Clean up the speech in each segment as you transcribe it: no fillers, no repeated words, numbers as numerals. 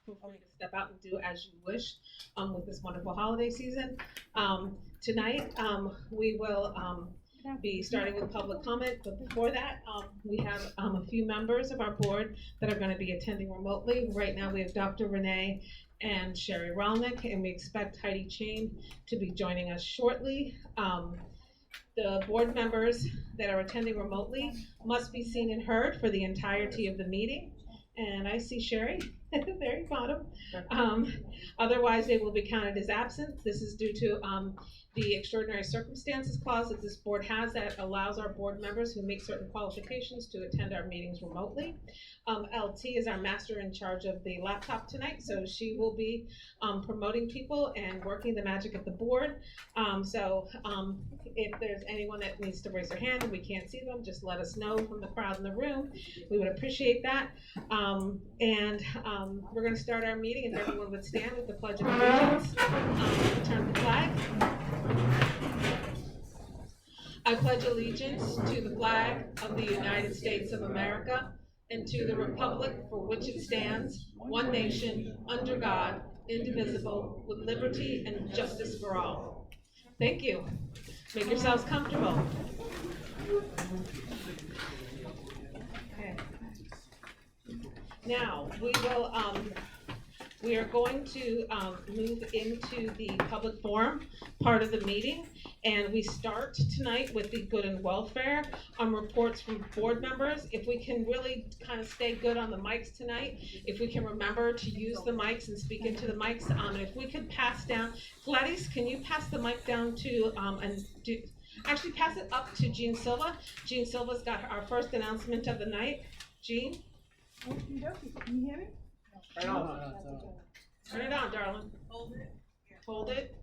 Feel free to step out and do as you wish with this wonderful holiday season. Tonight, we will be starting with public comment, but before that, we have a few members of our board that are going to be attending remotely. Right now, we have Dr. Renee and Sherry Rolnick, and we expect Heidi Chain to be joining us shortly. The board members that are attending remotely must be seen and heard for the entirety of the meeting. And I see Sherry at the very bottom. Otherwise, they will be counted as absent. This is due to the extraordinary circumstances clause that this board has that allows our board members who make certain qualifications to attend our meetings remotely. LT is our master in charge of the laptop tonight, so she will be promoting people and working the magic of the board. If there's anyone that needs to raise their hand and we can't see them, just let us know from the crowd in the room. We would appreciate that. We're going to start our meeting. If everyone would stand with the Pledge of Allegiance, turn the flag. I pledge allegiance to the flag of the United States of America and to the republic for which it stands, one nation, under God, indivisible, with liberty and justice for all. Thank you. Make yourselves comfortable. Okay. Now, we are going to move into the public forum part of the meeting, and we start tonight with the good and welfare reports from board members. If we can really kind of stay good on the mics tonight, if we can remember to use the mics and speak into the mics, and if we could pass down, Gladys, can you pass the mic down to actually pass it up to Jean Silva. Jean Silva's got our first announcement of the night. Jean? Okie dokie. Can you hear me? Turn it on, darling. Hold it. Hold it.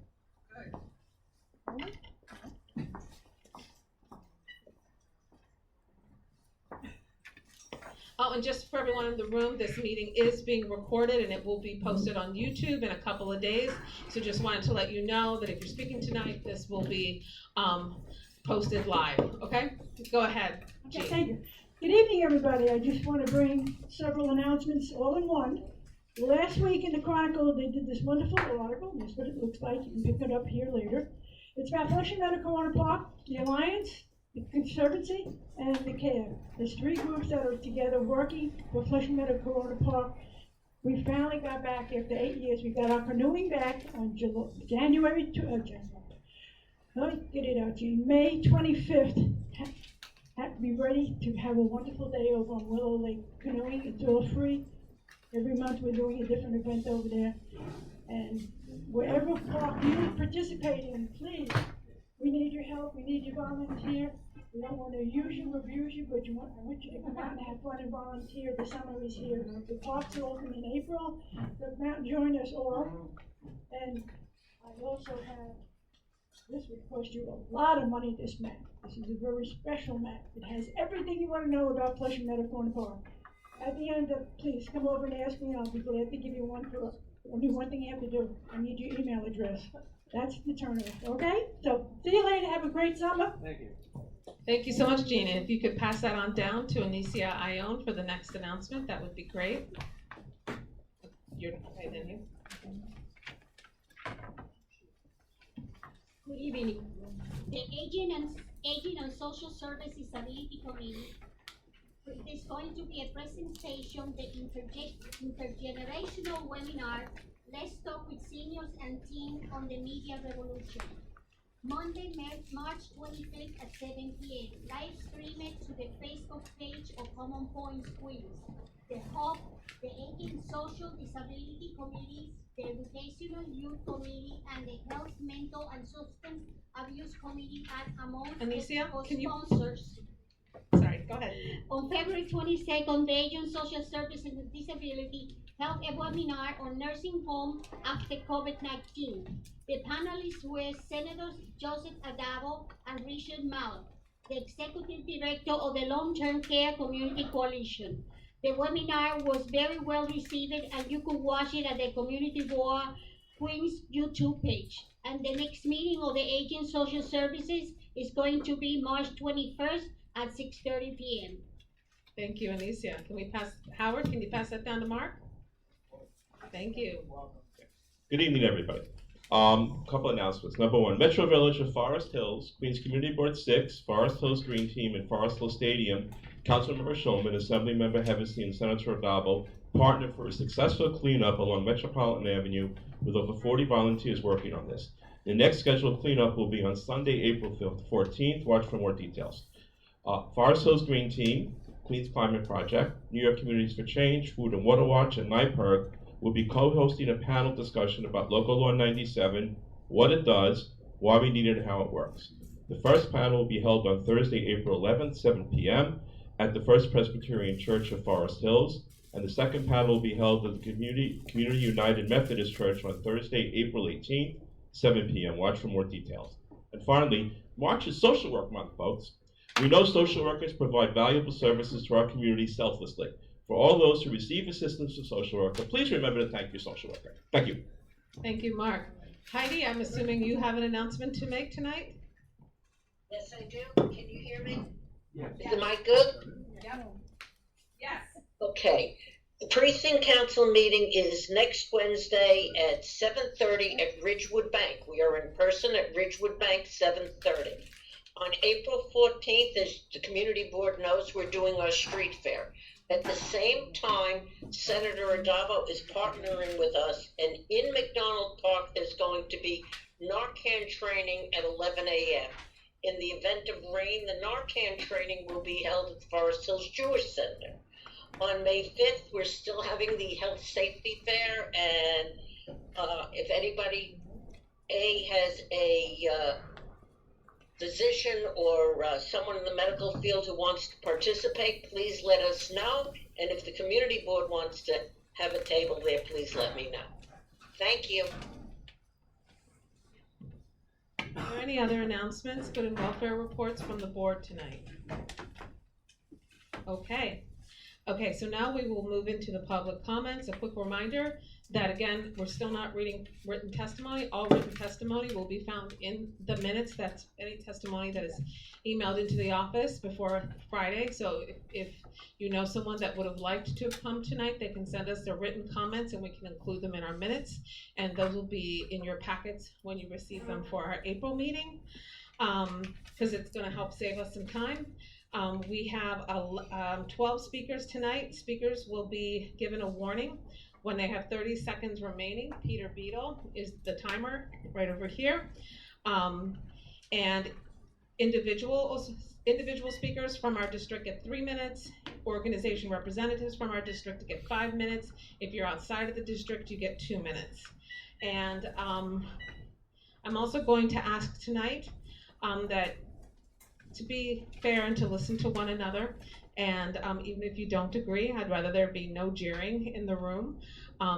Good. Hold it. Oh, and just for everyone in the room, this meeting is being recorded and it will be posted on YouTube in a couple of days. So just wanted to let you know that if you're speaking tonight, this will be posted live. Okay? Go ahead, Jean. Okay, thank you. Good evening, everybody. I just want to bring several announcements all in one. Last week in the Chronicle, they did this wonderful article. That's what it looks like. You can pick it up here later. It's about Flushing Meadow Corner Park, the Alliance, the Conservancy, and the CARE. There's three groups that are together working for Flushing Meadow Corner Park. We finally got back after 8 years. We got our canoeing back on January. Let me get it out to you. May 25th. Have to be ready to have a wonderful day over on Willow Lake canoeing. It's all free. Every month we're doing a different event over there. And wherever park you participate in, please, we need your help. We need your volunteer. We don't want to use you, abuse you, but I want you to come out and have fun and volunteer. The summer is here. The parks will open in April. Come out and join us all. And I also have, this would cost you a lot of money, this map. This is a very special map. It has everything you want to know about Flushing Meadow Corner Park. At the end of, please come over and ask me. I'll be glad to give you one for only one thing you have to do. I need your email address. That's the turnover, okay? So, see you later. Have a great summer. Thank you. Thank you so much, Jean. And if you could pass that on down to Anicia Ione for the next announcement, that would be great. You're okay, then you. Good evening. The Aging and Social Service Disability Committee is going to be a presentation, the intergenerational webinar, Let's Talk with Seniors and Teens on the Media Revolution. Monday, March 25th at 7 p.m. Live streamed to the Facebook page of Common Points Queens. The HOP, the Aging Social Disability Committees, the Educational Youth Committee, and the Health, Mental, and Substance Abuse Committee are among Anicia, the can you- sponsors. Sorry, go ahead. On February 22nd, the Aging Social Services and Disability held a webinar on nursing home after COVID-19. The panelists were Senators Joseph Adabo and Richard Mallow, the Executive Director of the Long-Term Care Community Coalition. The webinar was very well received, and you could watch it at the Community Board Queens YouTube page. And the next meeting of the Aging Social Services is going to be March 21st at 6:30 p.m. Thank you, Anicia. Can we pass, Howard, can you pass that down to Mark? Thank you. Good evening, everybody. Couple announcements. Number one, Metro Village of Forest Hills, Queens Community Board 6, Forest Hills Green Team, and Forest Hills Stadium, Councilmember Shulman, Assemblymember Hevesy, and Senator Adabo partnered for a successful cleanup along Metropolitan Avenue with over 40 volunteers working on this. The next scheduled cleanup will be on Sunday, April 14th. Watch for more details. Forest Hills Green Team, Queens Climate Project, New York Communities for Change, Food and Water Watch, and NYPIRG will be co-hosting a panel discussion about Local Law 97, what it does, why we need it, and how it works. The first panel will be held on Thursday, April 11th, 7 p.m. at the First Presbyterian Church of Forest Hills, and the second panel will be held at the Community United Methodist Church on Thursday, April 18th, 7 p.m. Watch for more details. And finally, March is Social Work Month, folks. We know social workers provide valuable services to our community selflessly. For all those who receive assistance from social worker, please remember to thank your social worker. Thank you. Thank you, Mark. Heidi, I'm assuming you have an announcement to make tonight? Yes, I do. Can you hear me? Yes. Is the mic good? Yes. Okay. The precinct council meeting is next Wednesday at 7:30 at Ridgewood Bank. We are in person at Ridgewood Bank, 7:30. On April 14th, as the community board knows, we're doing our street fair. At the same time, Senator Adabo is partnering with us, and in McDonald Park, there's going to be Narcan training at 11 a.m. In the event of rain, the Narcan training will be held at the Forest Hills Jewish Center. On May 5th, we're still having the health safety fair, and if anybody has a physician or someone in the medical field who wants to participate, please let us know. And if the community board wants to have a table there, please let me know. Thank you. Are there any other announcements, good and welfare reports from the board tonight? Okay, so now we will move into the public comments. A quick reminder that, again, we're still not reading written testimony. All written testimony will be found in the minutes. That's any testimony that is emailed into the office before Friday. So if you know someone that would have liked to have come tonight, they can send us their written comments and we can include them in our minutes. And those will be in your packets when you receive them for our April meeting, because it's going to help save us some time. We have 12 speakers tonight. Speakers will be given a warning when they have 30 seconds remaining. Peter Beadle is the timer right over here. And individual speakers from our district get 3 minutes. Organization representatives from our district get 5 minutes. If you're outside of the district, you get 2 minutes. And I'm also going to ask tonight that to be fair and to listen to one another. And even if you don't agree, I'd rather there be no jeering in the room,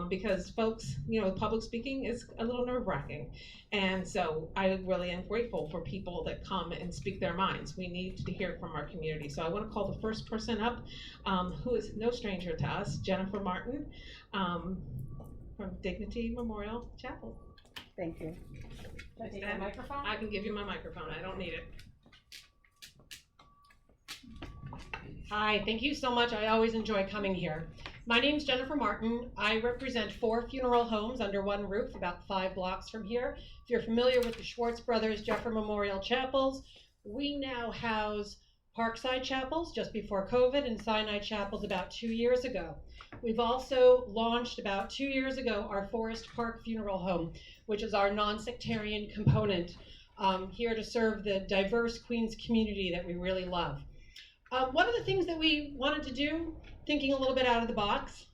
because folks, public speaking is a little nerve-wracking. And so I really am grateful for people that come and speak their minds. We need to hear from our community. So I want to call the first person up, who is no stranger to us, Jennifer Martin, from Dignity Memorial Chapel. Thank you. Can I take my microphone? I can give you my microphone. I don't need it. Hi, thank you so much. I always enjoy coming here. My name's Jennifer Martin. I represent 4 funeral homes under one roof about 5 blocks from here. If you're familiar with the Schwartz Brothers Jeffrey Memorial Chapels, we now house Parkside Chapels just before COVID and Sinai Chapels about 2 years ago. We've also launched about 2 years ago our Forest Park Funeral Home, which is our non-sectarian component here to serve the diverse Queens community that we really love. One of the things that we wanted to do, thinking a little bit out of the box,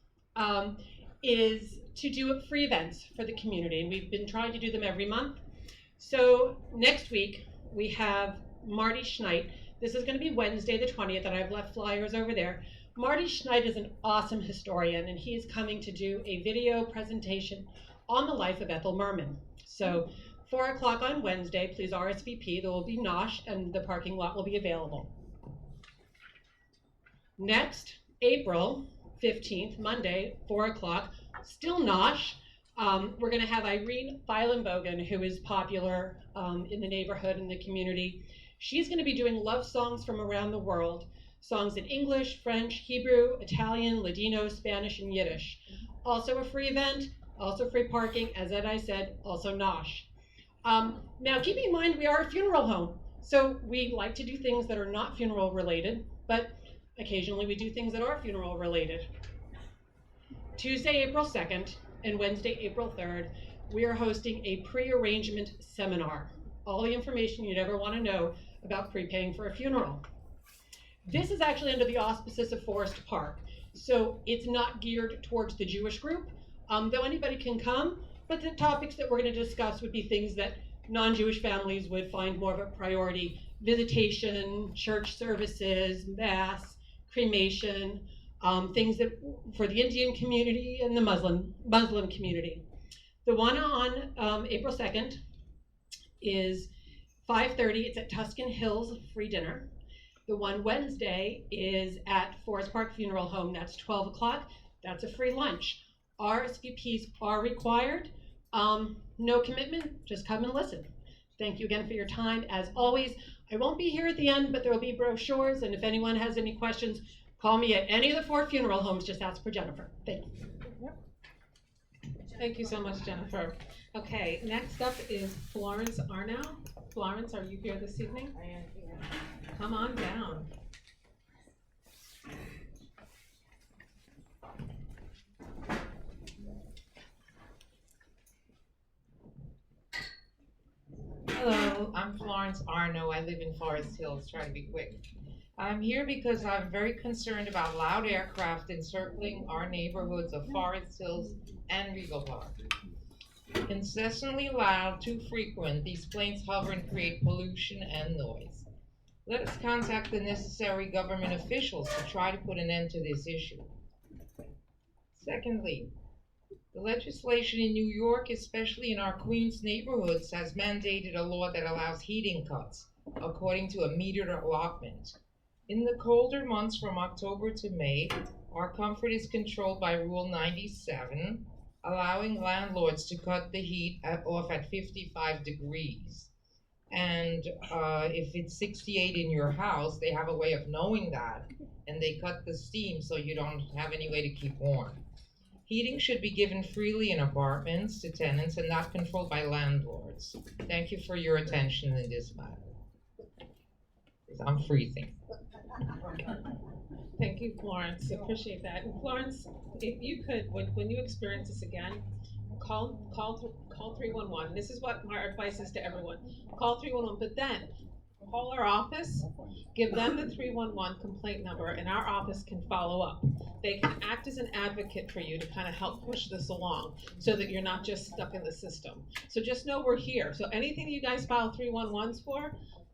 is to do free events for the community, and we've been trying to do them every month. So next week we have Marty Schneid. This is going to be Wednesday the 20th, and I've left flyers over there. Marty Schneid is an awesome historian, and he is coming to do a video presentation on the life of Ethel Merman. So 4 o'clock on Wednesday, please RSVP. There will be nosh, and the parking lot will be available. Next, April 15th, Monday, 4 o'clock, still nosh. We're going to have Irene Feilenbogen, who is popular in the neighborhood and the community. She's going to be doing love songs from around the world, songs in English, French, Hebrew, Italian, Ladino, Spanish, and Yiddish. Also a free event, also free parking, as I said, also nosh. Now keep in mind we are a funeral home, so we like to do things that are not funeral related, but occasionally we do things that are funeral related. Tuesday, April 2nd and Wednesday, April 3rd, we are hosting a pre-arrangement seminar. All the information you'd ever want to know about prepaying for a funeral. This is actually under the auspices of Forest Park, so it's not geared towards the Jewish group, though anybody can come, but the topics that we're going to discuss would be things that non-Jewish families would find more of a priority: visitation, church services, mass, cremation, things that for the Indian community and the Muslim community. The one on April 2nd is 5:30. It's at Tuscan Hills, free dinner. The one Wednesday is at Forest Park Funeral Home. That's 12 o'clock. That's a free lunch. RSVPs are required. No commitment, just come and listen. Thank you again for your time. As always, I won't be here at the end, but there will be brochures, and if anyone has any questions, call me at any of the 4 funeral homes. Just ask for Jennifer. Thank you. Thank you so much, Jennifer. Okay, next up is Florence Arnow. Florence, are you here this evening? I am here. Come on down. Hello, I'm Florence Arnow. I live in Forest Hills, trying to be quick. I'm here because I'm very concerned about loud aircraft encircling our neighborhoods of Forest Hills and Regal Park. Incessantly loud, too frequent, these planes hover and create pollution and noise. Let us contact the necessary government officials to try to put an end to this issue. Secondly, the legislation in New York, especially in our Queens neighborhoods, has mandated a law that allows heating cuts according to a metered allotment. In the colder months from October to May, our comfort is controlled by Rule 97, allowing landlords to cut the heat off at 55 degrees. And if it's 68 in your house, they have a way of knowing that, and they cut the steam so you don't have any way to keep warm. Heating should be given freely in apartments to tenants and not controlled by landlords. Thank you for your attention in this matter. I'm freezing. Thank you, Florence. Appreciate that. And Florence, if you could, when you experience this again, call 311. This is what my advice is to everyone. Call 311, but then call our office, give them the 311 complaint number, and our office can follow up. They can act as an advocate for you to kind of help push this along so that you're not just stuck in the system. So just know we're here. So anything you guys file 311s for,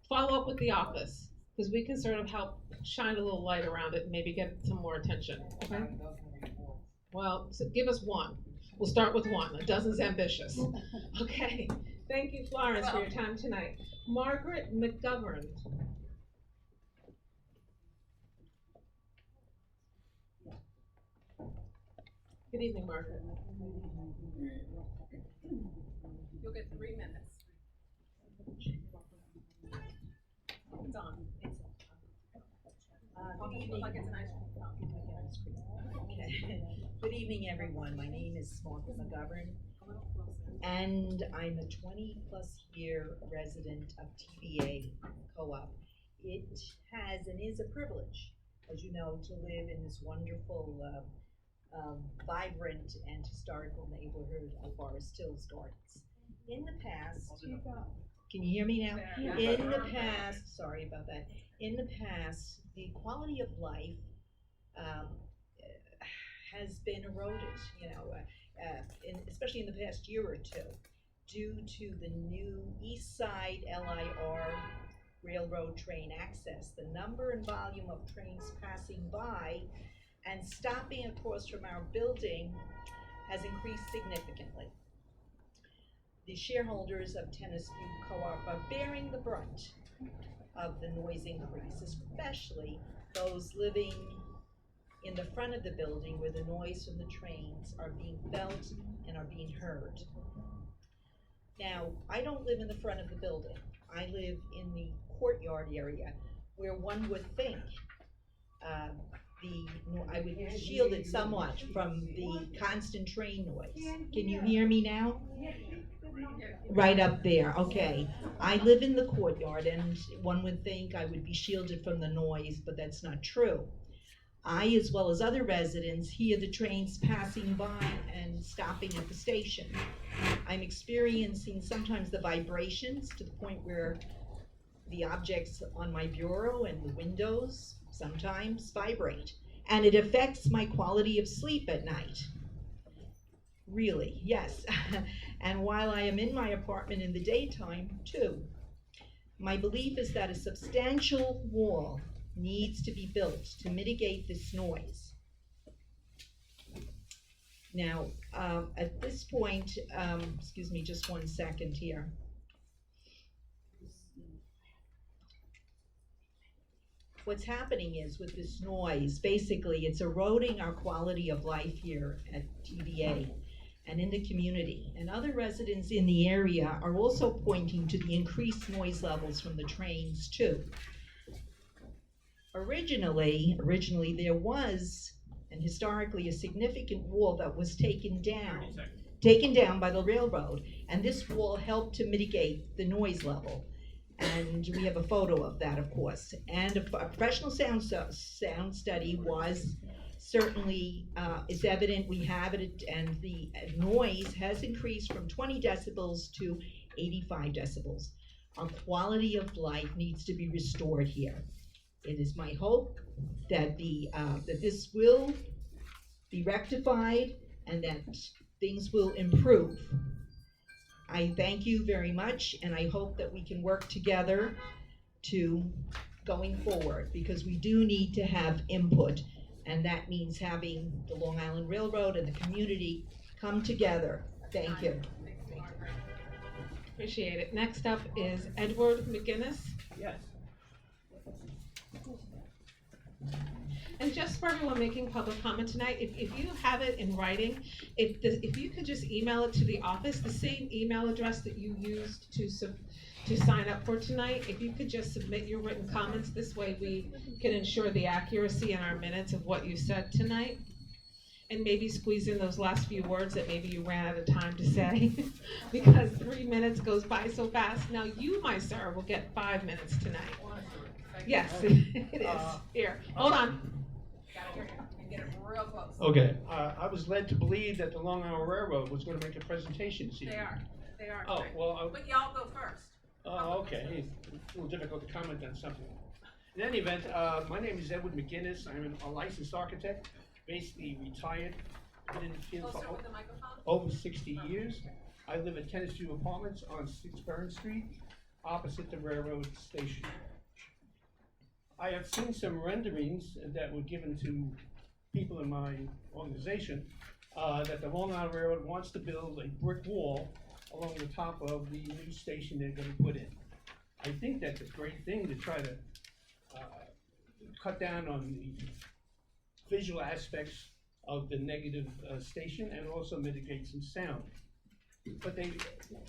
follow up with the office, because we can sort of help shine a little light around it and maybe get some more attention. Okay? Well, so give us one. We'll start with one. A dozen's ambitious. Okay. Thank you, Florence, for your time tonight. Margaret McGovern. Good evening, Margaret. You'll get 3 minutes. It's on. Good evening, everyone. My name is Margaret McGovern, and I'm a 20-plus year resident of TVA Co-op. It has and is a privilege, as you know, to live in this wonderful, vibrant and historical neighborhood of Forest Hills Gardens. In the past, can you hear me now? In the past, sorry about that. In the past, the quality of life has been eroded, especially in the past year or two, due to the new East Side LIR railroad train access. The number and volume of trains passing by and stopping across from our building has increased significantly. The shareholders of Tennis View Co-op are bearing the brunt of the noise increase, especially those living in the front of the building where the noise from the trains are being felt and are being heard. Now, I don't live in the front of the building. I live in the courtyard area where one would think I would shield it somewhat from the constant train noise. Can you hear me now? Right up there, okay. I live in the courtyard, and one would think I would be shielded from the noise, but that's not true. I, as well as other residents, hear the trains passing by and stopping at the station. I'm experiencing sometimes the vibrations to the point where the objects on my bureau and the windows sometimes vibrate, and it affects my quality of sleep at night. Really, yes. And while I am in my apartment in the daytime, too. My belief is that a substantial wall needs to be built to mitigate this noise. Now, at this point, excuse me just 1 second here. What's happening is with this noise, basically it's eroding our quality of life here at TVA and in the community. And other residents in the area are also pointing to the increased noise levels from the trains too. Originally there was, and historically, a significant wall that was taken down by the railroad, and this wall helped to mitigate the noise level. And we have a photo of that, of course. And a professional sound study was certainly, is evident. We have it, and the noise has increased from 20 decibels to 85 decibels. Our quality of life needs to be restored here. It is my hope that that this will be rectified and that things will improve. I thank you very much, and I hope that we can work together to going forward, because we do need to have input, and that means having the Long Island Railroad and the community come together. Thank you. Appreciate it. Next up is Edward McGinnis. Yes. And just for everyone making public comment tonight, if you have it in writing, if you could just email it to the office, the same email address that you used to sign up for tonight, if you could just submit your written comments, this way we can ensure the accuracy in our minutes of what you said tonight. And maybe squeeze in those last few words that maybe you ran out of time to say, because 3 minutes goes by so fast. Now you, my sir, will get 5 minutes tonight. Yes, it is. Here, hold on. Get it real close. Okay, I was led to believe that the Long Island Railroad was going to make a presentation this evening. They are. Oh, well, But y'all go first. oh, okay, it's a little difficult to comment on something. In any event, my name is Edward McGinnis. I'm a licensed architect, basically retired. Been in the field Closer for with the microphone. over 60 years. I live at Tennis View Apartments on 6 Burn Street, opposite the railroad station. I have seen some renderings that were given to people in my organization that the Long Island Railroad wants to build a brick wall along the top of the new station they're going to put in. I think that's a great thing to try to cut down on the visual aspects of the negative station and also mitigate some sound. But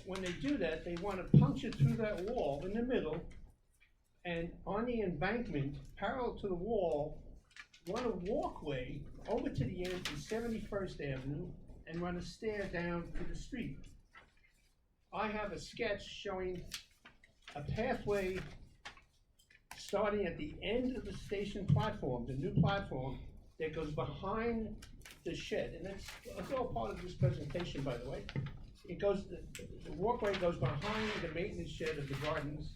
when they do that, they want to puncture through that wall in the middle, and on the embankment, parallel to the wall, run a walkway over to the end of 71st Avenue and run a stair down to the street. I have a sketch showing a pathway starting at the end of the station platform, the new platform, that goes behind the shed. And that's all part of this presentation, by the way. It goes, the walkway goes behind the maintenance shed of the gardens,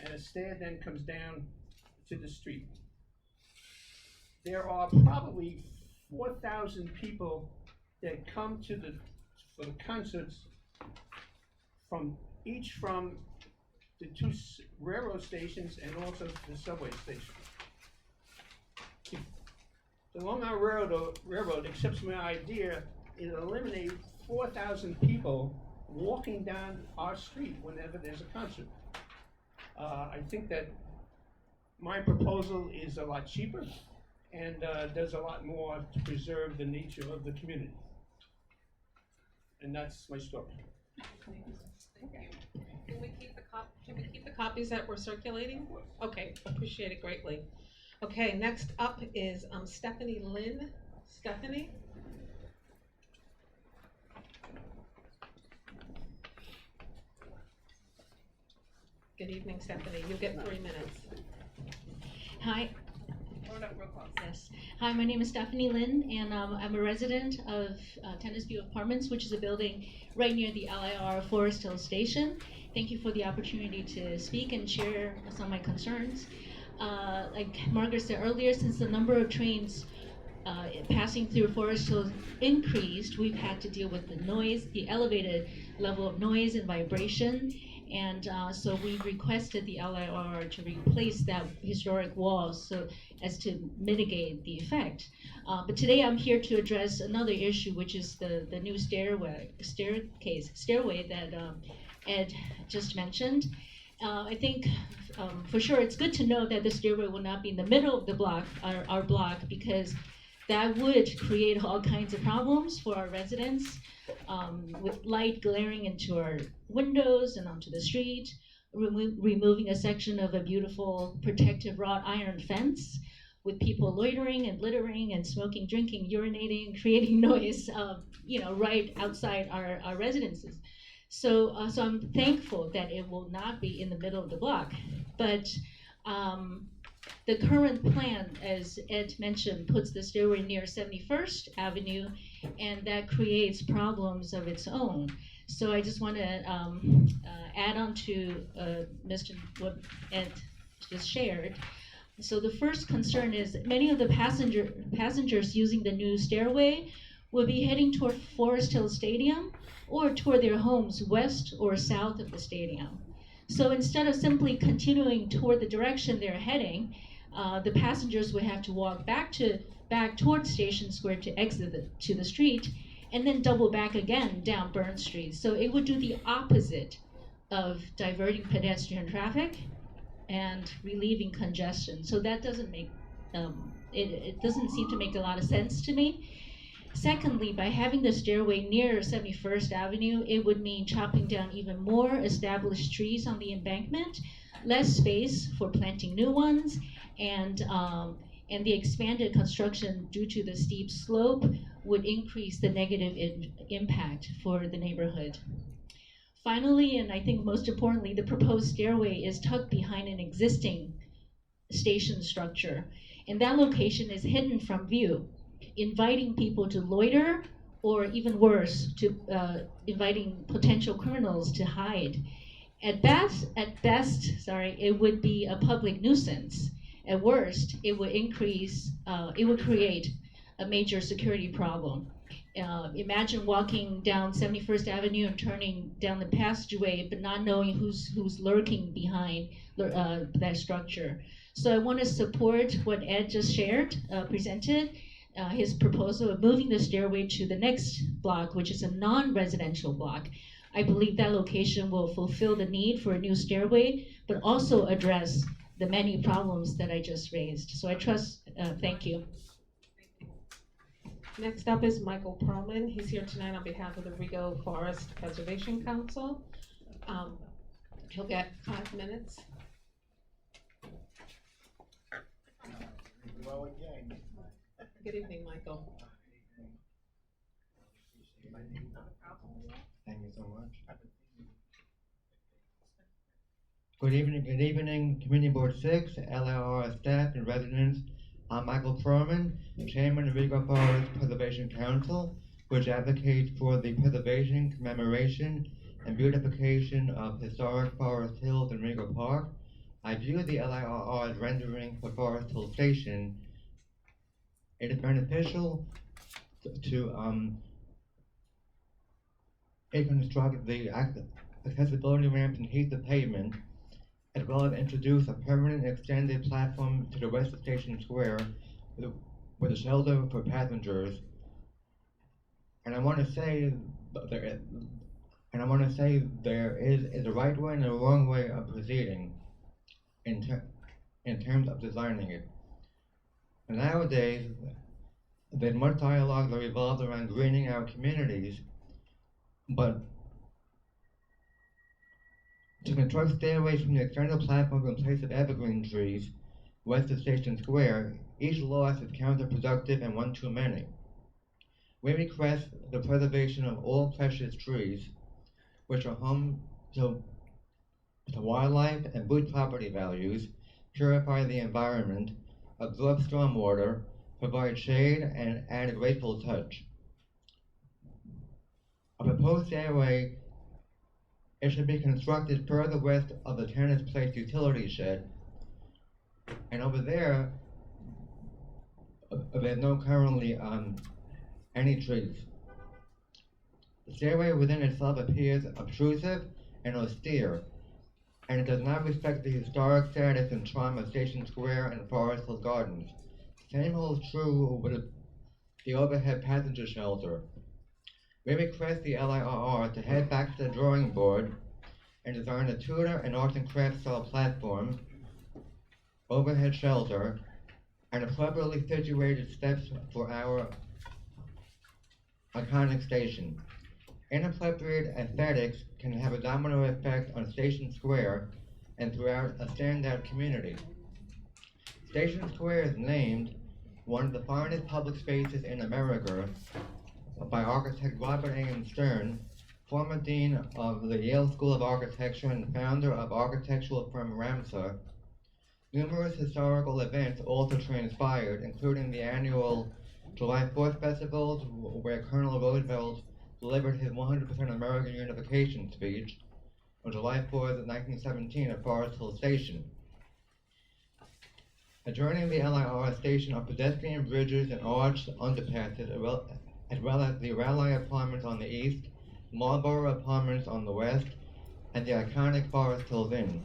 and a stair then comes down to the street. There are probably 4,000 people that come for the concerts from the 2 railroad stations and also the subway station. If the Long Island Railroad accepts my idea, it eliminates 4,000 people walking down our street whenever there's a concert. I think that my proposal is a lot cheaper and does a lot more to preserve the nature of the community. And that's my story. Can we keep the copies that we're circulating? Okay, appreciate it greatly. Okay, next up is Stephanie Lynn. Stephanie? Good evening, Stephanie. You'll get 3 minutes. Hi. Yes. Hi, my name is Stephanie Lin, and I'm a resident of Tennis View Apartments, which is a building right near the LIR Forest Hill Station. Thank you for the opportunity to speak and share some of my concerns. Like Margaret said earlier, since the number of trains passing through Forest Hill increased, we've had to deal with the noise, the elevated level of noise and vibration. And so we requested the LIR to replace that historic wall so as to mitigate the effect. But today I'm here to address another issue, which is the new stairway that Ed just mentioned. I think for sure it's good to know that the stairway will not be in the middle of the block, our block, because that would create all kinds of problems for our residents, with light glaring into our windows and onto the street, removing a section of a beautiful protective wrought iron fence, with people loitering and littering and smoking, drinking, urinating, creating noise, right outside our residences. So I'm thankful that it will not be in the middle of the block, but the current plan, as Ed mentioned, puts the stairway near 71st Avenue, and that creates problems of its own. So I just want to add on to what Ed just shared. So the first concern is many of the passengers using the new stairway will be heading toward Forest Hill Stadium or toward their homes west or south of the stadium. So instead of simply continuing toward the direction they're heading, the passengers would have to walk back towards Station Square to exit to the street, and then double back again down Burn Street. So it would do the opposite of diverting pedestrian traffic and relieving congestion. So that doesn't make it doesn't seem to make a lot of sense to me. Secondly, by having the stairway near 71st Avenue, it would mean chopping down even more established trees on the embankment, less space for planting new ones, and the expanded construction due to the steep slope would increase the negative impact for the neighborhood. Finally, and I think most importantly, the proposed stairway is tucked behind an existing station structure, and that location is hidden from view, inviting people to loiter, or even worse, to inviting potential criminals to hide. At best, it would be a public nuisance. At worst, it would create a major security problem. Imagine walking down 71st Avenue and turning down the passageway, but not knowing who's lurking behind that structure. So I want to support what Ed just presented, his proposal of moving the stairway to the next block, which is a non-residential block. I believe that location will fulfill the need for a new stairway, but also address the many problems that I just raised. So I trust, thank you. Next up is Michael Perlman. He's here tonight on behalf of the Rego Forest Preservation Council. He'll get 5 minutes. Good evening, Michael. Thank you so much. Good evening, Community Board 6, LIR staff and residents. I'm Michael Perlman, Chairman of Rego Forest Preservation Council, which advocates for the preservation, commemoration, and beautification of historic Forest Hills and Rego Park. I view the LIRR's rendering for Forest Hill Station. It is beneficial to construct the accessibility ramps and heat the pavement, as well as introduce a permanent extended platform to the west of Station Square with a shelter for passengers. And I want to say there is a right way and a wrong way of proceeding in terms of designing it. And nowadays, there's much dialogue that revolves around greening our communities, but to construct stairways from the external platform in place of evergreen trees west of Station Square, each loss is counterproductive and one too many. We request the preservation of all precious trees, which are home to wildlife and boost property values, purify the environment, absorb stormwater, provide shade, and add a grateful touch. A proposed stairway, it should be constructed further west of the Tennis Place utility shed, and over there, there's no currently any trees. The stairway within itself appears obtrusive and austere, and it does not respect the historic status and charm of Station Square and Forest Hill Gardens. Same holds true with the overhead passenger shelter. We request the LIRR to head back to the drawing board and design a Tudor and arts and crafts style platform, overhead shelter, and appropriately situated steps for our iconic station. Inappropriate aesthetics can have a domino effect on Station Square and throughout a standout community. Station Square is named one of the finest public spaces in America by architect Robert A. Stern, former dean of the Yale School of Architecture and founder of architectural firm Ramsar. Numerous historical events also transpired, including the annual July 4th festivals, where Colonel Roosevelt delivered his 100% American Unification speech on July 4th, 1917 at Forest Hill Station. Adjoining the LIR station are pedestrian bridges and arched underpasses, as well as the Raleigh Apartments on the east, Marlborough Apartments on the west, and the iconic Forest Hills Inn.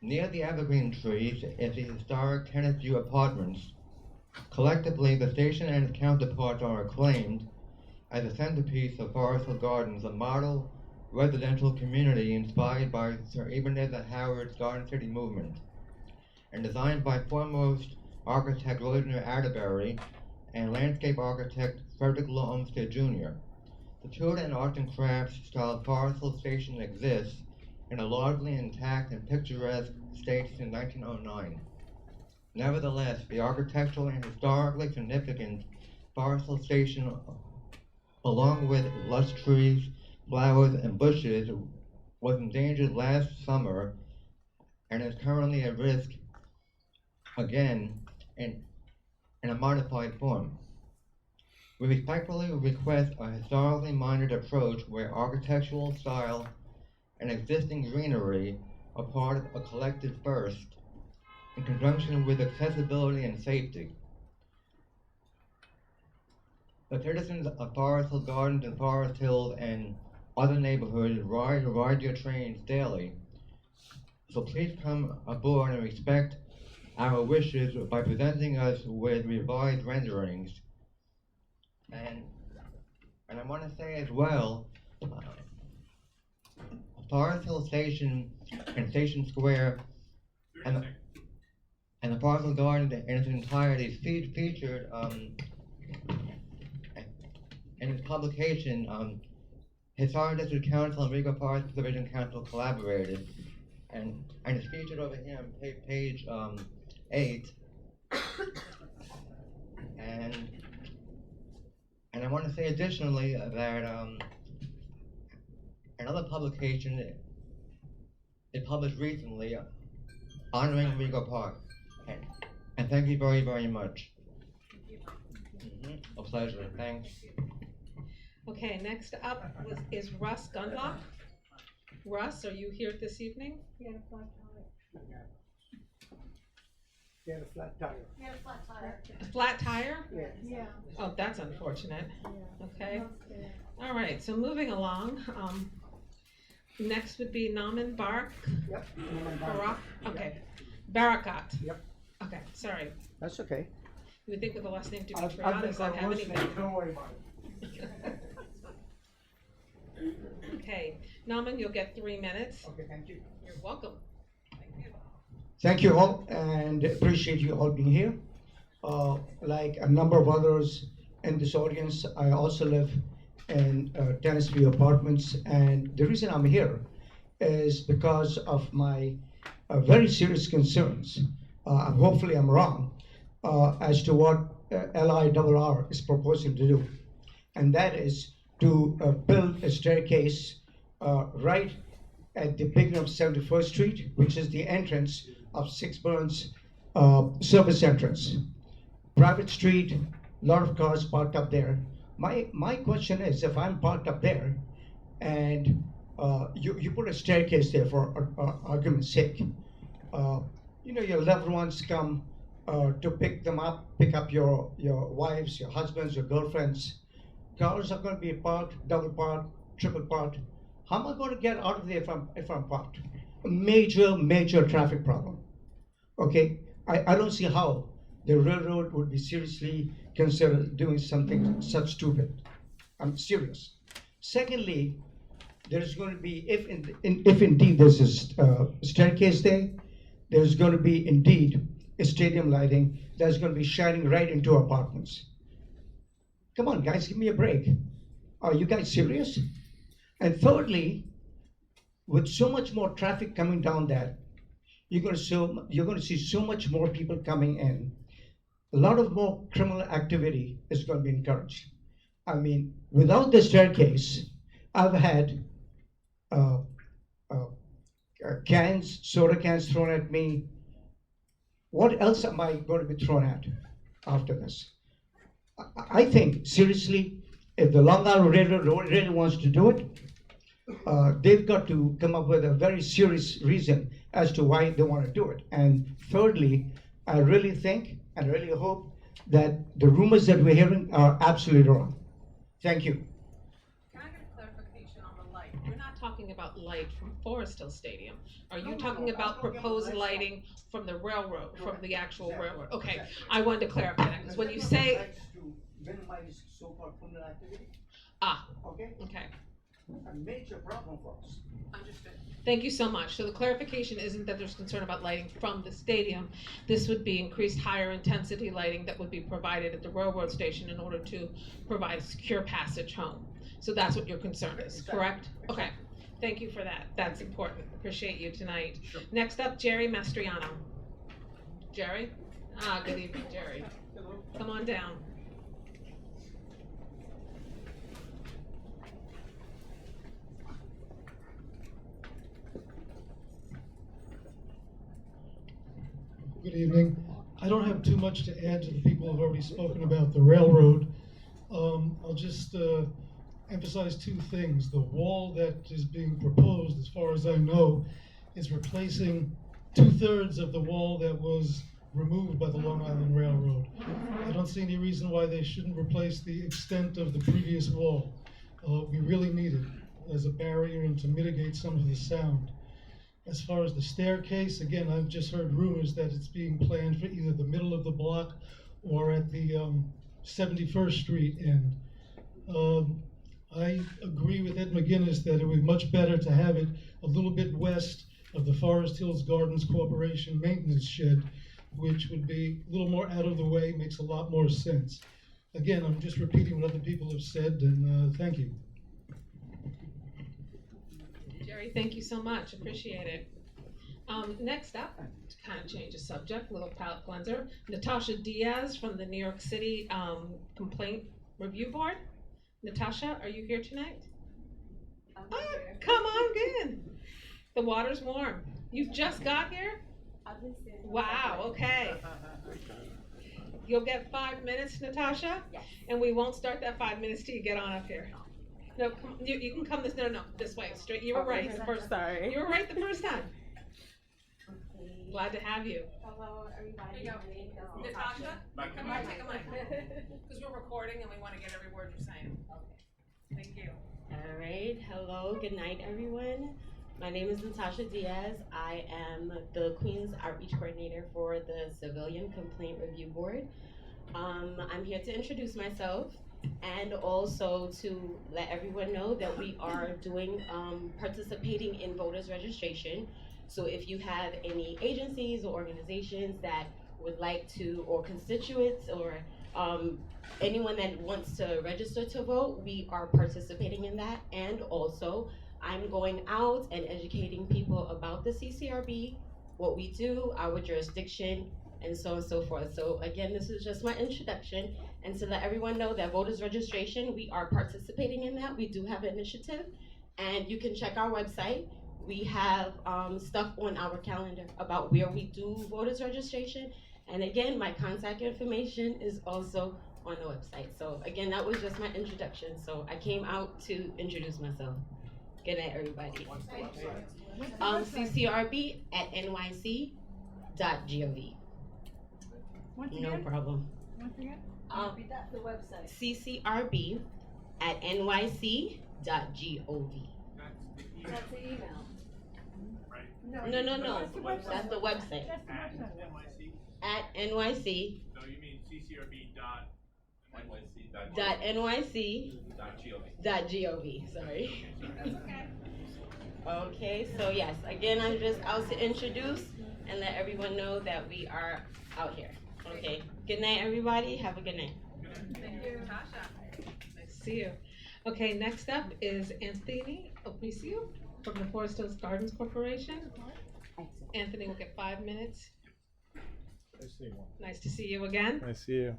Near the evergreen trees is the historic Tennis View Apartments. Collectively, the station and its counterparts are acclaimed as a centerpiece of Forest Hill Gardens, a model residential community inspired by Sir Ebenezer Howard's Garden City movement, and designed by foremost architect Rosemary Atterbury and landscape architect Frederick Law Olmsted Jr. The Tudor and arts and crafts style Forest Hill Station exists in a largely intact and picturesque state since 1909. Nevertheless, the architectural and historically significant Forest Hill Station, along with lush trees, flowers, and bushes, was endangered last summer and is currently at risk again in a modified form. We respectfully request a historically minded approach where architectural style and existing greenery are part of a collective first, in conjunction with accessibility and safety. The citizens of Forest Hill Gardens and Forest Hills and other neighborhoods ride your trains daily, so please come aboard and respect our wishes by presenting us with revised renderings. And I want to say as well, Forest Hill Station and Station Square and the Forest Hill Garden in its entirety is featured in its publication. Historic District Council and Regal Forest Preservation Council collaborated, and it's featured over here on page 8. And I want to say additionally that another publication is published recently honoring Regal Park. And thank you very, very much. A pleasure. Thanks. Okay, next up is Russ Gundlach. Russ, are you here this evening? He had a flat tire. He had a flat tire. A flat tire? Yeah. Oh, that's unfortunate. Yeah. Okay. All right, so moving along, next would be Naman Barak. Yep. Barak, okay. Barakat. Yep. Okay, sorry. That's okay. You would think with the last name Dimitriadis, I'd have anything. Don't worry about it. Okay, Naman, you'll get 3 minutes. Okay, thank you. You're welcome. Thank you. Thank you all, and appreciate you all being here. Like a number of others in this audience, I also live in Tennis View Apartments, and the reason I'm here is because of my very serious concerns hopefully I'm wrong, as to what LIRR is proposing to do. And that is to build a staircase right at the beginning of 71st Street, which is the entrance of Six Burns service entrance. Private street, a lot of cars parked up there. My question is, if I'm parked up there and you put a staircase there for argument's sake, your loved ones come to pick up your wives, your husbands, your girlfriends. Cars are going to be parked, double parked, triple parked. How am I going to get out of there if I'm parked? A major traffic problem. Okay, I don't see how the railroad would be seriously consider doing something such stupid. I'm serious. Secondly, there's going to be, if indeed there's a staircase there, there's going to be indeed a stadium lighting that's going to be shining right into apartments. Come on, guys, give me a break. Are you guys serious? And thirdly, with so much more traffic coming down that, you're going to see so much more people coming in. A lot of more criminal activity is going to be encouraged. I mean, without the staircase, I've had soda cans thrown at me. What else am I going to be thrown at after this? I think, seriously, if the Long Island Railroad really wants to do it, they've got to come up with a very serious reason as to why they want to do it. And thirdly, I really think and really hope that the rumors that we're hearing are absolutely wrong. Thank you. Can I get a clarification on the light? We're not talking about light from Forest Hill Stadium. Are you talking about proposed lighting from the railroad, from the actual railroad? Okay, I wanted to clarify that, because when you say, To minimize so-called criminal activity. Okay? okay, A major problem for us. understood. Thank you so much. So the clarification isn't that there's concern about lighting from the stadium. This would be increased higher intensity lighting that would be provided at the railroad station in order to provide secure passage home. So that's what your concern is, correct? Okay, thank you for that. That's important. Appreciate you tonight. Next up, Jerry Mastriano. Jerry? Good evening, Jerry. Come on down. Good evening. I don't have too much to add to the people who've already spoken about the railroad. I'll just emphasize two things. The wall that is being proposed, as far as I know, is replacing 2/3 of the wall that was removed by the Long Island Railroad. I don't see any reason why they shouldn't replace the extent of the previous wall. We really need it as a barrier and to mitigate some of the sound. As far as the staircase, again, I've just heard rumors that it's being planned for either the middle of the block or at the 71st Street end. I agree with Ed McGinnis that it would be much better to have it a little bit west of the Forest Hills Gardens Corporation maintenance shed, which would be a little more out of the way, makes a lot more sense. Again, I'm just repeating what other people have said, and thank you. Jerry, thank you so much. Appreciate it. Next up, to kind of change the subject, little palate cleanser, Natasha Diaz from the New York City Complaint Review Board. Natasha, are you here tonight? Come on in. The water's warm. You just got here? Wow, okay. You'll get 5 minutes, Natasha? Yes. And we won't start that 5 minutes till you get on up here. No, come, you can come this, no, this way, straight, you were right the first time. Sorry. You were right the first time. Okay. Glad to have you. Hello, everybody. Here you go. My name is Natasha, come on, take a mic. Because we're recording and we want to get every word you're saying. Thank you. All right. Hello. Good night, everyone. My name is Natasha Diaz. I am the Queens Outreach Coordinator for the Civilian Complaint Review Board. I'm here to introduce myself and also to let everyone know that we are doing participating in voters registration. So if you have any agencies or organizations that would like to, or constituents, or anyone that wants to register to vote, we are participating in that. And also, I'm going out and educating people about the CCRB what we do, our jurisdiction, and so on and so forth. So again, this is just my introduction, and to let everyone know that voters registration, we are participating in that. We do have an initiative, and you can check our website. We have stuff on our calendar about where we do voters registration. And again, my contact information is also on the website. So again, that was just my introduction. So I came out to introduce myself. Good night, everybody. CCRB at nyc.gov. No problem. Once again? Repeat that, the website. CCRB at nyc.gov. That's the email. No. That's the website. That's the website. That's the website. At NYC. No, you mean CCRB.nyc.gov. .nyc.gov. Sorry. Okay, so yes, again, I'm just out to introduce and let everyone know that we are out here. Okay, good night, everybody. Have a good night. Thank you, Tasha. Nice to see you. Okay, next up is Anthony Opicio from the Forest Hills Gardens Corporation. Anthony will get 5 minutes. Nice to see you again. Nice to see you.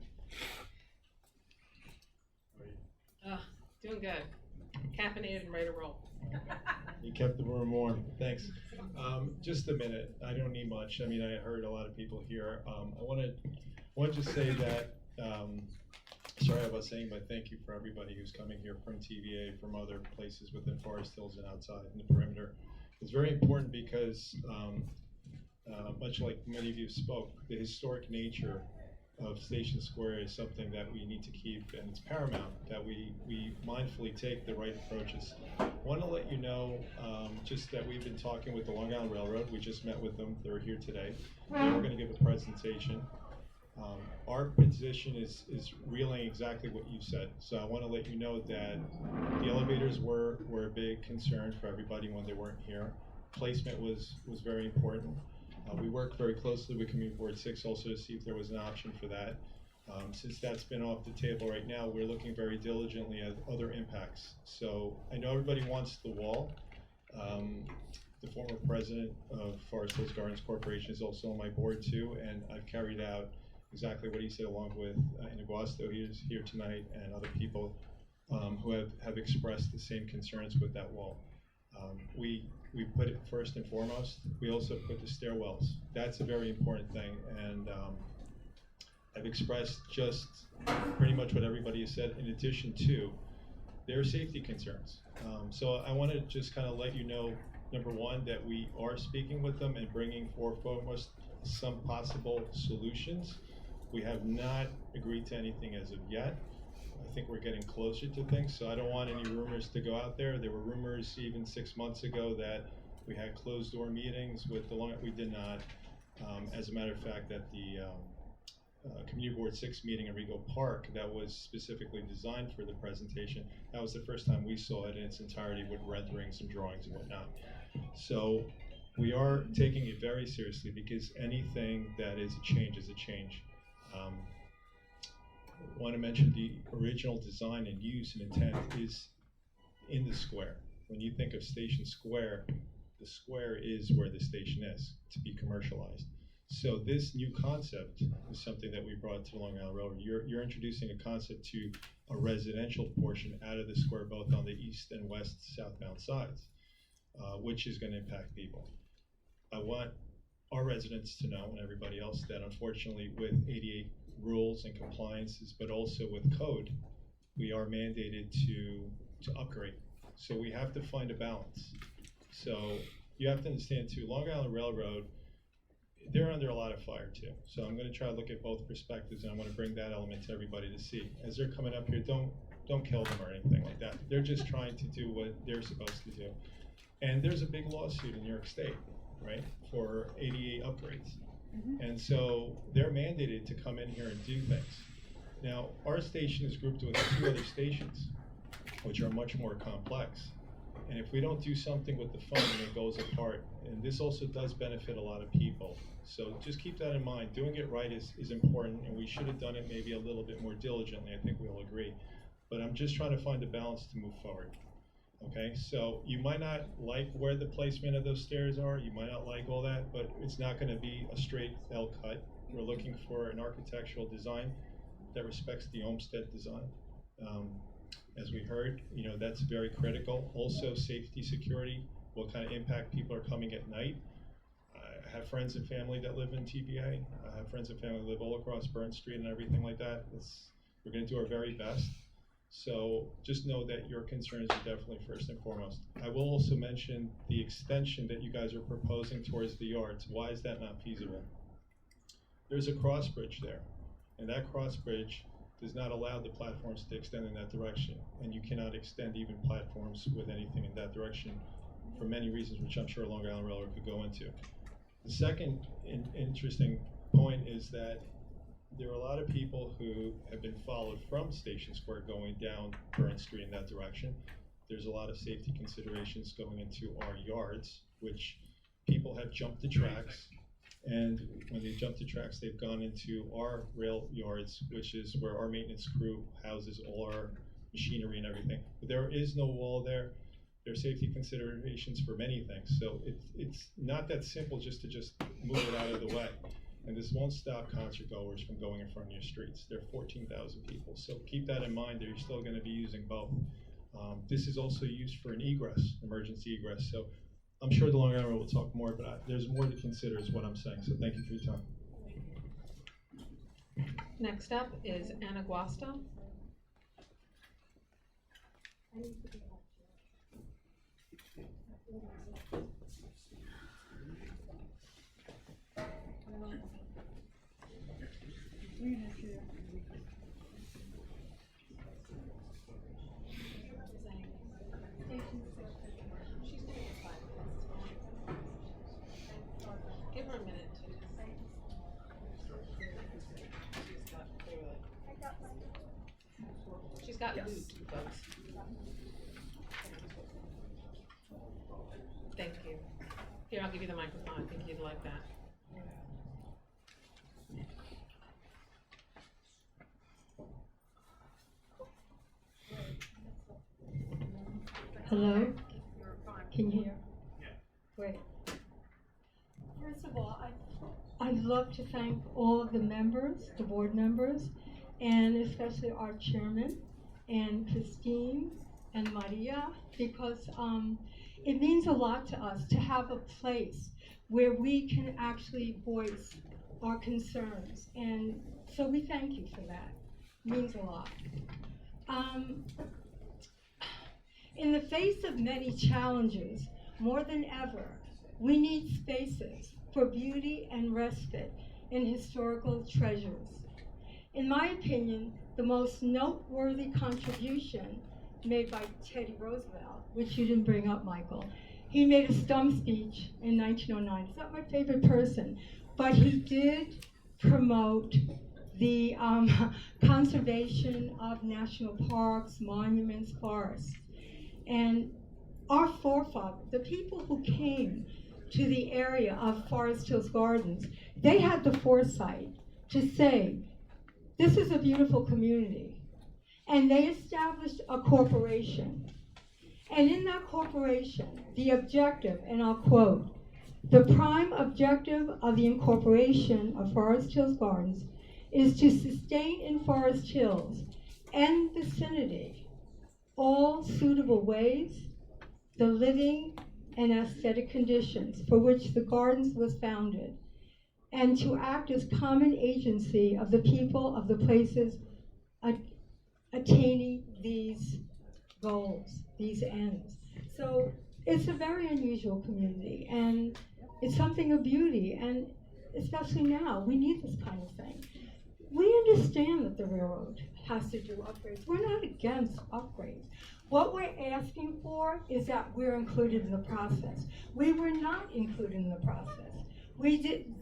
Doing good. Caffeinated and ready to roll. You kept the room warm. Thanks. Just a minute. I don't need much. I mean, I heard a lot of people here. I want to just say that. Sorry about saying, but thank you for everybody who's coming here from TVA, from other places within Forest Hills and outside in the perimeter. It's very important because, much like many of you spoke, the historic nature of Station Square is something that we need to keep, and it's paramount that we mindfully take the right approaches. I want to let you know just that we've been talking with the Long Island Railroad. We just met with them. They're here today. They were going to give a presentation. Our position is relaying exactly what you said. So I want to let you know that the elevators were a big concern for everybody when they weren't here. Placement was very important. We worked very closely with Community Board 6 also to see if there was an option for that. Since that's been off the table right now, we're looking very diligently at other impacts. So I know everybody wants the wall. The former president of Forest Hills Gardens Corporation is also on my board too, and I've carried out exactly what he said along with Inaguasto. He is here tonight, and other people who have expressed the same concerns with that wall. We put it first and foremost. We also put the stairwells. That's a very important thing, and I've expressed just pretty much what everybody has said in addition to their safety concerns. So I want to just kind of let you know, number one, that we are speaking with them and bringing forward some possible solutions. We have not agreed to anything as of yet. I think we're getting closer to things, so I don't want any rumors to go out there. There were rumors even 6 months ago that we had closed door meetings with the we did not. As a matter of fact, at the Community Board 6 meeting in Regal Park that was specifically designed for the presentation, that was the first time we saw it in its entirety with renderings and drawings and whatnot. So we are taking it very seriously because anything that is a change is a change. I want to mention the original design and use and intent is in the square. When you think of Station Square, the square is where the station is to be commercialized. So this new concept is something that we brought to Long Island Railroad. You're introducing a concept to a residential portion out of the square, both on the east and west southbound sides, which is going to impact people. I want our residents to know, and everybody else, that unfortunately with 88 rules and compliances, but also with code, we are mandated to upgrade. So we have to find a balance. So you have to understand too, Long Island Railroad, they're under a lot of fire too. So I'm going to try to look at both perspectives, and I'm going to bring that element to everybody to see. As they're coming up here, don't kill them or anything like that. They're just trying to do what they're supposed to do. And there's a big lawsuit in New York State, right, for ADA upgrades. And so they're mandated to come in here and do things. Now, our station is grouped with 2 other stations, which are much more complex. And if we don't do something with the funding, it goes apart. And this also does benefit a lot of people. So just keep that in mind. Doing it right is important, and we should have done it maybe a little bit more diligently. I think we all agree. But I'm just trying to find a balance to move forward. Okay, so you might not like where the placement of those stairs are, you might not like all that, but it's not gonna be a straight L cut. We're looking for an architectural design that respects the Olmsted design. As we heard, you know, that's very critical. Also, safety, security, what kind of impact people are coming at night. I have friends and family that live in TBA. I have friends and family that live all across Burn Street and everything like that. We're gonna do our very best. So just know that your concerns are definitely first and foremost. I will also mention the extension that you guys are proposing towards the yards. Why is that not feasible? There's a cross bridge there, and that cross bridge does not allow the platforms to extend in that direction, and you cannot extend even platforms with anything in that direction for many reasons, which I'm sure Long Island Railroad could go into. The second interesting point is that there are a lot of people who have been followed from Station Square going down Burn Street in that direction. There's a lot of safety considerations going into our yards, which people have jumped the tracks. And when they jump the tracks, they've gone into our rail yards, which is where our maintenance crew houses all our machinery and everything. But there is no wall there. There are safety considerations for many things. So it's not that simple just to move it out of the way. And this won't stop concert goers from going in front of your streets. There are 14,000 people. So keep that in mind that you're still going to be using both. This is also used for an egress, emergency egress. So I'm sure the Long Island Railroad will talk more, but there's more to consider is what I'm saying. So thank you for your time. Next up is Anna Guasta. Give her a minute. She's got loot, folks. Thank you. Here, I'll give you the microphone. I think you'd like that. Hello? Can you hear? Great. First of all, I'd love to thank all of the members, the board members, and especially our chairman, and Christine and Maria, because it means a lot to us to have a place where we can actually voice our concerns. And so we thank you for that. It means a lot. In the face of many challenges, more than ever, we need spaces for beauty and respite in historical treasures. In my opinion, the most noteworthy contribution made by Teddy Roosevelt, which you didn't bring up, Michael. He made a stump speech in 1909. He's not my favorite person, but he did promote the conservation of national parks, monuments, forests. And our forefathers, the people who came to the area of Forest Hills Gardens, they had the foresight to say, this is a beautiful community. And they established a corporation. And in that corporation, the objective, and I'll quote, the prime objective of the incorporation of Forest Hills Gardens is to sustain in Forest Hills and vicinity all suitable ways, the living and aesthetic conditions for which the gardens was founded, and to act as common agency of the people of the places attaining these goals, these ends. So it's a very unusual community, and it's something of beauty, and especially now, we need this kind of thing. We understand that the railroad has to do upgrades. We're not against upgrades. What we're asking for is that we're included in the process. We were not included in the process.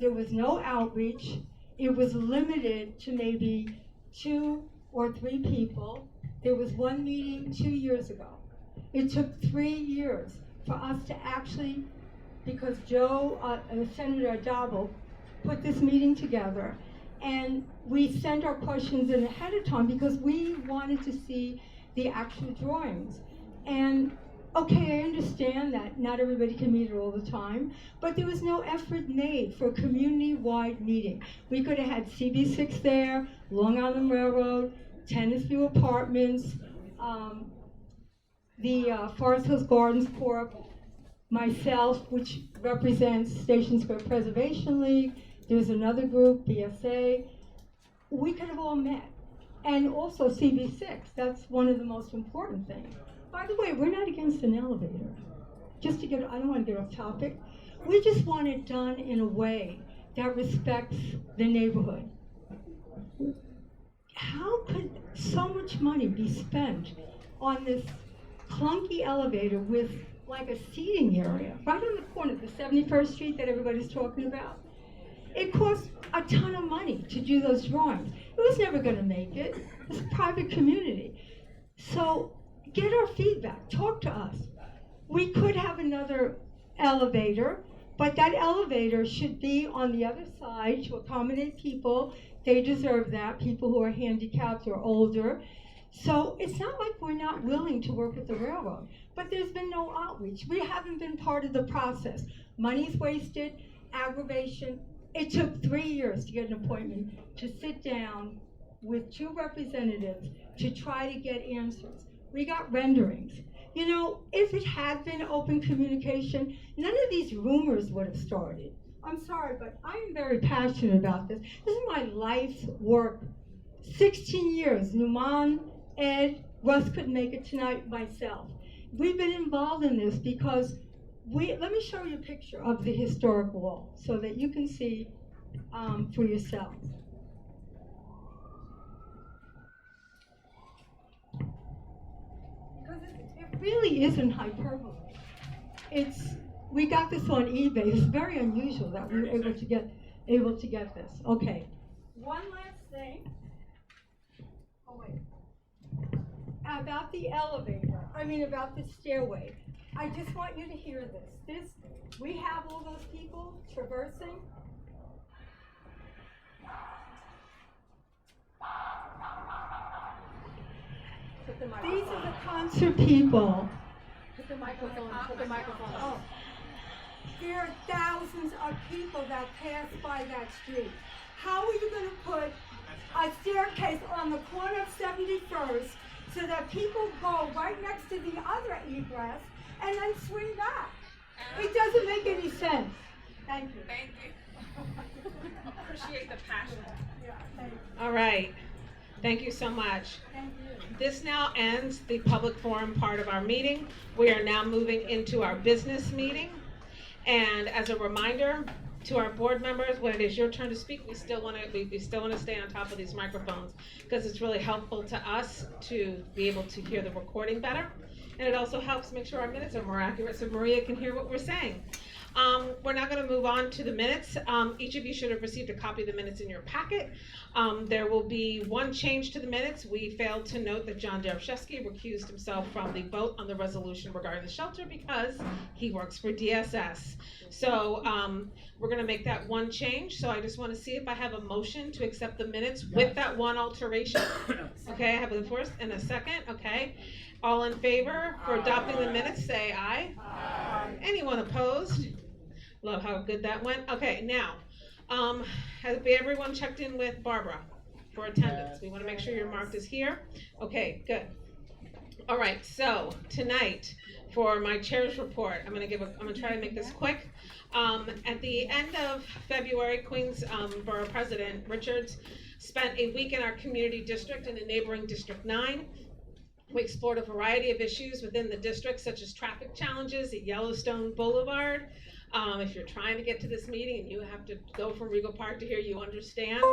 There was no outreach. It was limited to maybe 2 or 3 people. There was one meeting 2 years ago. It took 3 years for us to actually, because Senator Addabbo put this meeting together, and we sent our questions in ahead of time because we wanted to see the actual drawings. And Okay, I understand that not everybody can meet all the time, but there was no effort made for a community-wide meeting. We could have had CB6 there, Long Island Railroad, Tennis View Apartments, the Forest Hills Gardens Corp., myself, which represents Station Square Preservation League. There's another group, BSA. We could have all met. And also CB6, that's one of the most important things. By the way, we're not against an elevator. Just to get, I don't want to get off topic. We just want it done in a way that respects the neighborhood. How could so much money be spent on this clunky elevator with like a seating area right on the corner, the 71st Street that everybody's talking about? It cost a ton of money to do those drawings. It was never going to make it. It's a private community. So get our feedback, talk to us. We could have another elevator, but that elevator should be on the other side to accommodate people. They deserve that, people who are handicapped or older. So it's not like we're not willing to work with the railroad, but there's been no outreach. We haven't been part of the process. Money's wasted, aggravation. It took 3 years to get an appointment to sit down with 2 representatives to try to get answers. We got renderings. You know, if it had been open communication, none of these rumors would have started. I'm sorry, but I am very passionate about this. This is my life's work. 16 years, Numan, Ed, Russ couldn't make it tonight, myself. We've been involved in this because let me show you a picture of the historic wall so that you can see for yourselves. Because it really isn't hyperbole. We got this on eBay. It's very unusual that we were able to get this. Okay. One last thing. Oh wait. About the elevator. About the stairway. I just want you to hear this. We have all those people traversing. These are the concert people. Put the microphone. Oh. There are thousands of people that pass by that street. How are you going to put a staircase on the corner of 71st so that people go right next to the other egress and then swing back? It doesn't make any sense. Thank you. Thank you. Appreciate the passion. Yeah, thank you. All right. Thank you so much. Thank you. This now ends the public forum part of our meeting. We are now moving into our business meeting. And as a reminder to our board members, when it is your turn to speak, we still want to stay on top of these microphones because it's really helpful to us to be able to hear the recording better. And it also helps make sure our minutes are more accurate so Maria can hear what we're saying. We're now going to move on to the minutes. Each of you should have received a copy of the minutes in your packet. There will be one change to the minutes. We failed to note that John Derevshevsky recused himself from the vote on the resolution regarding the shelter because he works for DSS. So we're going to make that one change. So I just want to see if I have a motion to accept the minutes with that one alteration. Okay, I have a first and a second. Okay. All in favor for adopting the minutes, say aye. Aye. Anyone opposed? Love how good that went. Okay, now, has everyone checked in with Barbara for attendance? We want to make sure you're marked as here. Okay, good. All right, so tonight for my chair's report, I'm gonna try to make this quick. At the end of February, Queens Borough President Richards spent a week in our community district in the neighboring District 9. We explored a variety of issues within the district, such as traffic challenges at Yellowstone Boulevard. If you're trying to get to this meeting and you have to go from Regal Park to here, you understand.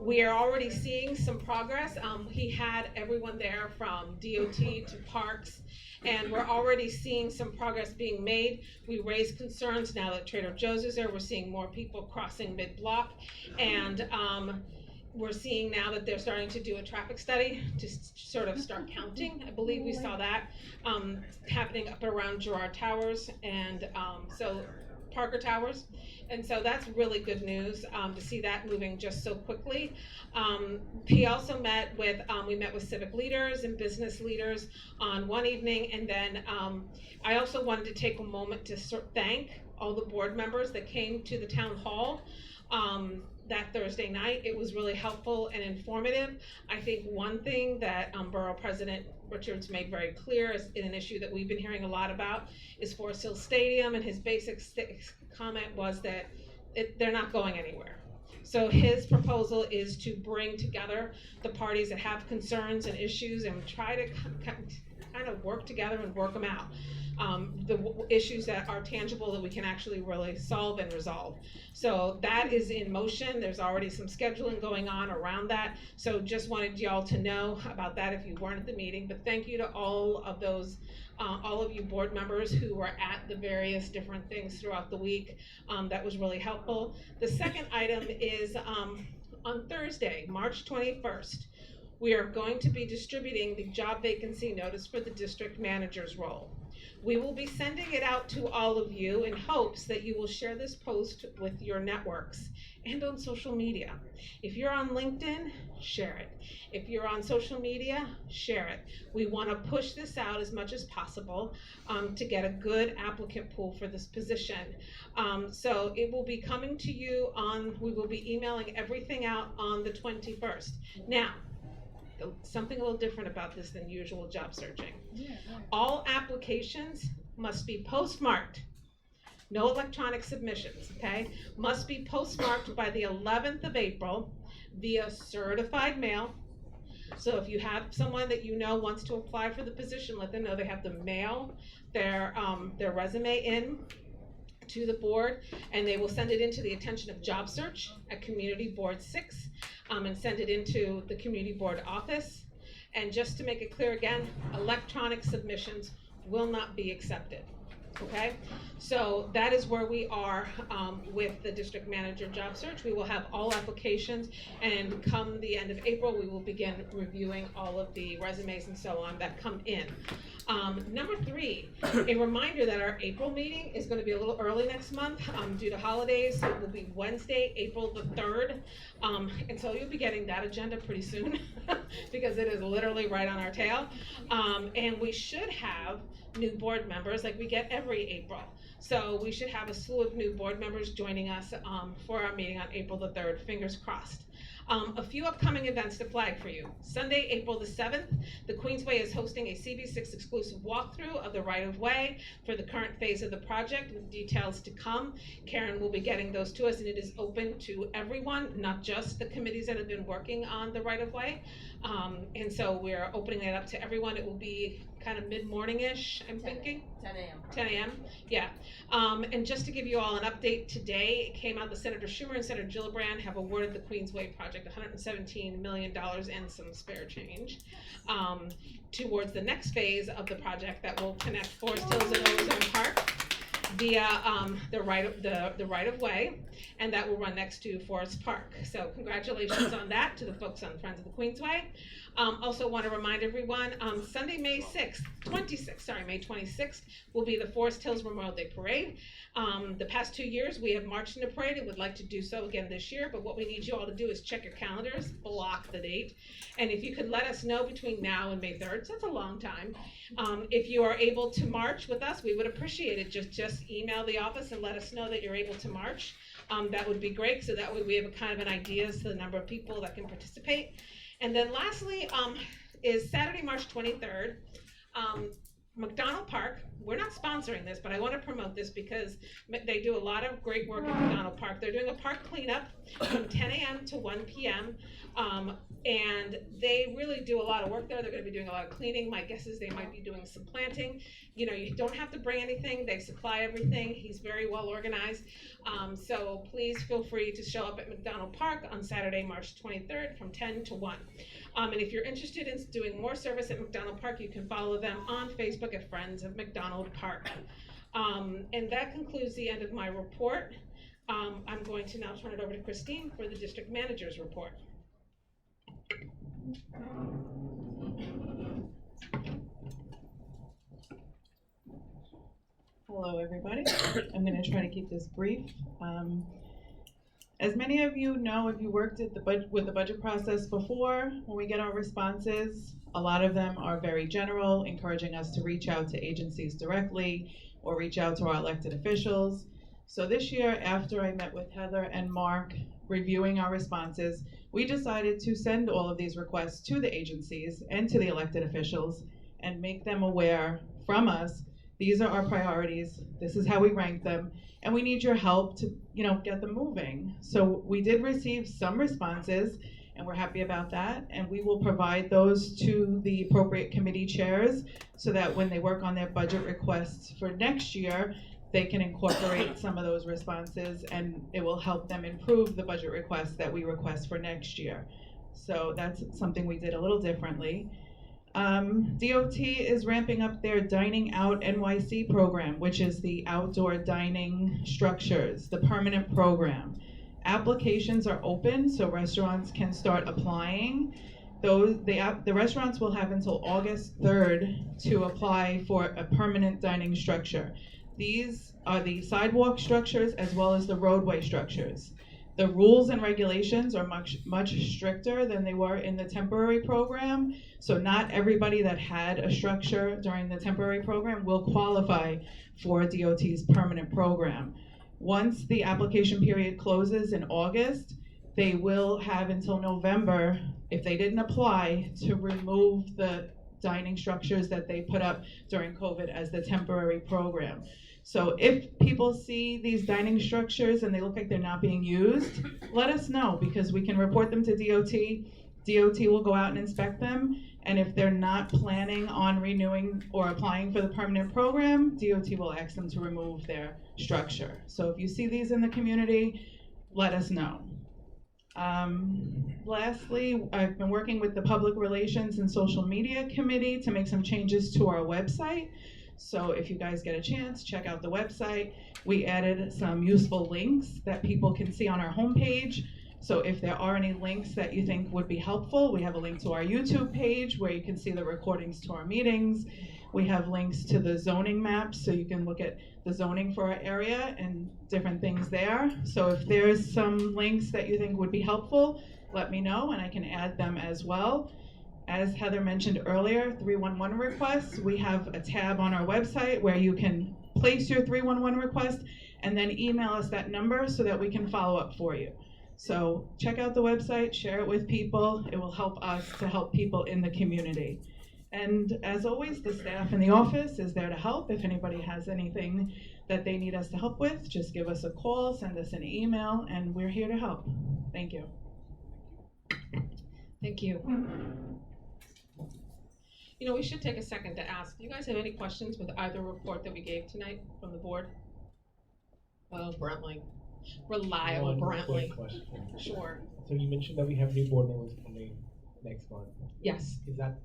We are already seeing some progress. He had everyone there from DOT to Parks, and we're already seeing some progress being made. We raised concerns now that Trader Joe's is there. We're seeing more people crossing mid-block, and we're seeing now that they're starting to do a traffic study to sort of start counting. I believe we saw that happening up around Girard Towers. And so Parker Towers. And so that's really good news, to see that moving just so quickly. He also met with, we met with civic leaders and business leaders on one evening, and then I also wanted to take a moment to thank all the board members that came to the town hall that Thursday night. It was really helpful and informative. I think one thing that Borough President Richards made very clear is an issue that we've been hearing a lot about is Forest Hill Stadium, and his basic comment was that they're not going anywhere. So his proposal is to bring together the parties that have concerns and issues and try to kind of work together and work them out. The issues that are tangible that we can actually really solve and resolve. So that is in motion. There's already some scheduling going on around that. So just wanted y'all to know about that if you weren't at the meeting. But thank you to all of those, all of you board members who were at the various different things throughout the week. That was really helpful. The second item is on Thursday, March 21st. We are going to be distributing the job vacancy notice for the district manager's role. We will be sending it out to all of you in hopes that you will share this post with your networks and on social media. If you're on LinkedIn, share it. If you're on social media, share it. We want to push this out as much as possible to get a good applicant pool for this position. So it will be coming to you we will be emailing everything out on the 21st. Now, something a little different about this than usual job searching. All applications must be postmarked. No electronic submissions, okay? Must be postmarked by the 11th of April via certified mail. So if you have someone that you know wants to apply for the position, let them know they have to mail their resume in to the board, and they will send it into the attention of Job Search at Community Board 6, and send it into the Community Board office. And just to make it clear again, electronic submissions will not be accepted. Okay, so that is where we are with the district manager job search. We will have all applications, and come the end of April, we will begin reviewing all of the resumes and so on that come in. Number 3, a reminder that our April meeting is going to be a little early next month due to holidays, so it will be Wednesday, April the 3rd, and so you'll be getting that agenda pretty soon because it is literally right on our tail, and we should have new board members like we get every April. So we should have a slew of new board members joining us for our meeting on April the 3rd, fingers crossed. A few upcoming events to flag for you. Sunday, April the 7th, the Queensway is hosting a CB6 exclusive walkthrough of the right-of-way for the current phase of the project with details to come. Karen will be getting those to us, and it is open to everyone, not just the committees that have been working on the right-of-way. And so we're opening it up to everyone. It will be kind of mid-morning-ish, I'm thinking. 10 a.m. 10 a.m., yeah. And just to give you all an update, today it came out that Senator Schumer and Senator Gillibrand have awarded the Queensway project $117 million and some spare change towards the next phase of the project that will connect Forest Hills and Ozone Park via the right of way, and that will run next to Forest Park. So congratulations on that to the folks on Friends of the Queensway. Also want to remind everyone, Sunday, May 26th will be the Forest Hills Memorial Day Parade. The past 2 years we have marched in a parade and would like to do so again this year, but what we need you all to do is check your calendars, block the date, and if you could let us know between now and May 3rd, so that's a long time, if you are able to march with us, we would appreciate it. Just email the office and let us know that you're able to march. That would be great, so that way we have a kind of an idea as to the number of people that can participate. And then lastly is Saturday, March 23rd, McDonald Park. We're not sponsoring this, but I want to promote this because they do a lot of great work at McDonald Park. They're doing a park cleanup from 10 a.m. to 1 p.m. And they really do a lot of work there. They're going to be doing a lot of cleaning. My guess is they might be doing some planting. You know, you don't have to bring anything. They supply everything. He's very well organized. So please feel free to show up at McDonald Park on Saturday, March 23rd from 10 to 1. And if you're interested in doing more service at McDonald Park, you can follow them on Facebook at Friends of McDonald Park. And that concludes the end of my report. I'm going to now turn it over to Christine for the district manager's report. Hello, everybody. I'm going to try to keep this brief. As many of you know, if you worked at with the budget process before, when we get our responses, a lot of them are very general, encouraging us to reach out to agencies directly or reach out to our elected officials. So this year, after I met with Heather and Mark reviewing our responses, we decided to send all of these requests to the agencies and to the elected officials and make them aware from us. These are our priorities. This is how we rank them. And we need your help to, get them moving. So we did receive some responses, and we're happy about that. And we will provide those to the appropriate committee chairs so that when they work on their budget requests for next year, they can incorporate some of those responses, and it will help them improve the budget requests that we request for next year. So that's something we did a little differently. DOT is ramping up their Dining Out NYC program, which is the outdoor dining structures, the permanent program. Applications are open, so restaurants can start applying. The restaurants will have until August 3rd to apply for a permanent dining structure. These are the sidewalk structures as well as the roadway structures. The rules and regulations are much stricter than they were in the temporary program. So not everybody that had a structure during the temporary program will qualify for DOT's permanent program. Once the application period closes in August, they will have until November, if they didn't apply, to remove the dining structures that they put up during COVID as the temporary program. So if people see these dining structures and they look like they're not being used, let us know, because we can report them to DOT. DOT will go out and inspect them. And if they're not planning on renewing or applying for the permanent program, DOT will ask them to remove their structure. So if you see these in the community, let us know. Lastly, I've been working with the Public Relations and Social Media Committee to make some changes to our website. So if you guys get a chance, check out the website. We added some useful links that people can see on our homepage. So if there are any links that you think would be helpful, we have a link to our YouTube page where you can see the recordings to our meetings. We have links to the zoning maps, so you can look at the zoning for our area and different things there. So if there's some links that you think would be helpful, let me know and I can add them as well. As Heather mentioned earlier, 311 requests, we have a tab on our website where you can place your 311 request and then email us that number so that we can follow up for you. So check out the website, share it with people. It will help us to help people in the community. And as always, the staff in the office is there to help. If anybody has anything that they need us to help with, just give us a call, send us an email, and we're here to help. Thank you. Thank you. We should take a second to ask, do you guys have any questions with either report that we gave tonight from the board? Oh, Brentley. Reliable Brentley. Quick question. Sure. So you mentioned that we have new board members coming next month. Yes. Is that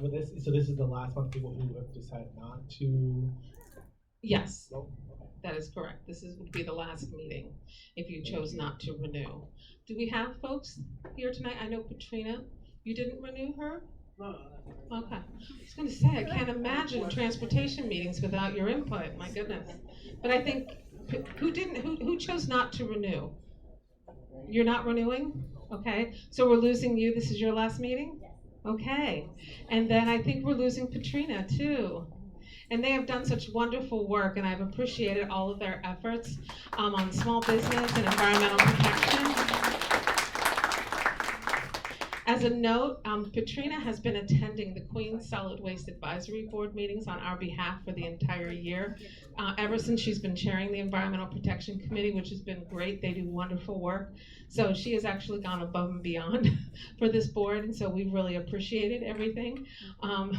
what this? So this is the last month people who have decided not to. Yes. Oh, okay. That is correct. This would be the last meeting if you chose not to renew. Do we have folks here tonight? I know Katrina, you didn't renew her? No. Okay. I was going to say, I can't imagine transportation meetings without your input. My goodness. But I think who chose not to renew? You're not renewing? Okay. So we're losing you. This is your last meeting? Okay. And then I think we're losing Katrina too. And they have done such wonderful work, and I've appreciated all of their efforts on small business and environmental protection. As a note, Katrina has been attending the Queens Solid Waste Advisory Board meetings on our behalf for the entire year, ever since she's been chairing the Environmental Protection Committee, which has been great. They do wonderful work. So she has actually gone above and beyond for this board, and so we've really appreciated everything.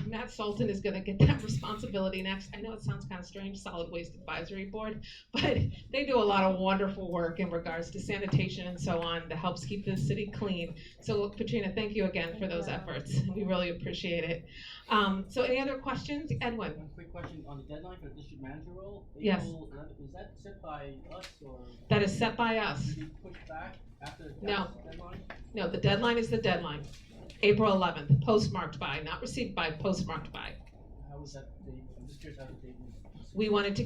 Matt Sultan is going to get that responsibility next. I know it sounds kind of strange, Solid Waste Advisory Board, but they do a lot of wonderful work in regards to sanitation and so on that helps keep the city clean. So Katrina, thank you again for those efforts. We really appreciate it. So any other questions? Edwin? One quick question on the deadline for the district manager role. Yes. Is that set by us or? That is set by us. Will you push back after the No. deadline? No, the deadline is the deadline. April 11th, postmarked by, not received by, postmarked by. How is that date? I'm just curious how the date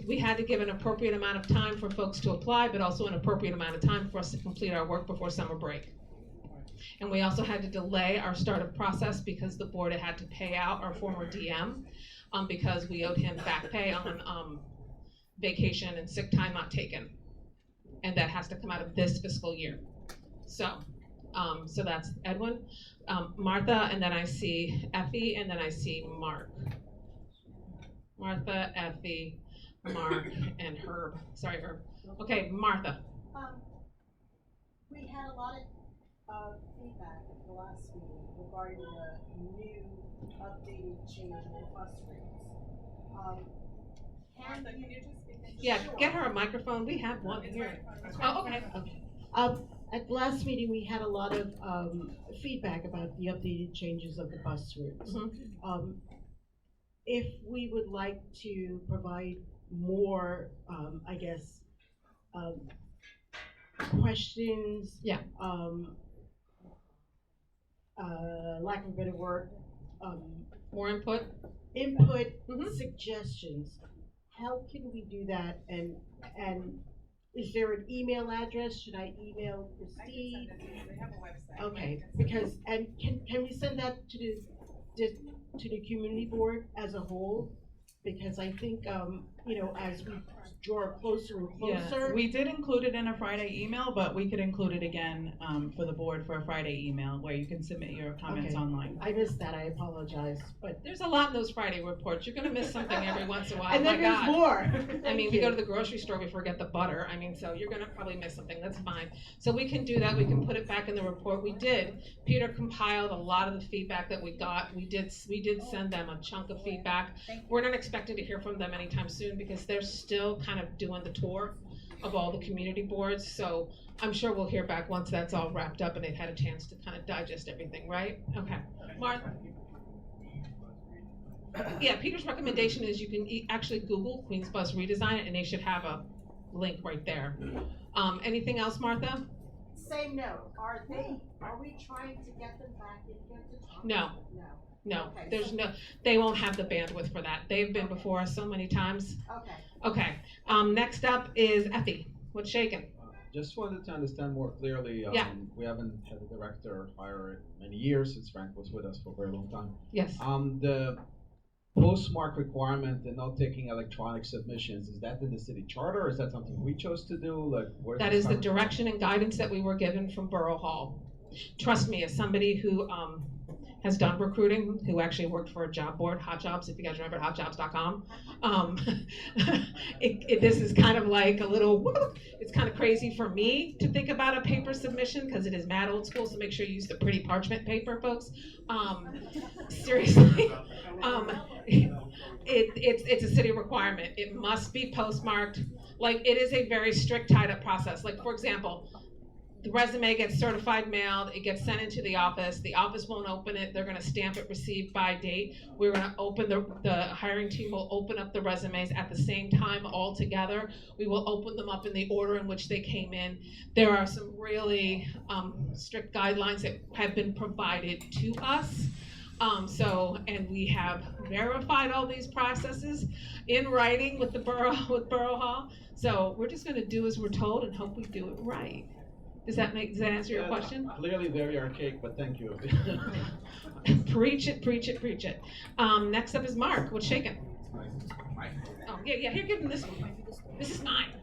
we had to give an appropriate amount of time for folks to apply, but also an appropriate amount of time for us to complete our work before summer break. And we also had to delay our startup process because the board had to pay out our former DM because we owed him back pay on vacation and sick time not taken. And that has to come out of this fiscal year. So that's Edwin, Martha, and then I see Effie, and then I see Mark. Martha, Effie, Mark, and Herb. Sorry, Herb. Okay, Martha. We had a lot of feedback at the last meeting regarding the new updated change in the bus rates. Martha, can you just speak? Yeah, get her a microphone. We have one here. Oh, okay. At the last meeting, we had a lot of feedback about the updated changes of the bus routes. If we would like to provide more, I guess, questions, lack of a better word, more input, suggestions. How can we do that? And is there an email address? Should I email Christine? They have a website. Okay, because can we send that to the community board as a whole? Because I think as we draw closer and closer. Yeah, we did include it in a Friday email, but we could include it again for the board for a Friday email where you can submit your comments online. I missed that. I apologize, but there's a lot in those Friday reports. You're gonna miss something every once in a while. And then there's more. I mean, we go to the grocery store, we forget the butter. I mean, so you're gonna probably miss something. That's fine. So we can do that. We can put it back in the report. We did. Peter compiled a lot of the feedback that we got. We did send them a chunk of feedback. We're not expecting to hear from them anytime soon because they're still kind of doing the tour of all the community boards. So I'm sure we'll hear back once that's all wrapped up and they've had a chance to kind of digest everything, right? Okay. Martha? Yeah, Peter's recommendation is you can actually Google Queens Bus redesign and they should have a link right there. Anything else, Martha? Same note. Are we trying to get them back in here to talk? No. No, Okay, there's so- no, they won't have the bandwidth for that. They've been before us so many times. Okay. Okay, next up is Effie. What's shaking? Just wanted to understand more clearly. Yeah. We haven't had a director hire in many years since Frank was with us for a very long time. Yes. The postmark requirement and not taking electronic submissions, is that in the city charter or is that something we chose to do? Like, where's That this is the coming from? direction and guidance that we were given from Borough Hall. Trust me, as somebody who has done recruiting, who actually worked for a job board, Hot Jobs, if you guys remember hotjobs.com, this is kind of like a little, it's kind of crazy for me to think about a paper submission because it is mad old school, so make sure you use the pretty parchment paper, folks. Seriously. It's a city requirement. It must be postmarked. Like, it is a very strict tied up process. Like, for example, the resume gets certified mailed, it gets sent into the office won't open it, they're gonna stamp it received by date. We're gonna open the hiring team will open up the resumes at the same time all together. We will open them up in the order in which they came in. There are some really strict guidelines that have been provided to us. And we have verified all these processes in writing with Borough Hall. So we're just gonna do as we're told and hope we do it right. Does that answer your question? Clearly very archaic, but thank you. Preach it, preach it, preach it. Next up is Mark. What's shaking? Oh, yeah, here, give him this one. This is mine.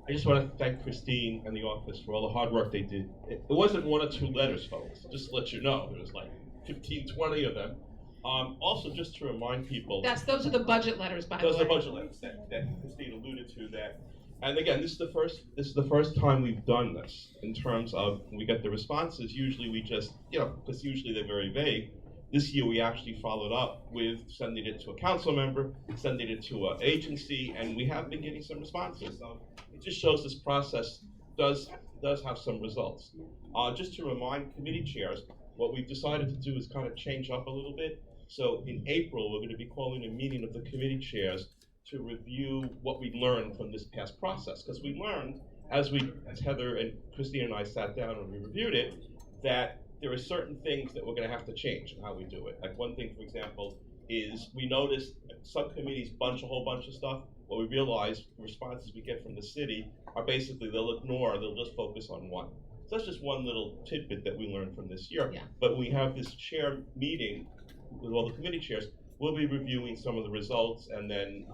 I just want to thank Christine and the office for all the hard work they did. It wasn't 1 or 2 letters, folks, just to let you know. There was like 15, 20 of them. Also, just to remind people. Those are the budget letters, by the way. Those are the budget letters that Christine alluded to that. And again, this is the first time we've done this in terms of when we get the responses. Usually we just, because usually they're very vague. This year we actually followed up with sending it to a council member, sending it to an agency, and we have been getting some responses. So it just shows this process does have some results. Just to remind committee chairs, what we've decided to do is kind of change up a little bit. So in April, we're going to be calling a meeting of the committee chairs to review what we learned from this past process. Because we learned, as Heather and Christine and I sat down and we reviewed it, that there are certain things that we're gonna have to change in how we do it. Like one thing, for example, is we noticed subcommittees bunch a whole bunch of stuff. What we realize, the responses we get from the city are basically they'll just focus on one. So that's just one little tidbit that we learned from this year. Yeah. But we have this chair meeting with all the committee chairs. We'll be reviewing some of the results, and then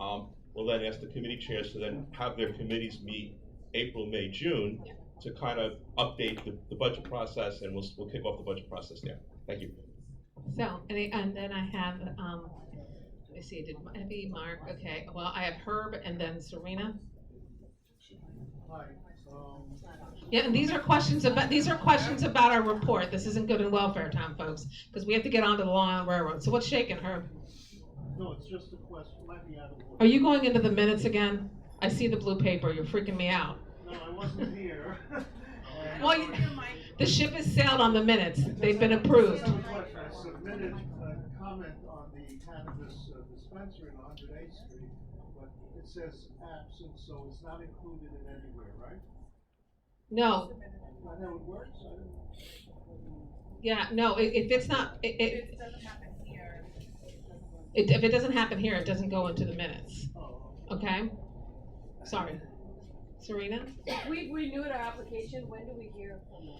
we'll then ask the committee chairs to then have their committees meet April, May, June to kind of update the budget process, and we'll kick off the budget process there. Thank you. So, and then I have, let me see, did Evie, Mark, okay, well, I have Herb and then Serena. Hi, Yeah, and these are questions about our report. This isn't good and welfare time, folks, because we have to get onto the Long Island Railroad. So what's shaking, Herb? no, it's just a question, might be out of order. Are you going into the minutes again? I see the blue paper, you're freaking me out. No, I wasn't here. Well, the ship has sailed on the minutes. They've been approved. I submitted a comment on the cannabis dispensary on 108th Street, but it says absent, so it's not included in anywhere, right? No. I know it works, Yeah, no, if it's not, if it doesn't happen here, it doesn't go into the minutes. Okay? Sorry. Serena? We renewed our application, when do we hear from them?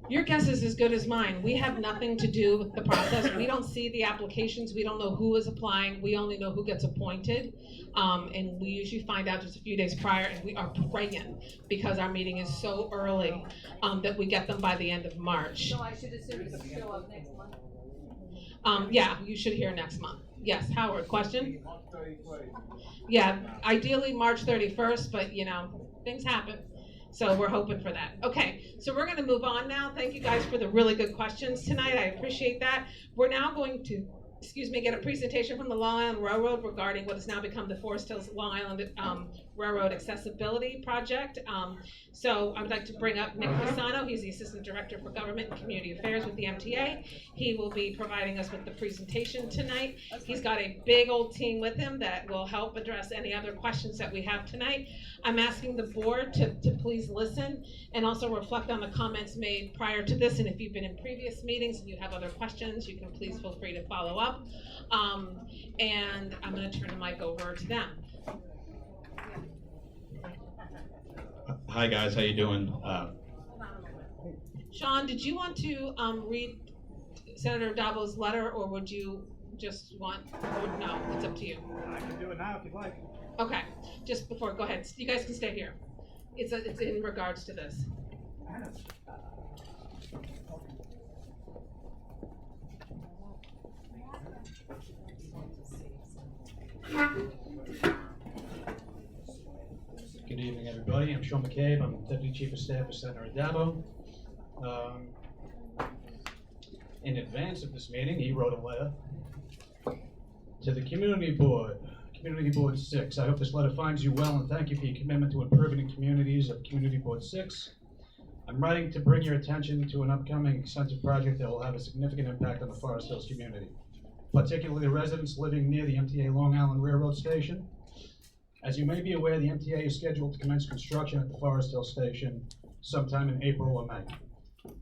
Your guess is as good as mine. We have nothing to do with the process. We don't see the applications. We don't know who is applying. We only know who gets appointed. And we usually find out just a few days prior, and we are praying because our meeting is so early that we get them by the end of March. So I should assume it's still up next month? Yeah, you should hear next month. Yes, Howard, question? Yeah, ideally March 31st, but you know, things happen. So we're hoping for that. Okay, so we're gonna move on now. Thank you guys for the really good questions tonight. I appreciate that. We're now going to, get a presentation from the Long Island Railroad regarding what has now become the Forest Hills Long Island Railroad Accessibility Project. So I would like to bring up Nick Pisano. He's the Assistant Director for Government and Community Affairs with the MTA. He will be providing us with the presentation tonight. He's got a big old team with him that will help address any other questions that we have tonight. I'm asking the board to please listen and also reflect on the comments made prior to this. And if you've been in previous meetings and you have other questions, you can please feel free to follow up. And I'm going to turn the mic over to them. Hi guys, how you doing? Sean, did you want to read Senator Dabo's letter, or would you just want? No, it's up to you. I can do it now if you'd like. Okay, just before, go ahead. You guys can stay here. It's in regards to this. Good evening, everybody. I'm Sean McCabe. I'm Deputy Chief of Staff for Senator Dabo. In advance of this meeting, he wrote a letter to the Community Board, Community Board 6. I hope this letter finds you well, and thank you for your commitment to improving the communities of Community Board 6. I'm writing to bring your attention to an upcoming extensive project that will have a significant impact on the Forest Hills community, particularly the residents living near the MTA Long Island Railroad Station. As you may be aware, the MTA is scheduled to commence construction at the Forest Hill Station sometime in April or May.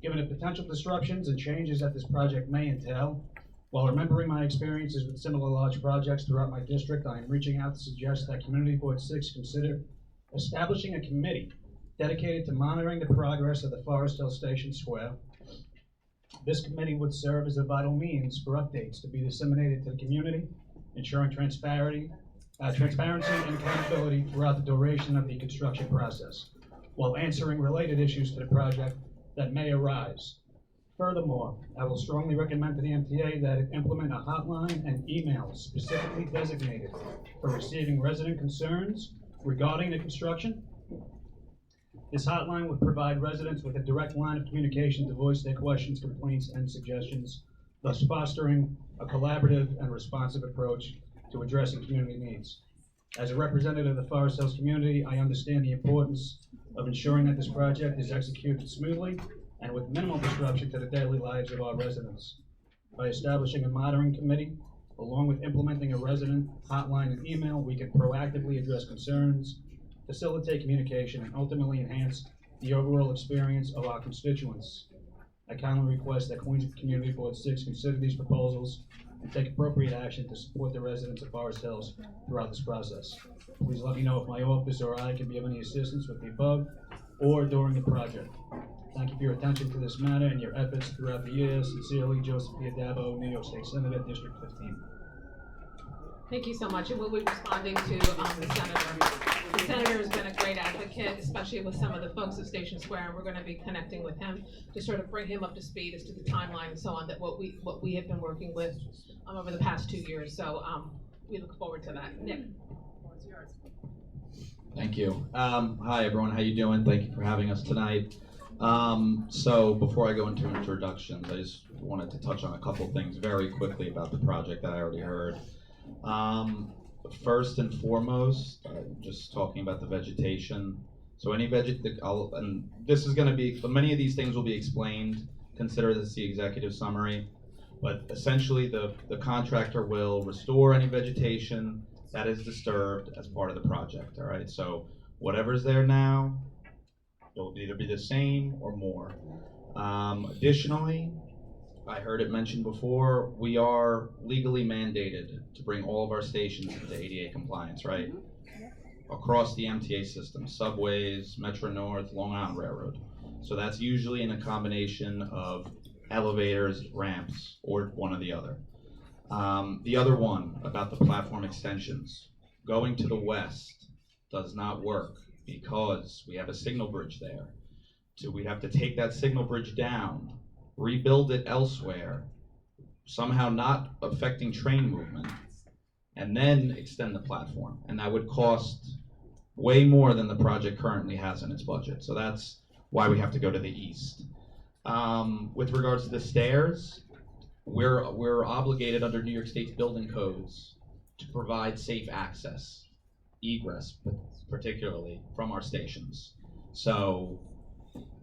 Given the potential disruptions and changes that this project may entail, while remembering my experiences with similar large projects throughout my district, I am reaching out to suggest that Community Board 6 consider establishing a committee dedicated to monitoring the progress of the Forest Hill Station Square. This committee would serve as a vital means for updates to be disseminated to the community, ensuring transparency and accountability throughout the duration of the construction process, while answering related issues to the project that may arise. Furthermore, I will strongly recommend to the MTA that it implement a hotline and emails specifically designated for receiving resident concerns regarding the construction. This hotline would provide residents with a direct line of communication to voice their questions, complaints, and suggestions, thus fostering a collaborative and responsive approach to addressing community needs. As a representative of the Forest Hills community, I understand the importance of ensuring that this project is executed smoothly and with minimal disruption to the daily lives of our residents. By establishing a monitoring committee, along with implementing a resident hotline and email, we can proactively address concerns, facilitate communication, and ultimately enhance the overall experience of our constituents. I kindly request that Queens Community Board 6 consider these proposals and take appropriate action to support the residents of Forest Hills throughout this process. Please let me know if my office or I can be of any assistance with the above or during the project. Thank you for your attention to this matter and your efforts throughout the years. Sincerely, Joseph Piedavo, New York State Senator, District 15. Thank you so much, and we'll be responding to the senator. The senator has been a great advocate, especially with some of the folks at Station Square, and we're going to be connecting with him to sort of bring him up to speed as to the timeline and so on, that what we have been working with over the past 2 years. So we look forward to that. Nick. Thank you. Hi everyone, how you doing? Thank you for having us tonight. So before I go into introductions, I just wanted to touch on a couple things very quickly about the project that I already heard. First and foremost, just talking about the vegetation. So any and this is going to be, many of these things will be explained. Consider this the executive summary. But essentially, the contractor will restore any vegetation that is disturbed as part of the project. All right. So whatever's there now, it'll either be the same or more. Additionally, I heard it mentioned before, we are legally mandated to bring all of our stations into ADA compliance, right? Across the MTA system, subways, Metro North, Long Island Railroad. So that's usually in a combination of elevators, ramps, or one or the other. The other one about the platform extensions. Going to the west does not work because we have a signal bridge there. So we have to take that signal bridge down, rebuild it elsewhere, somehow not affecting train movement, and then extend the platform. And that would cost way more than the project currently has in its budget. So that's why we have to go to the east. With regards to the stairs, we're obligated under New York State's building codes to provide safe access, egress particularly, from our stations. So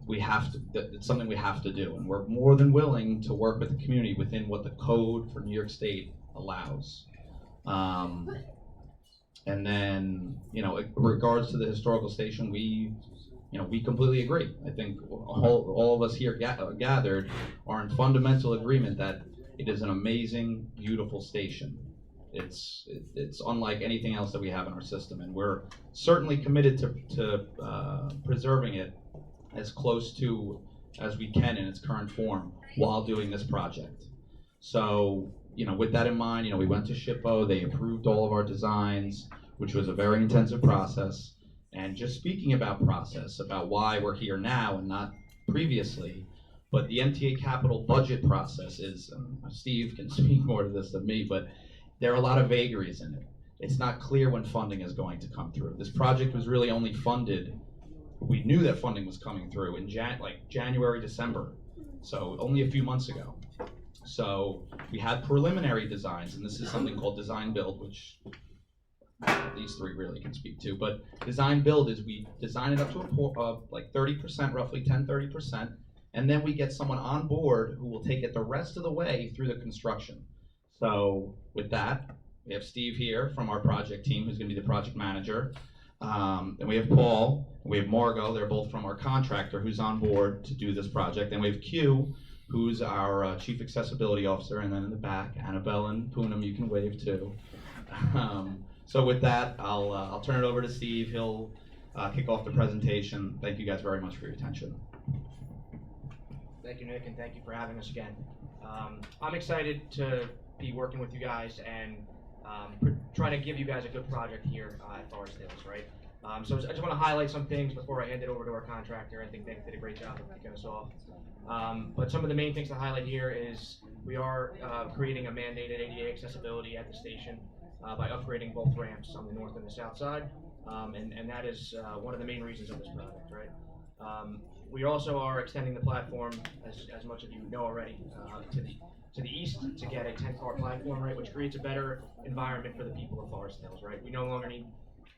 we have to, it's something we have to do, and we're more than willing to work with the community within what the code for New York State allows. And then, in regards to the historical station, we completely agree. I think all of us here gathered are in fundamental agreement that it is an amazing, beautiful station. It's unlike anything else that we have in our system, and we're certainly committed to preserving it as close to as we can in its current form while doing this project. So, with that in mind, we went to SHPO, they approved all of our designs, which was a very intensive process. And just speaking about process, about why we're here now and not previously, but the MTA capital budget process is, Steve can speak more to this than me, but there are a lot of vagaries in it. It's not clear when funding is going to come through. This project was really only funded, we knew that funding was coming through in January, December, so only a few months ago. So we had preliminary designs, and this is something called design build, which these three really can speak to, but design build is we design it up to like 30%, roughly 10-30%, and then we get someone on board who will take it the rest of the way through the construction. So with that, we have Steve here from our project team, who's going to be the project manager. And we have Paul, and we have Margot, they're both from our contractor who's on board to do this project. And we have Q, who's our chief accessibility officer, and then in the back, Annabelle and Poonam, you can wave too. So with that, I'll turn it over to Steve. He'll kick off the presentation. Thank you guys very much for your attention. Thank you, Nick, and thank you for having us again. I'm excited to be working with you guys and trying to give you guys a good project here at Forest Hills, right? So I just want to highlight some things before I hand it over to our contractor. I think Nick did a great job of kicking us off. But some of the main things to highlight here is we are creating a mandated ADA accessibility at the station by upgrading both ramps on the north and the south side. And that is one of the main reasons of this project, right? We also are extending the platform, as much of you know already, to the east to get a 10-car platform, right, which creates a better environment for the people of Forest Hills, right? We no longer need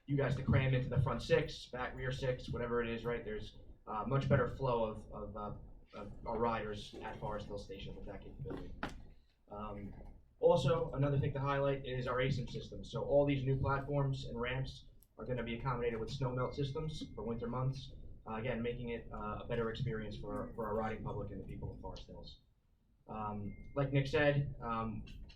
you guys to cram into the front six, back rear six, whatever it is, right? There's much better flow of our riders at Forest Hills Station with that capability. Also, another thing to highlight is our ASIM system. So all these new platforms and ramps are going to be accommodated with snow melt systems for winter months. again, making it a better experience for our riding public and the people of Forest Hills. Like Nick said,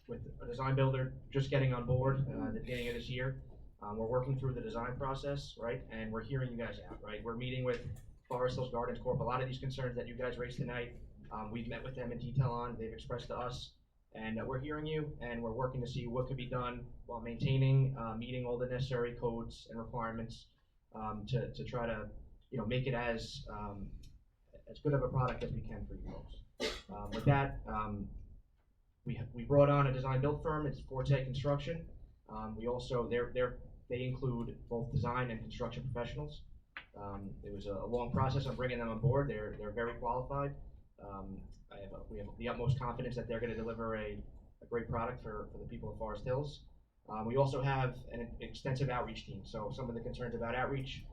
with a design builder just getting on board at the beginning of this year, we're working through the design process, right? And we're hearing you guys out, right? We're meeting with Forest Hills Gardens Corp. A lot of these concerns that you guys raised tonight, we've met with them in detail on, they've expressed to us, and we're hearing you, and we're working to see what could be done while maintaining, meeting all the necessary codes and requirements to try to, make it as good of a product as we can for you folks. With that, we brought on a design build firm. It's Forte Construction. We also they include both design and construction professionals. It was a long process of bringing them on board. They're very qualified. We have the utmost confidence that they're going to deliver a great product for the people of Forest Hills. We also have an extensive outreach team. So some of the concerns about outreach,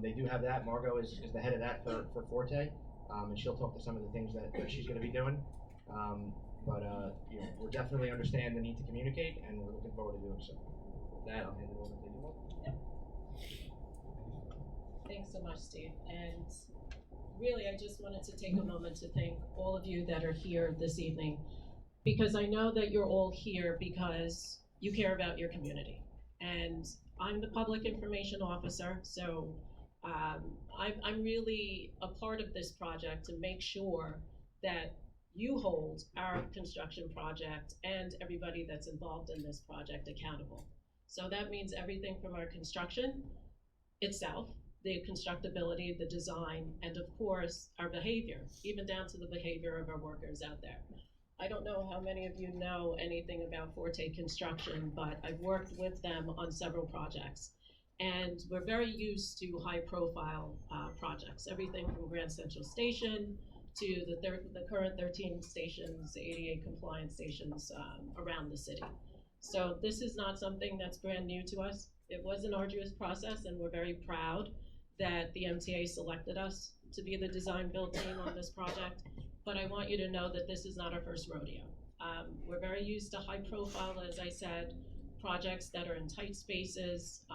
they do have that. Margot is the head of that for Forte, and she'll talk to some of the things that she's going to be doing. We definitely understand the need to communicate, and we're looking forward to doing so. With that, I'll hand it over to you. Thanks so much, Steve. And really, I just wanted to take a moment to thank all of you that are here this evening, because I know that you're all here because you care about your community. And I'm the public information officer, so I'm really a part of this project to make sure that you hold our construction project and everybody that's involved in this project accountable. So that means everything from our construction itself, the constructability, the design, and of course, our behavior, even down to the behavior of our workers out there. I don't know how many of you know anything about Forte Construction, but I've worked with them on several projects. And we're very used to high-profile projects, everything from Grand Central Station to the current 13 stations, ADA compliant stations around the city. So this is not something that's brand new to us. It was an arduous process, and we're very proud that the MTA selected us to be the design build team on this project. But I want you to know that this is not our first rodeo. We're very used to high profile, as I said, projects that are in tight spaces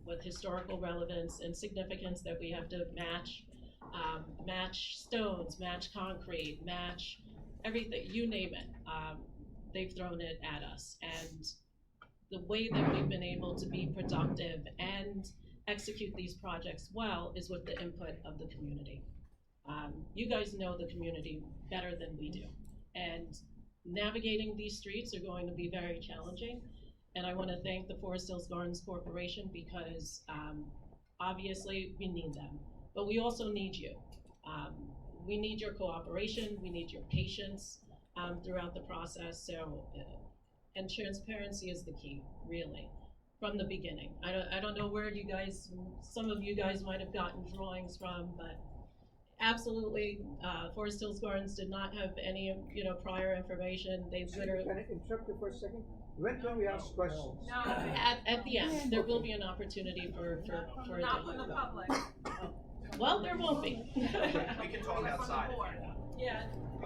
with historical relevance and significance that we have to match stones, match concrete, match everything, you name it. They've thrown it at us. And the way that we've been able to be productive and execute these projects well is with the input of the community. You guys know the community better than we do. And navigating these streets are going to be very challenging. And I want to thank the Forest Hills Gardens Corporation because obviously we need them, but we also need you. We need your cooperation, we need your patience throughout the process. So, and transparency is the key, really, from the beginning. I don't know where you guys, some of you guys might have gotten drawings from, but absolutely, Forest Hills Gardens did not have any, prior information. They literally. Can I interrupt you for a second? When can we ask questions? No. At the end, there will be an opportunity for not from the public. Well, there won't be. We can talk outside. Yeah.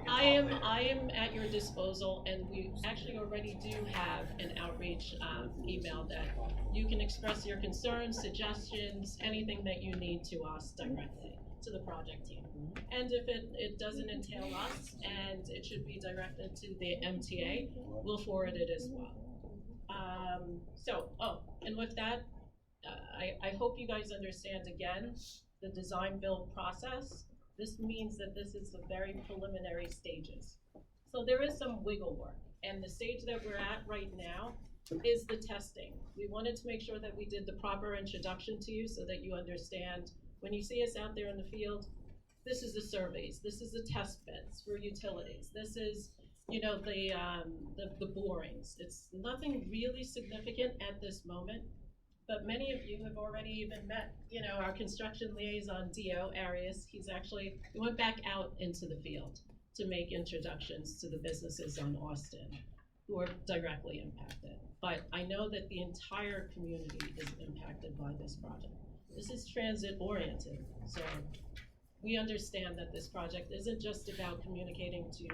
I am at your disposal, and we actually already do have an outreach email that you can express your concerns, suggestions, anything that you need to us directly, to the project team. And if it doesn't entail us and it should be directed to the MTA, we'll forward it as well. And with that, I hope you guys understand again the design build process. This means that this is the very preliminary stages. So there is some wiggle work, and the stage that we're at right now is the testing. We wanted to make sure that we did the proper introduction to you so that you understand when you see us out there in the field, this is the surveys, this is the test beds for utilities, this is, the borings. It's nothing really significant at this moment, but many of you have already even met, our construction liaison, Dio Arias. He went back out into the field to make introductions to the businesses on Austin who are directly impacted. But I know that the entire community is impacted by this project. This is transit oriented, so we understand that this project isn't just about communicating to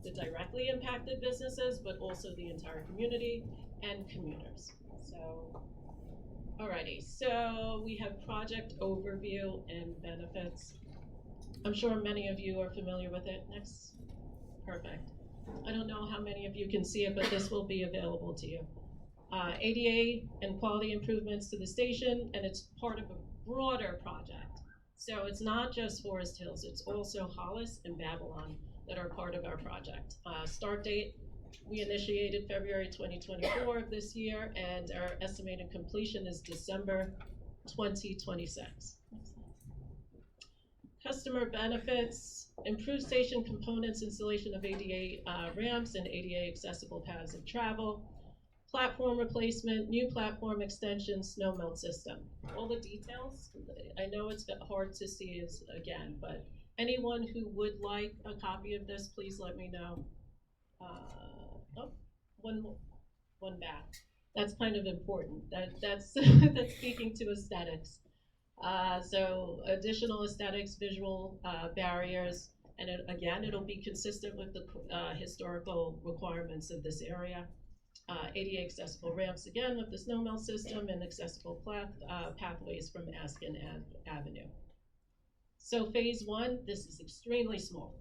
the directly impacted businesses, but also the entire community and commuters. So Alrighty, so we have project overview and benefits. I'm sure many of you are familiar with it. Next. Perfect. I don't know how many of you can see it, but this will be available to you. ADA and quality improvements to the station, and it's part of a broader project. So it's not just Forest Hills, it's also Hollis and Babylon that are part of our project. Start date, we initiated February 2024 of this year, and our estimated completion is December 2026. Customer benefits, improved station components, installation of ADA ramps and ADA accessible paths of travel, platform replacement, new platform extension, snow melt system. All the details, I know it's hard to see again, but anyone who would like a copy of this, please let me know. One back. That's kind of important. That's that's speaking to aesthetics. So additional aesthetics, visual barriers, and it'll be consistent with the historical requirements of this area. ADA accessible ramps again with the snow melt system and accessible pathways from Askin Avenue. So phase one, this is extremely small.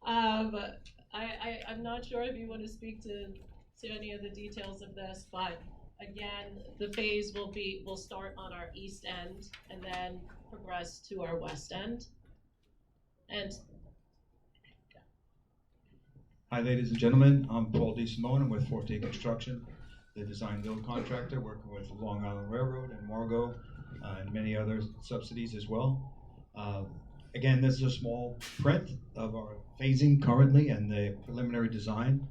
I'm not sure if you want to speak to any of the details of this, but again, the phase will start on our east end and then progress to our west end. And hi, ladies and gentlemen. I'm Paul DeSimone. I'm with Forte Construction, the design build contractor, working with Long Island Railroad and Margo and many other subsidies as well. Again, this is a small print of our phasing currently and the preliminary design.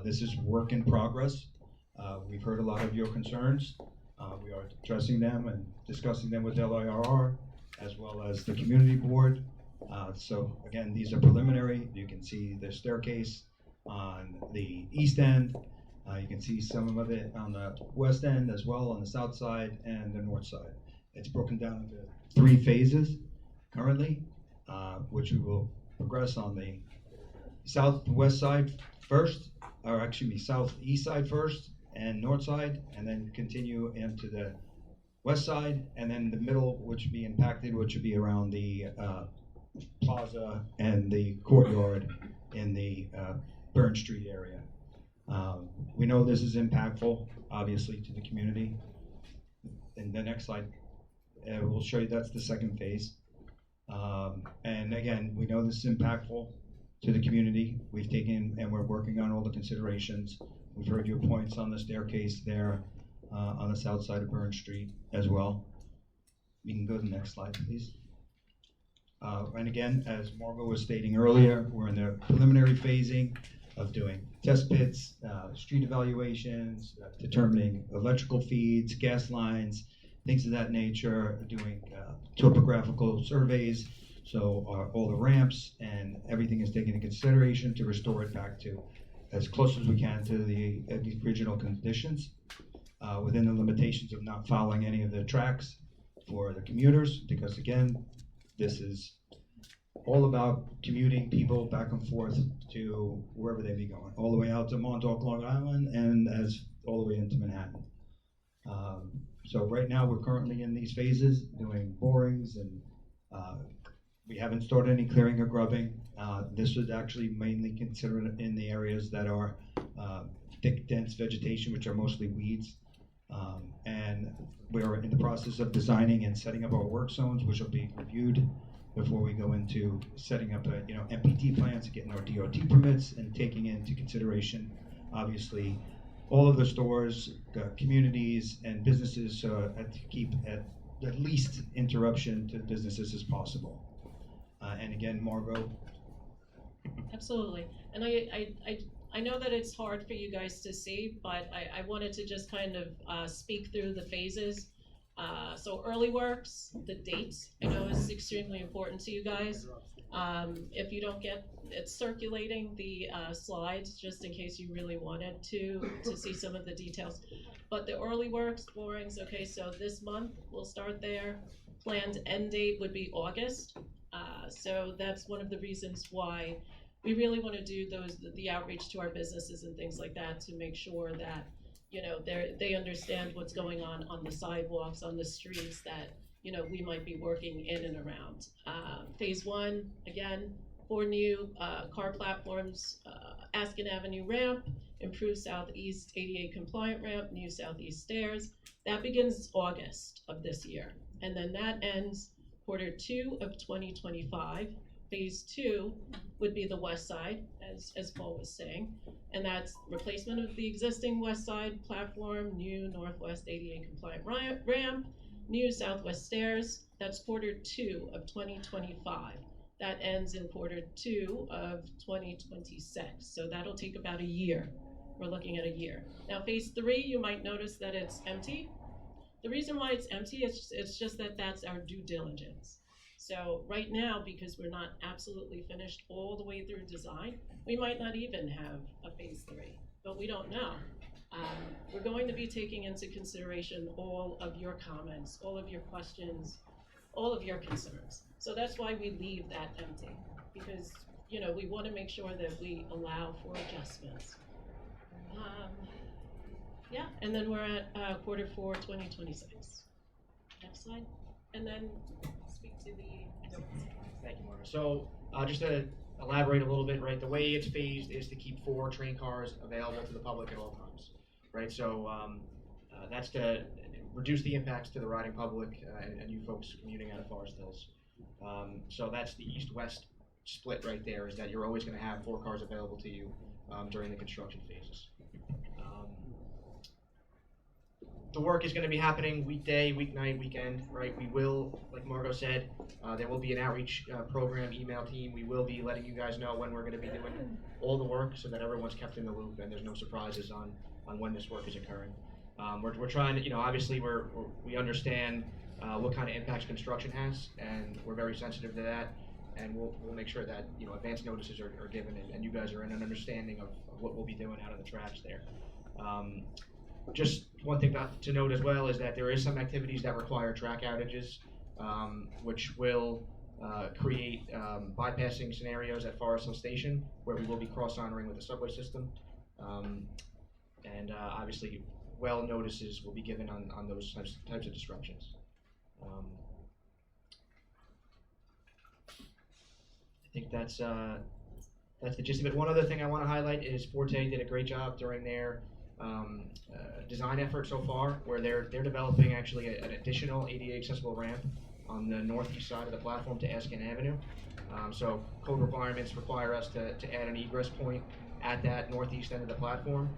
This is work in progress. We've heard a lot of your concerns. We are addressing them and discussing them with LIRR as well as the community board. So again, these are preliminary. You can see the staircase on the east end. You can see some of it on the west end as well, on the south side and the north side. It's broken down into 3 phases currently, which we will progress on the southwest side first, or actually southeast side first and north side, and then continue into the west side, and then the middle, which would be impacted, which would be around the plaza and the courtyard in the Burn Street area. We know this is impactful, obviously, to the community. In the next slide, we'll show you that's the second phase. And again, we know this is impactful to the community. We've taken and we're working on all the considerations. We've heard your points on the staircase there on the south side of Burn Street as well. We can go to the next slide, please. And again, as Margo was stating earlier, we're in the preliminary phasing of doing test pits, street evaluations, determining electrical feeds, gas lines, things of that nature, doing topographical surveys. So all the ramps and everything is taken into consideration to restore it back to as close as we can to the original conditions, within the limitations of not following any of the tracks for the commuters, because again, this is all about commuting people back and forth to wherever they be going, all the way out to Montauk, Long Island, and as all the way into Manhattan. So right now we're currently in these phases doing borings, and we haven't started any clearing or grubbing. This would actually mainly consider in the areas that are thick, dense vegetation, which are mostly weeds. And we're in the process of designing and setting up our work zones, which will be reviewed before we go into setting up MPT plans, getting our DOT permits, and taking into consideration, obviously, all of the stores, communities, and businesses to keep at least interruption to businesses as possible. And again, Margo. absolutely. And I know that it's hard for you guys to see, but I wanted to just kind of speak through the phases. So early works, the dates, I know is extremely important to you guys. If you don't get it circulating the slides, just in case you really wanted to see some of the details. But the early works, borings, okay, so this month we'll start there. Planned end date would be August. So that's one of the reasons why we really want to do the outreach to our businesses and things like that to make sure that they understand what's going on the sidewalks, on the streets that, we might be working in and around. Phase one, again, 4 new car platforms, Askin Avenue ramp, improved southeast ADA compliant ramp, new southeast stairs. That begins August of this year. And then that ends Q2 of 2025. Phase 2 would be the west side, as Paul was saying, and that's replacement of the existing west side platform, new northwest ADA compliant ramp, new southwest stairs. That's Q2 of 2025. That ends in Q2 of 2026. So that'll take about a year. We're looking at a year. Now, phase 3, you might notice that it's empty. The reason why it's empty is it's just that that's our due diligence. So right now, because we're not absolutely finished all the way through design, we might not even have a phase 3, but we don't know. We're going to be taking into consideration all of your comments, all of your questions, all of your concerns. So that's why we leave that empty, because we want to make sure that we allow for adjustments. Yeah, and then we're at Q4 2026. Next slide, and then speak to the. Thank you, Margaret. So just to elaborate a little bit, right? The way it's phased is to keep 4 train cars available to the public at all times, right? So that's to reduce the impacts to the riding public and you folks commuting out of Forest Hills. So that's the east-west split right there, is that you're always going to have 4 cars available to you during the construction phases. The work is going to be happening weekday, weeknight, weekend, right? We will, like Margot said, there will be an outreach program, email team. We will be letting you guys know when we're going to be doing all the work so that everyone's kept in the loop and there's no surprises on when this work is occurring. We're trying to, obviously we understand what kind of impacts construction has, and we're very sensitive to that, and we'll make sure that, advance notices are given and you guys are in an understanding of what we'll be doing out of the tracks there. Just one thing to note as well is that there is some activities that require track outages, which will create bypassing scenarios at Forest Hill Station, where we will be cross-honoring with the subway system. And obviously, well notices will be given on those types of disruptions. I think that's the gist of it. One other thing I want to highlight is Forte did a great job during their design effort so far, where they're developing actually an additional ADA accessible ramp on the northeast side of the platform to Askin Avenue. So code requirements require us to add an egress point at that northeast end of the platform.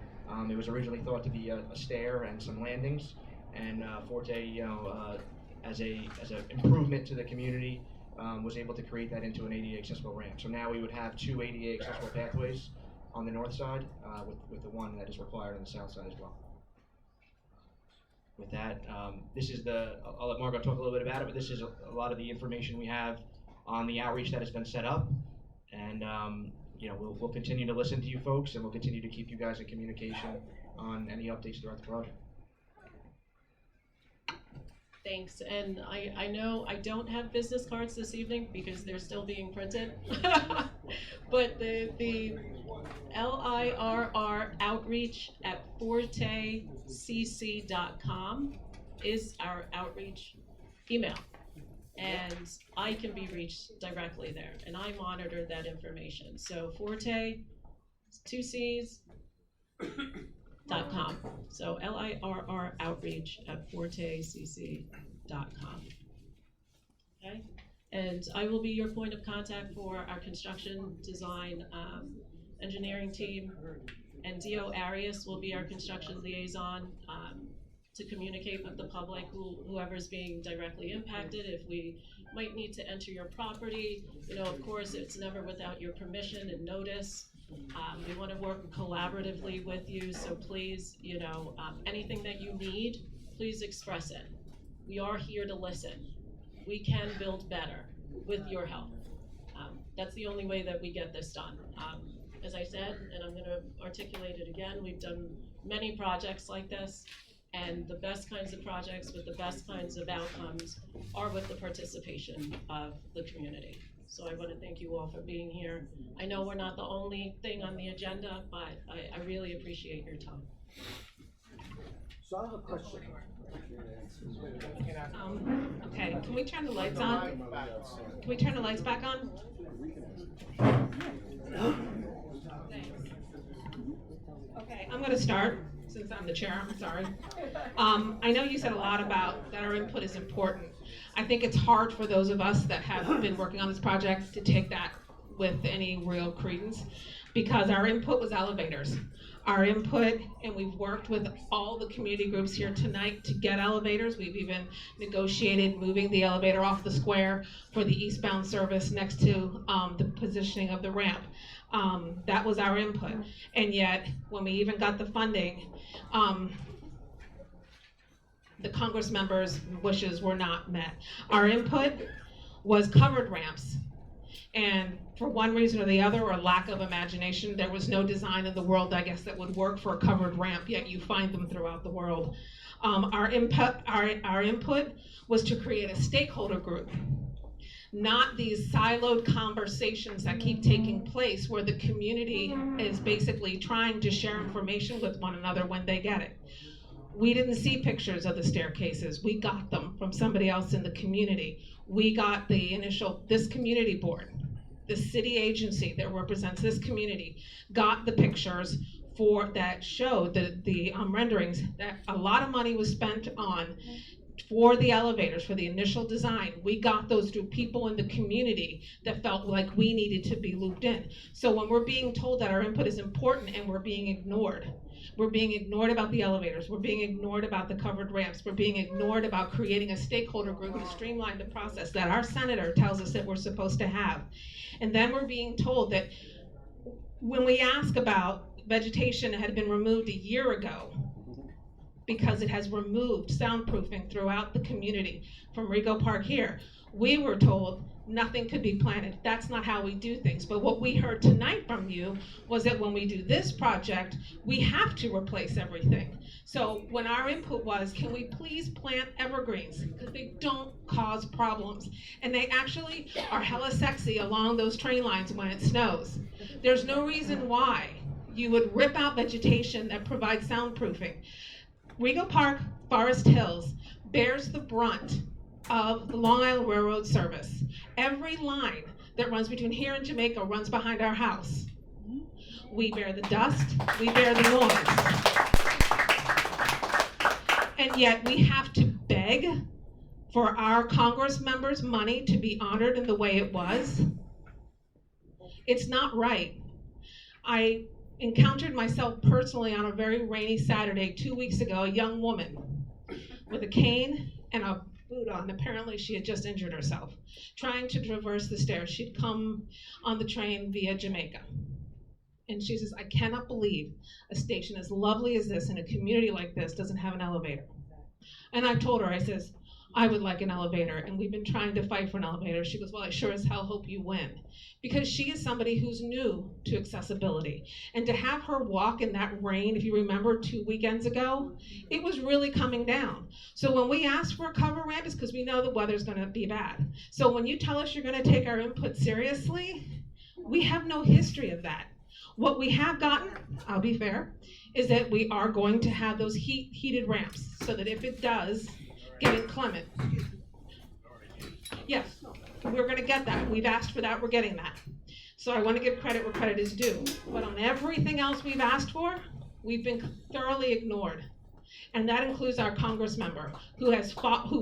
It was originally thought to be a stair and some landings, and Forte, as an improvement to the community, was able to create that into an ADA accessible ramp. So now we would have 2 ADA accessible pathways on the north side, with the one that is required on the south side as well. With that, this is I'll let Margot talk a little bit about it, but this is a lot of the information we have on the outreach that has been set up, and we'll continue to listen to you folks, and we'll continue to keep you guys in communication on any updates throughout the project. Thanks, and I know I don't have business cards this evening because they're still being printed, but the LIRR outreach at fortecc.com is our outreach email, and I can be reached directly there, and I monitor that information. So Forte, 2 C's, .com. So LIRR outreach at fortecc.com. Okay, and I will be your point of contact for our construction design engineering team, and Dio Arias will be our construction liaison to communicate with the public, whoever's being directly impacted. If we might need to enter your property, of course, it's never without your permission and notice. We want to work collaboratively with you, so please, anything that you need, please express it. We are here to listen. We can build better with your help. That's the only way that we get this done. As I said, and I'm going to articulate it again, we've done many projects like this, and the best kinds of projects with the best kinds of outcomes are with the participation of the community. So I want to thank you all for being here. I know we're not the only thing on the agenda, but I really appreciate your time. So I have a question. Okay, can we turn the lights on? Can we turn the lights back on? Okay, I'm gonna start, since I'm the chair, I'm sorry. I know you said a lot about that our input is important. I think it's hard for those of us that have been working on this project to take that with any real credence, because our input was elevators. Our input, and we've worked with all the community groups here tonight to get elevators. We've even negotiated moving the elevator off the square for the eastbound service next to the positioning of the ramp. That was our input. And yet, when we even got the funding, the Congress members' wishes were not met. Our input was covered ramps. And for one reason or the other, or lack of imagination, there was no design in the world, I guess, that would work for a covered ramp, yet you find them throughout the world. Our input was to create a stakeholder group, not these siloed conversations that keep taking place where the community is basically trying to share information with one another when they get it. We didn't see pictures of the staircases. We got them from somebody else in the community. We got this community board, the city agency that represents this community, got the pictures that showed the renderings that a lot of money was spent on for the elevators, for the initial design. We got those through people in the community that felt like we needed to be looped in. So when we're being told that our input is important and we're being ignored about the elevators, we're being ignored about the covered ramps, we're being ignored about creating a stakeholder group to streamline the process that our senator tells us that we're supposed to have. And then we're being told that when we ask about vegetation that had been removed a year ago, because it has removed soundproofing throughout the community from Rego Park here, we were told nothing could be planted. That's not how we do things. But what we heard tonight from you was that when we do this project, we have to replace everything. So when our input was, can we please plant evergreens? Because they don't cause problems. And they actually are hella sexy along those train lines when it snows. There's no reason why you would rip out vegetation that provides soundproofing. Rego Park, Forest Hills bears the brunt of the Long Island Railroad service. Every line that runs between here and Jamaica runs behind our house. We bear the dust, we bear the noise. And yet we have to beg for our Congress members' money to be honored in the way it was. It's not right. I encountered myself personally on a very rainy Saturday 2 weeks ago, a young woman with a cane and a boot on. Apparently she had just injured herself, trying to traverse the stairs. She'd come on the train via Jamaica. And she says, I cannot believe a station as lovely as this in a community like this doesn't have an elevator. And I told her, I says, I would like an elevator, and we've been trying to fight for an elevator. She goes, well, I sure as hell hope you win. Because she is somebody who's new to accessibility. And to have her walk in that rain, if you remember 2 weekends ago, it was really coming down. So when we ask for a cover ramp, it's because we know the weather's gonna be bad. So when you tell us you're gonna take our input seriously, we have no history of that. What we have gotten, I'll be fair, is that we are going to have those heated ramps so that if it does get inclement. Yes, we're gonna get that. We've asked for that, we're getting that. So I wanna give credit where credit is due. But on everything else we've asked for, we've been thoroughly ignored. And that includes our Congress member who has fought, who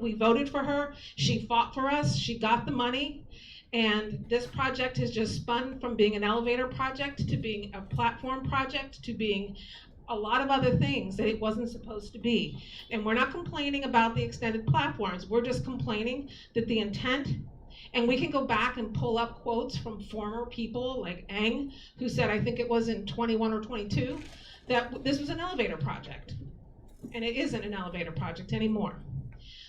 we voted for her. She fought for us, she got the money. And this project has just spun from being an elevator project to being a platform project to being a lot of other things that it wasn't supposed to be. And we're not complaining about the extended platforms. We're just complaining that the intent, and we can go back and pull up quotes from former people like Eng, who said, I think it was in 21 or 22, that this was an elevator project. And it isn't an elevator project anymore.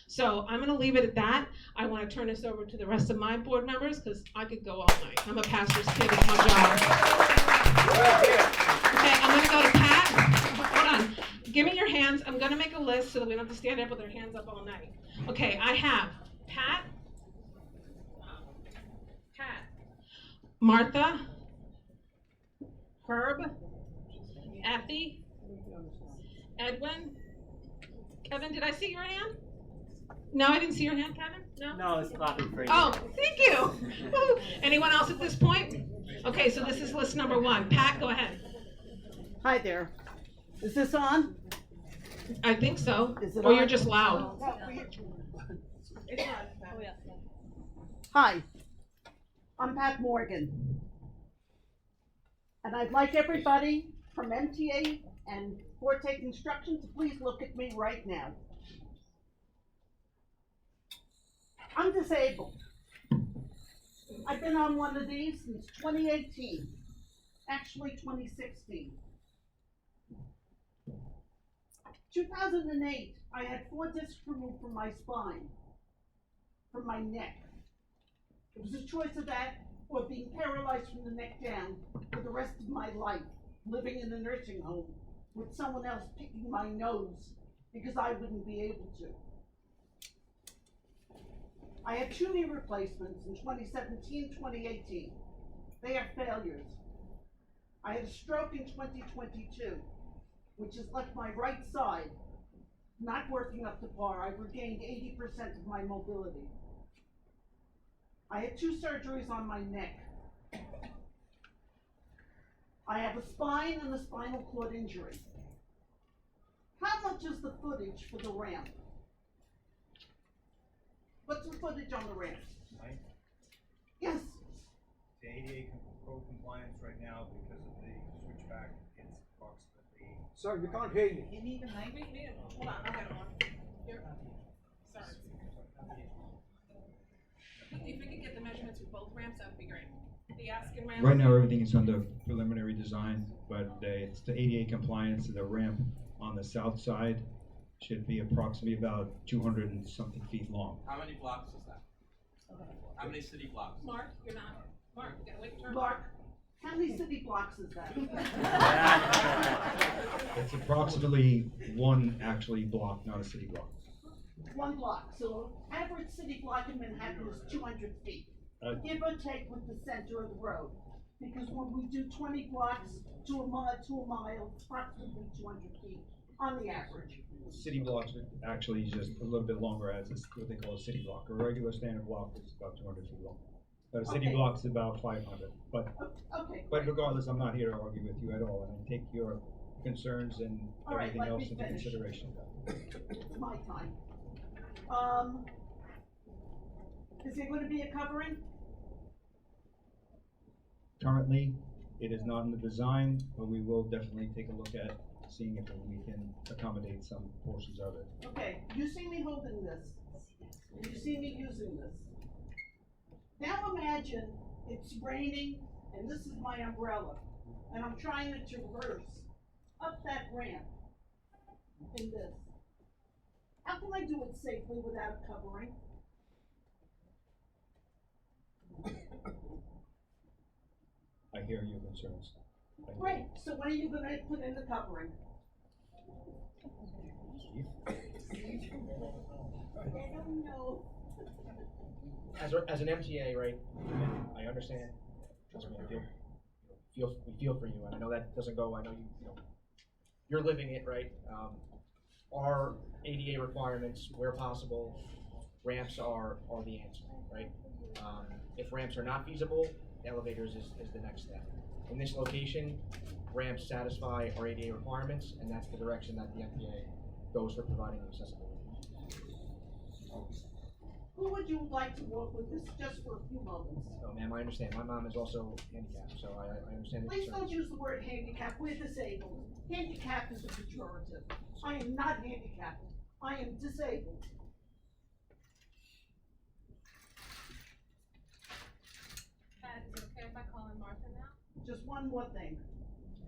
So I'm gonna leave it at that. I wanna turn this over to the rest of my board members because I could go all night. I'm a pastor's kid, it's my job. Okay, I'm gonna go to Pat. Hold on, give me your hands. I'm gonna make a list so that we don't have to stand up with our hands up all night. Okay, I have Pat, Martha, Herb, Effie, Edwin? Kevin, did I see your hand? No, I didn't see your hand, Kevin? No? No, it's clapping for you. Oh, thank you. Woo. Anyone else at this point? Okay, so this is list number 1. Pat, go ahead. Hi there. Is this on? I think so. Is it Or you're on? just loud. Hi, I'm Pat Morgan. And I'd like everybody from MTA and Forte Construction to please look at me right now. I'm disabled. I've been on one of these since 2018, actually 2016. 2008, I had 4 discs removed from my spine, from my neck. It was a choice of that or being paralyzed from the neck down for the rest of my life, living in a nursing home with someone else picking my nose because I wouldn't be able to. I had 2 knee replacements in 2017, 2018. They are failures. I had a stroke in 2022, which has left my right side not working up to par. I regained 80% of my mobility. I had 2 surgeries on my neck. I have a spine and a spinal cord injury. How much is the footage for the ramp? What's the footage on the ramp? Right? Yes. The ADA code compliance right now because of the switchback, it's approximately. Sir, we can't hear you. You need a mic? Hold on, I got it on. Here. Sorry. If we could get the measurements for both ramps, that would be great. The Askin ramp. Right now, everything is under preliminary design, but it's the ADA compliance. The ramp on the south side should be approximately about 200 and something feet long. How many blocks is that? How many city blocks? Mark, you're not. Mark, you gotta wait your turn. Mark, how many city blocks is that? It's approximately 1 actually block, not a city block. 1 block. So average city block in Manhattan is 200 feet. Give or take with the center of the road. Because when we do 20 blocks to a mile, approximately 200 feet on the average. City blocks are actually just a little bit longer, as is what they call a city block. A regular standard block is about 200 feet long. But a city Okay. block is about 500. But Okay. but regardless, I'm not here to argue with you at all, and I take your concerns and All right, everything let else me into finish. consideration. It's my time. Is there going to be a covering? Currently, it is not in the design, but we will definitely take a look at seeing if we can accommodate some portions of it. Okay, you see me holding this, and you see me using this. Now imagine it's raining, and this is my umbrella, and I'm trying to traverse up that ramp in this. How can I do it safely without covering? I hear your concerns. Great, so when are you gonna put in the covering? I don't know. As an MTA, right, I understand, trust me, we feel for you, and I know that doesn't go, I know you're living it, right? Our ADA requirements, where possible, ramps are the answer, right? If ramps are not feasible, elevators is the next step. In this location, ramps satisfy our ADA requirements, and that's the direction that the MTA goes for providing accessibility. Who would you like to work with this just for a few moments? No, ma'am, I understand. My mom is also handicapped, so I understand the Please don't concerns. use the word handicap, we're disabled. Handicap is a pejorative. I am not handicapped, I am disabled. Pat, is it okay if I call in Martha now? Just one more thing.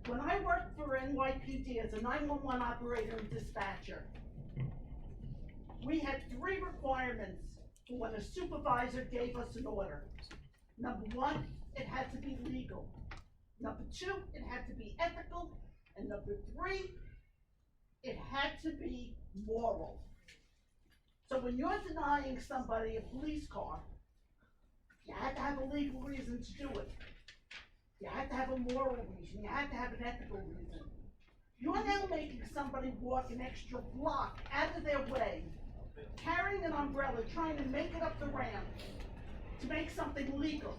When I worked for NYPD as a 911 operator and dispatcher, we had 3 requirements for when a supervisor gave us an order. Number 1, it had to be legal. Number 2, it had to be ethical. And number 3, it had to be moral. So when you're denying somebody a police car, you had to have a legal reason to do it. You had to have a moral reason. You had to have an ethical reason. You're now making somebody walk an extra block out of their way, carrying an umbrella, trying to make it up the ramp to make something legal.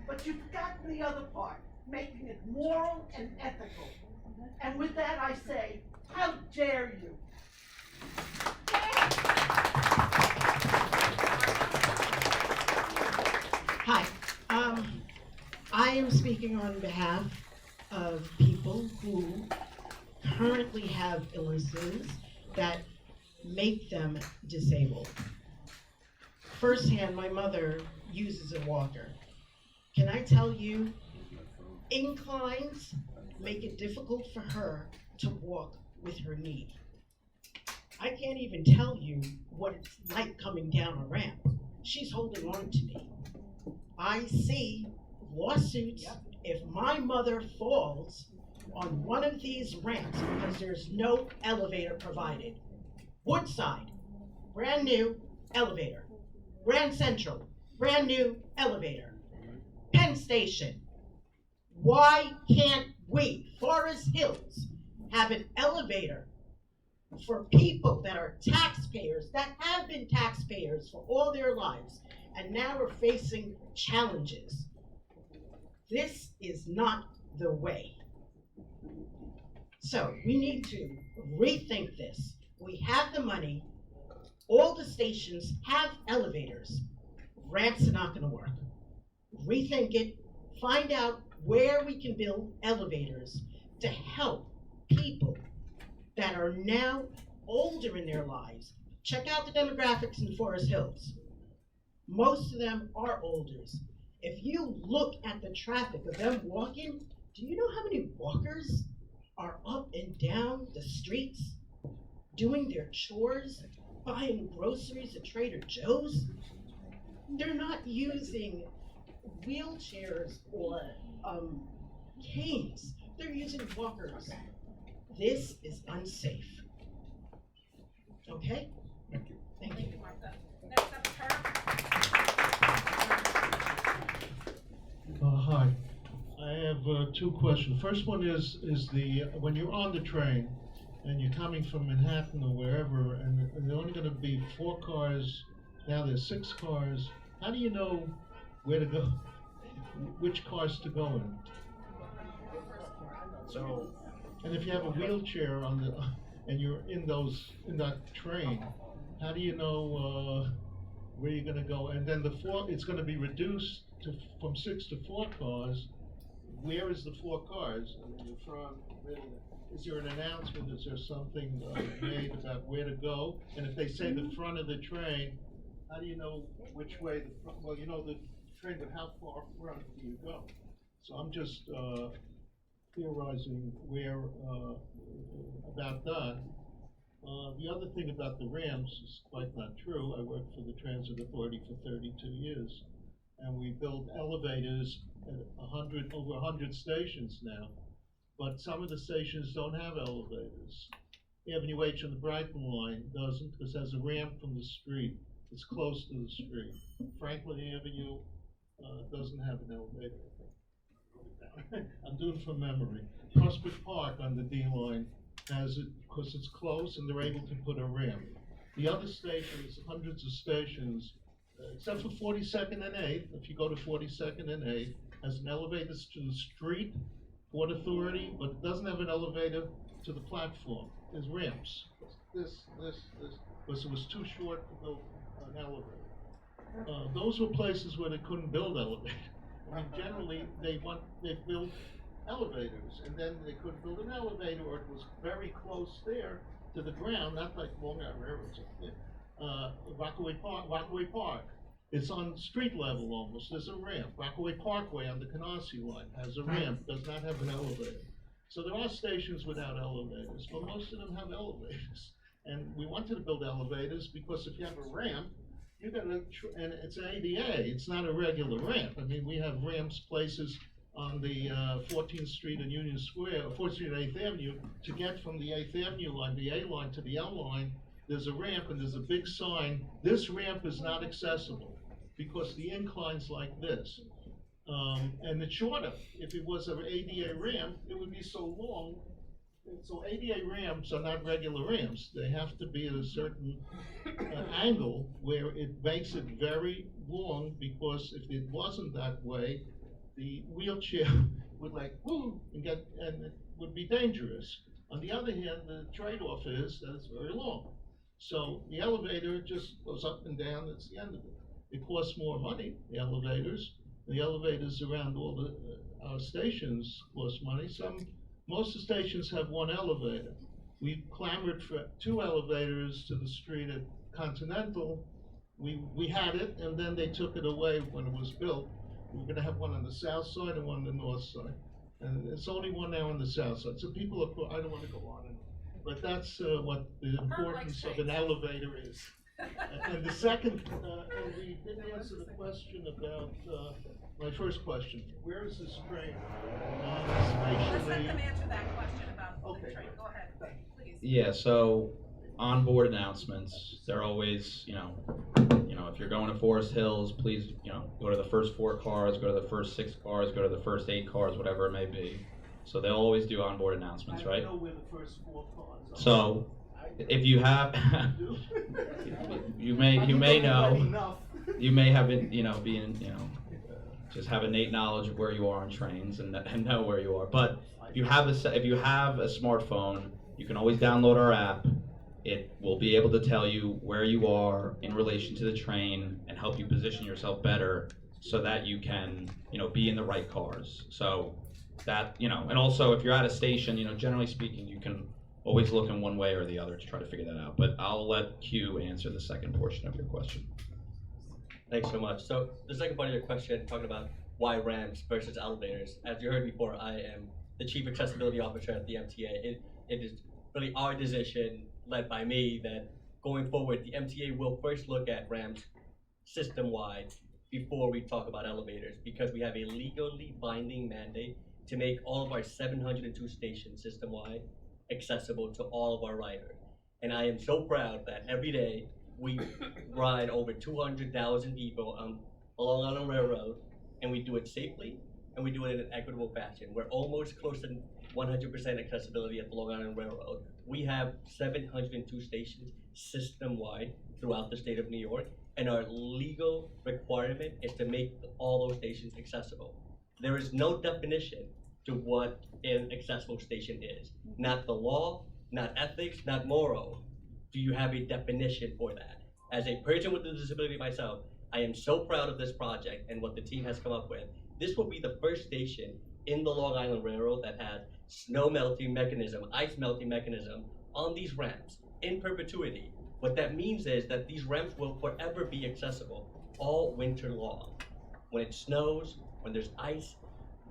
But you've forgotten the other part, making it moral and ethical. And with that, I say, how dare you? Hi, I am speaking on behalf of people who currently have illnesses that make them disabled. Firsthand, my mother uses a walker. Can I tell you, inclines make it difficult for her to walk with her knee. I can't even tell you what it's like coming down a ramp. She's holding on to me. I see lawsuits if my mother falls on one of these ramps because there's no elevator provided. Woodside, brand new elevator. Grand Central, brand new elevator. Penn Station. Why can't we, Forest Hills, have an elevator for people that are taxpayers, that have been taxpayers for all their lives, and now are facing challenges? This is not the way. So we need to rethink this. We have the money. All the stations have elevators. Ramps are not going to work. Rethink it. Find out where we can build elevators to help people that are now older in their lives. Check out the demographics in Forest Hills. Most of them are olders. If you look at the traffic of them walking, do you know how many walkers are up and down the streets doing their chores, buying groceries at Trader Joe's? They're not using wheelchairs or canes. They're using walkers. This is unsafe. Okay? Thank you. Thank you. Hi. I have two questions. First one is the when you're on the train and you're coming from Manhattan or wherever, and there are only going to be 4 cars. Now there's 6 cars. How do you know where to go? Which cars to go in? So, and if you have a wheelchair on the and you're in that train, how do you know where you're going to go? And then it's going to be reduced from 6 to 4 cars. Where is the 4 cars? Is there an announcement? Is there something made about where to go? And if they say the front of the train, how do you know which way the front? Well, you know the train, but how far front do you go? So I'm just theorizing where about that. The other thing about the ramps is quite not true. I worked for the Transit Authority for 32 years, and we built elevators at over 100 stations now. But some of the stations don't have elevators. Avenue H on the Brighton line doesn't, because it has a ramp from the street. It's close to the street. Franklin Avenue doesn't have an elevator. I'm doing from memory. Prospect Park on the D line has it because it's close and they're able to put a ramp. The other stations, hundreds of stations, except for 42nd and 8th, if you go to 42nd and 8th, has an elevator to the street, Port Authority, but it doesn't have an elevator to the platform. There's ramps. This, because it was too short to build an elevator. Those were places where they couldn't build elevators. I mean, generally, they built elevators, and then they couldn't build an elevator, or it was very close there to the ground, not like Long Island Railroad. Rockaway Park. It's on street level almost. There's a ramp. Rockaway Parkway on the Canarsie line has a ramp, does not have an elevator. So there are stations without elevators, but most of them have elevators. And we wanted to build elevators because if you have a ramp, you got to, and it's an ADA, it's not a regular ramp. I mean, we have ramps places on the 14th Street and Union Square, 14th Street and 8th Avenue, to get from the 8th Avenue line, the A line to the L line. There's a ramp and there's a big sign. This ramp is not accessible because the incline's like this. And it's shorter. If it was an ADA ramp, it would be so long so ADA ramps are not regular ramps. They have to be at a certain angle where it makes it very long, because if it wasn't that way, the wheelchair would like, woo, and it would be dangerous. On the other hand, the trade-off is that it's very long. So the elevator just goes up and down, that's the end of it. It costs more money, the elevators. The elevators around all the our stations cost money. Most of the stations have one elevator. We clamored for 2 elevators to the street at Continental. We had it, and then they took it away when it was built. We were gonna have one on the south side and one on the north side. And it's only one now on the south side. So people are, I don't wanna go on, but that's what the importance of an elevator is. And the second, and we didn't answer the question about, my first question, where is this train? Let's let them answer that question about the train. Go ahead, please. Yeah, so onboard announcements, they're always, if you're going to Forest Hills, please, go to the first 4 cars, go to the first 6 cars, go to the first 8 cars, whatever it may be. So they'll always do onboard announcements, right? I know where the first 4 cars are. So if you have, you may know, you may have been, just have innate knowledge of where you are on trains and know where you are. But if you have a smartphone, you can always download our app. It will be able to tell you where you are in relation to the train and help you position yourself better so that you can, be in the right cars. So that, and also if you're at a station, generally speaking, you can always look in one way or the other to try to figure that out. But I'll let Q answer the second portion of your question. Thanks so much. So the second part of your question, talking about why ramps versus elevators. As you heard before, I am the Chief Accessibility Officer at the MTA. It is really our decision, led by me, that going forward, the MTA will first look at ramps system-wide before we talk about elevators, because we have a legally binding mandate to make all of our 702 stations system-wide accessible to all of our riders. And I am so proud that every day we ride over 200,000 people along Island Railroad, and we do it safely, and we do it in an equitable fashion. We're almost close to 100% accessibility at the Long Island Railroad. We have 702 stations system-wide throughout the state of New York, and our legal requirement is to make all those stations accessible. There is no definition to what an accessible station is. Not the law, not ethics, not moral. Do you have a definition for that? As a person with a disability myself, I am so proud of this project and what the team has come up with. This will be the first station in the Long Island Railroad that has snow melting mechanism, ice melting mechanism on these ramps in perpetuity. What that means is that these ramps will forever be accessible all winter long. When it snows, when there's ice,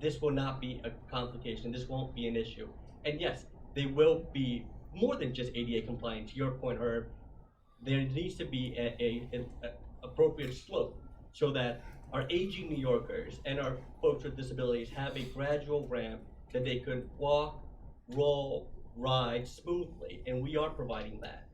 this will not be a complication. This won't be an issue. And yes, they will be more than just ADA compliant. To your point, Herb, there needs to be an appropriate slope so that our aging New Yorkers and our folks with disabilities have a gradual ramp that they could walk, roll, ride smoothly, and we are providing that.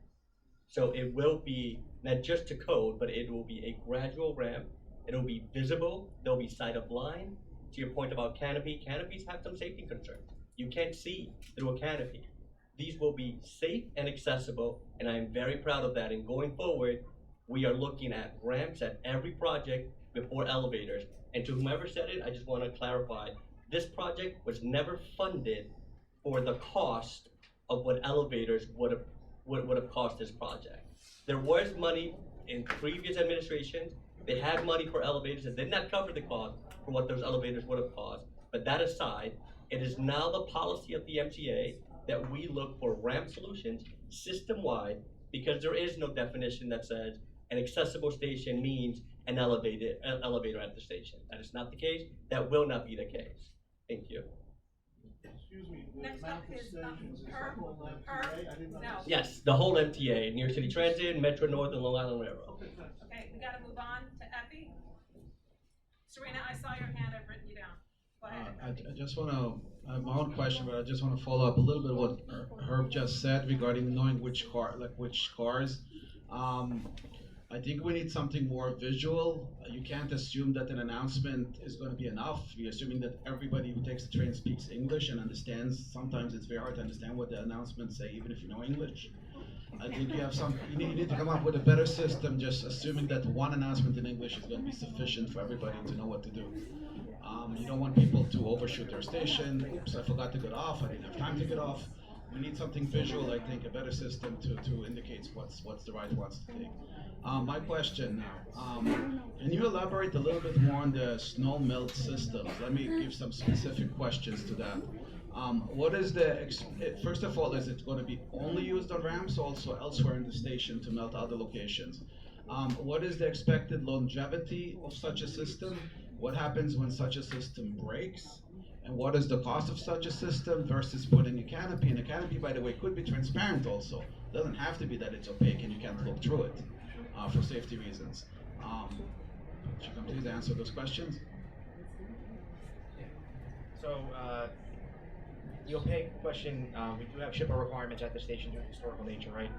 So it will be not just to code, but it will be a gradual ramp. It'll be visible. There'll be sight of line. To your point about canopy, canopies have some safety concerns. You can't see through a canopy. These will be safe and accessible, and I am very proud of that. And going forward, we are looking at ramps at every project before elevators. And to whomever said it, I just want to clarify, this project was never funded for the cost of what elevators would have cost this project. There was money in previous administrations. They had money for elevators that did not cover the cost for what those elevators would have cost. But that aside, it is now the policy of the MTA that we look for ramp solutions system-wide, because there is no definition that says an accessible station means an elevator at the station. That is not the case. That will not be the case. Thank you. Excuse me, the Next amount up of is, stations is the Herb. whole MTA? I didn't No. understand. Yes, the whole MTA, New York City Transit, Metro North, and Long Island Railroad. Okay, we gotta move on to Effie. Serena, I saw your hand, I've written you down. Go ahead. I just want to, I have my own question, but I just want to follow up a little bit what Herb just said regarding knowing which cars. I think we need something more visual. You can't assume that an announcement is going to be enough. You're assuming that everybody who takes the train speaks English and understands. Sometimes it's very hard to understand what the announcements say, even if you know English. I think you need to come up with a better system. Just assuming that one announcement in English is going to be sufficient for everybody to know what to do. You don't want people to overshoot their station. Oops, I forgot to get off. I didn't have time to get off. We need something visual, I think, a better system to indicate what's the right ones to take. My question now, can you elaborate a little bit more on the snow melt systems? Let me give some specific questions to that. What is first of all, is it going to be only used on ramps, also elsewhere in the station to melt other locations? What is the expected longevity of such a system? What happens when such a system breaks? And what is the cost of such a system versus putting a canopy? And a canopy, by the way, could be transparent also. It doesn't have to be that it's opaque and you can't look through it for safety reasons. Should you please answer those questions? So, the opaque question, we do have SHPA requirements at the station due to historical nature, right?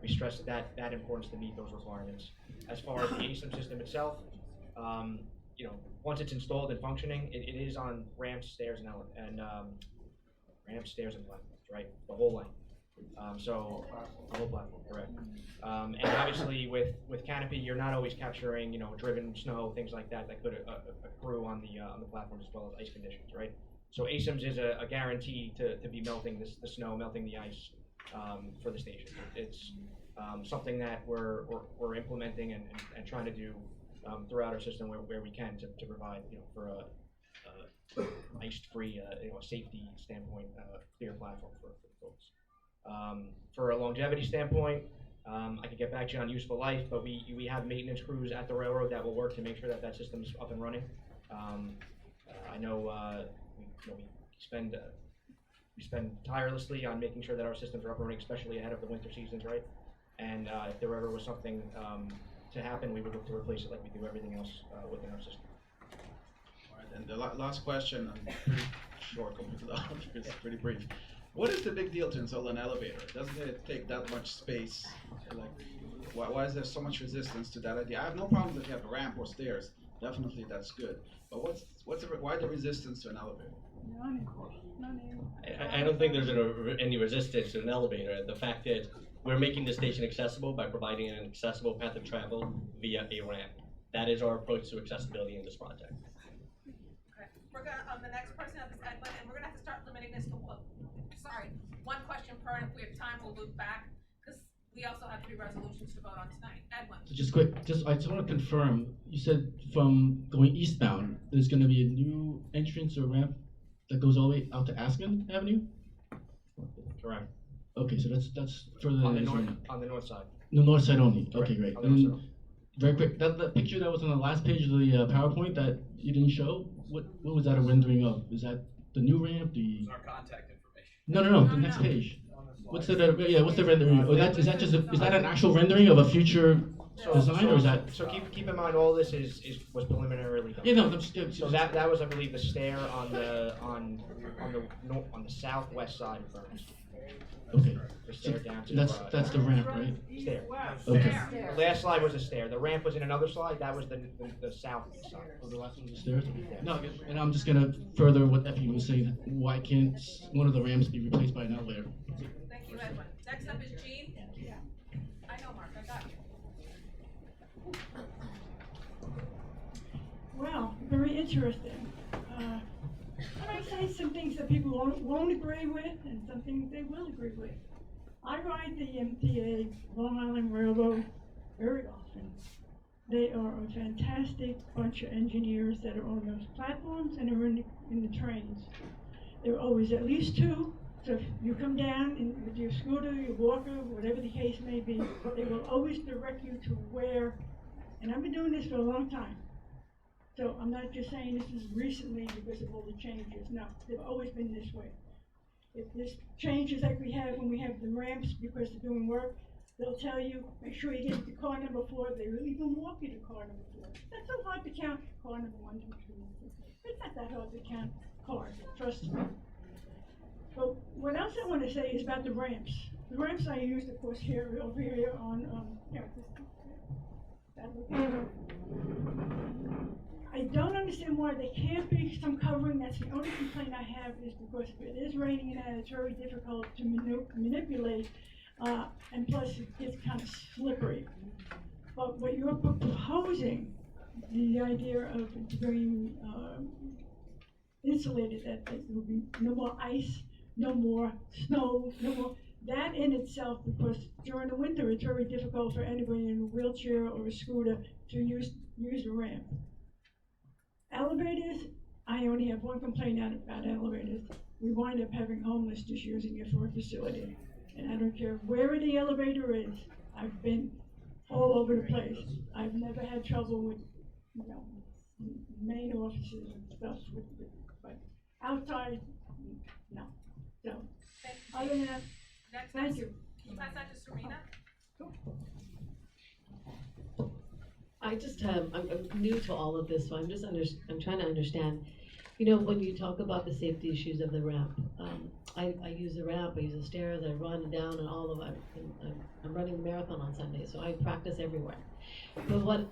We stress that importance to meet those requirements. As far as the ASIM system itself, you know, once it's installed and functioning, it is on ramps, stairs, and ramps, stairs, and platforms, right? The whole length. So the whole platform, correct. And obviously, with canopy, you're not always capturing, you know, driven snow, things like that could accrue on the platform, as well as ice conditions, right? So ASIMS is a guarantee to be melting the snow, melting the ice for the station. It's something that we're implementing and trying to do throughout our system where we can to provide, you know, for a ice-free, you know, a safety standpoint, clear platform for folks. For a longevity standpoint, I could get back to you on useful life, but we have maintenance crews at the railroad that will work to make sure that system's up and running. I know we spend tirelessly on making sure that our systems are up and running, especially ahead of the winter seasons, right? And if there ever was something to happen, we would look to replace it like we do everything else within our system. All right, and the last question, I'm pretty short, it's pretty brief. What is the big deal to install an elevator? Doesn't it take that much space? Like, why is there so much resistance to that idea? I have no problem if you have a ramp or stairs. Definitely, that's good. But why the resistance to an elevator? I don't think there's any resistance to an elevator. The fact is, we're making the station accessible by providing an accessible path of travel via a ramp. That is our approach to accessibility in this project. Okay. We're gonna, the next person up is Edwin, and we're gonna have to start limiting this to one question per, and if we have time, we'll loop back, because we also have 3 resolutions to vote on tonight. Edwin. So just quick, I just want to confirm, you said from going eastbound, there's gonna be a new entrance or ramp that goes all the way out to Aspen Avenue? Correct. Okay, so that's further On the than north side. the north side only. Okay, Correct. great. On the north And very quick, that picture that was on the last page of the PowerPoint that you didn't show, what was that a rendering of? Is that the new ramp? It's our contact information. No, the next page. What's the rendering? Oh, is that an actual rendering of a future design, or is that? So keep in mind, all this was preliminarily done. Yeah, no, So that was, I believe, the stair on the southwest side of Burns. Okay. The stair down to that's the ramp, right? Stair. Okay. The last slide was a stair. The ramp was in another slide. That was the south side. Oh, the last one was the stairs? No, and I'm just gonna further what Effie was saying. Why can't one of the ramps be replaced by an elevator? Thank you, Edwin. Next up is Jean. I know, Mark, I got you. Well, very interesting. I might say some things that people won't agree with and some things they will agree with. I ride the MTA, Long Island Railroad, very often. They are a fantastic bunch of engineers that are on those platforms and are in the trains. There are always at least 2. So if you come down with your scooter, your walker, whatever the case may be, they will always direct you to where, and I've been doing this for a long time. So I'm not just saying this is recently because of all the changes. No, they've always been this way. If there's changes like we have when we have the ramps because they're doing work, they'll tell you, make sure you get to car number 4. They will even walk you to car number 4. That's so hard to count car number 1, 2, 3, 4. It's not that hard to count cars, trust me. But what else I want to say is about the ramps. The ramps I used, of course, over here on I don't understand why there can't be some covering. That's the only complaint I have, is because if it is raining and it's very difficult to manipulate, and plus it gets kind of slippery. But what you're proposing, the idea of being insulated, that there will be no more ice, no more snow, no more, that in itself, because during the winter it's very difficult for anybody in a wheelchair or a scooter to use the ramp. Elevators, I only have one complaint about elevators. We wind up having homeless just using it for a facility. And I don't care where the elevator is, I've been all over the place. I've never had trouble with, main offices and stuff, but outside, no. So, other than that, Next, thank you. Can you pass that to Serena? I just I'm new to all of this, so I'm trying to understand. You know, when you talk about the safety issues of the ramp, I use the ramp, I use the stairs, I run down and all of it. I'm running a marathon on Sunday, so I practice everywhere. But what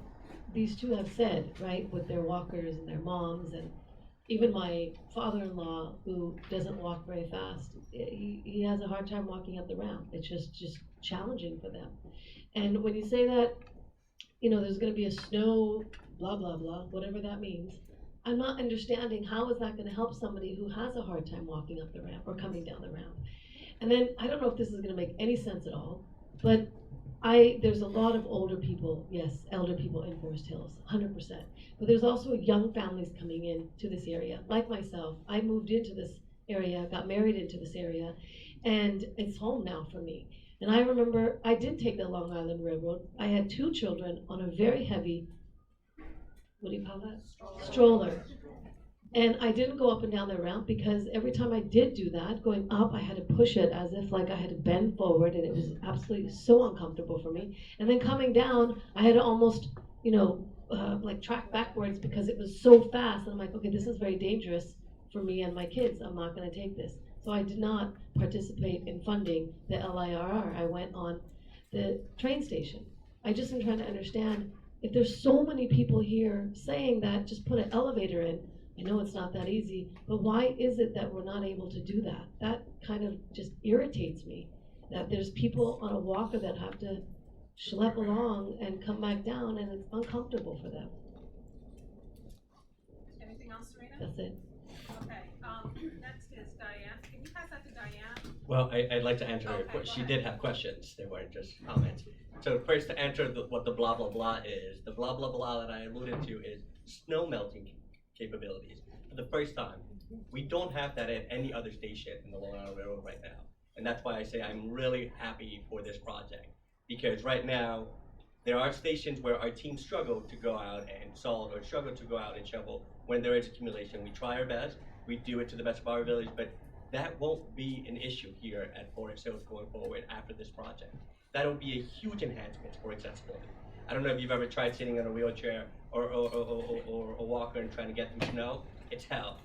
these two have said, right, with their walkers and their moms, and even my father-in-law, who doesn't walk very fast, he has a hard time walking up the ramp. It's just challenging for them. And when you say that, you know, there's going to be a snow, blah, blah, blah, whatever that means, I'm not understanding how is that going to help somebody who has a hard time walking up the ramp or coming down the ramp. And then, I don't know if this is going to make any sense at all, but there's a lot of older people, yes, elder people in Forest Hills, 100%. But there's also young families coming in to this area, like myself. I moved into this area, got married into this area, and it's home now for me. And I remember I did take the Long Island Railroad. I had 2 children on a very heavy, what do you call that? Stroller. And I didn't go up and down the ramp because every time I did do that, going up, I had to push it as if like I had to bend forward, and it was absolutely so uncomfortable for me. And then coming down, I had to almost, like track backwards because it was so fast. And I'm like, okay, this is very dangerous for me and my kids. I'm not going to take this. So I did not participate in funding the LIRR. I went on the train station. I just am trying to understand, if there's so many people here saying that just put an elevator in, I know it's not that easy, but why is it that we're not able to do that? That kind of just irritates me, that there's people on a walker that have to schlep along and come back down, and it's uncomfortable for them. Anything else, Serena? That's it. Okay, next is Diane. Can you pass that to Diane? Well, I'd like to answer her. Okay, She go did have questions. They weren't just comments. So first, to answer what the blah blah blah is. The blah blah blah that I alluded to is snow melting capabilities. For the first time, we don't have that at any other station in the Long Island Railroad right now, and that's why I say I'm really happy for this project, because right now there are stations where our teams struggle to go out and salt or struggle to go out and shovel when there is accumulation. We try our best, we do it to the best of our abilities, but that won't be an issue here at Forest Hills going forward after this project. That'll be a huge enhancement for accessibility. I don't know if you've ever tried sitting in a wheelchair or a walker and trying to get through snow. It's hell.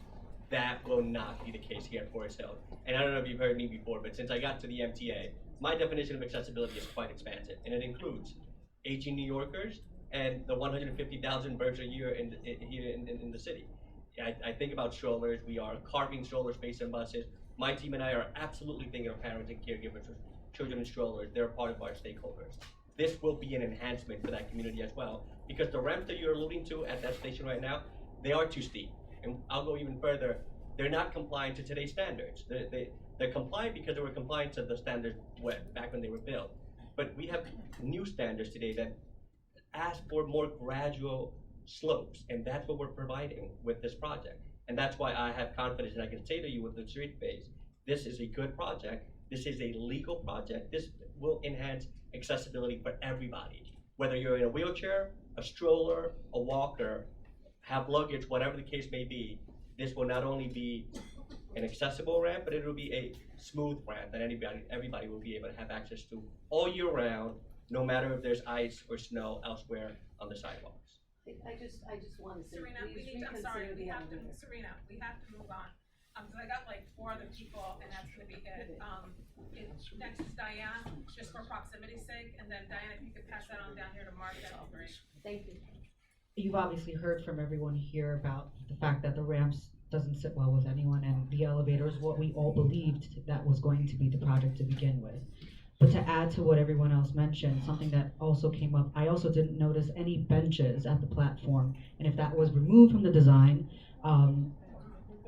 That will not be the case here at Forest Hills. And I don't know if you've heard me before, but since I got to the MTA, my definition of accessibility is quite expansive, and it includes aging New Yorkers and the 150,000 births a year here in the city. I think about strollers. We are carving stroller space in buses. My team and I are absolutely thinking of parents and caregivers with children in strollers. They're part of our stakeholders. This will be an enhancement for that community as well, because the ramps that you're alluding to at that station right now, they are too steep. And I'll go even further. They're not compliant to today's standards. They're compliant because they were compliant to the standards back when they were built. But we have new standards today that ask for more gradual slopes, and that's what we're providing with this project. And that's why I have confidence, and I can say to you with the straight face, this is a good project. This is a legal project. This will enhance accessibility for everybody. Whether you're in a wheelchair, a stroller, a walker, have luggage, whatever the case may be, this will not only be an accessible ramp, but it will be a smooth ramp that everybody will be able to have access to all year round, no matter if there's ice or snow elsewhere on the sidewalks. I just want to say, Serena, please we need to, I'm reconsider sorry, the elevator. Serena, we have to move on. Cause I got like 4 other people, and that's gonna be it. Next is Diane, just for proximity's sake, and then Diane, if you could pass that on down here to Mark, that'd be great. Thank you. You've obviously heard from everyone here about the fact that the ramps doesn't sit well with anyone, and the elevator is what we all believed that was going to be the project to begin with. But to add to what everyone else mentioned, something that also came up, I also didn't notice any benches at the platform, and if that was removed from the design,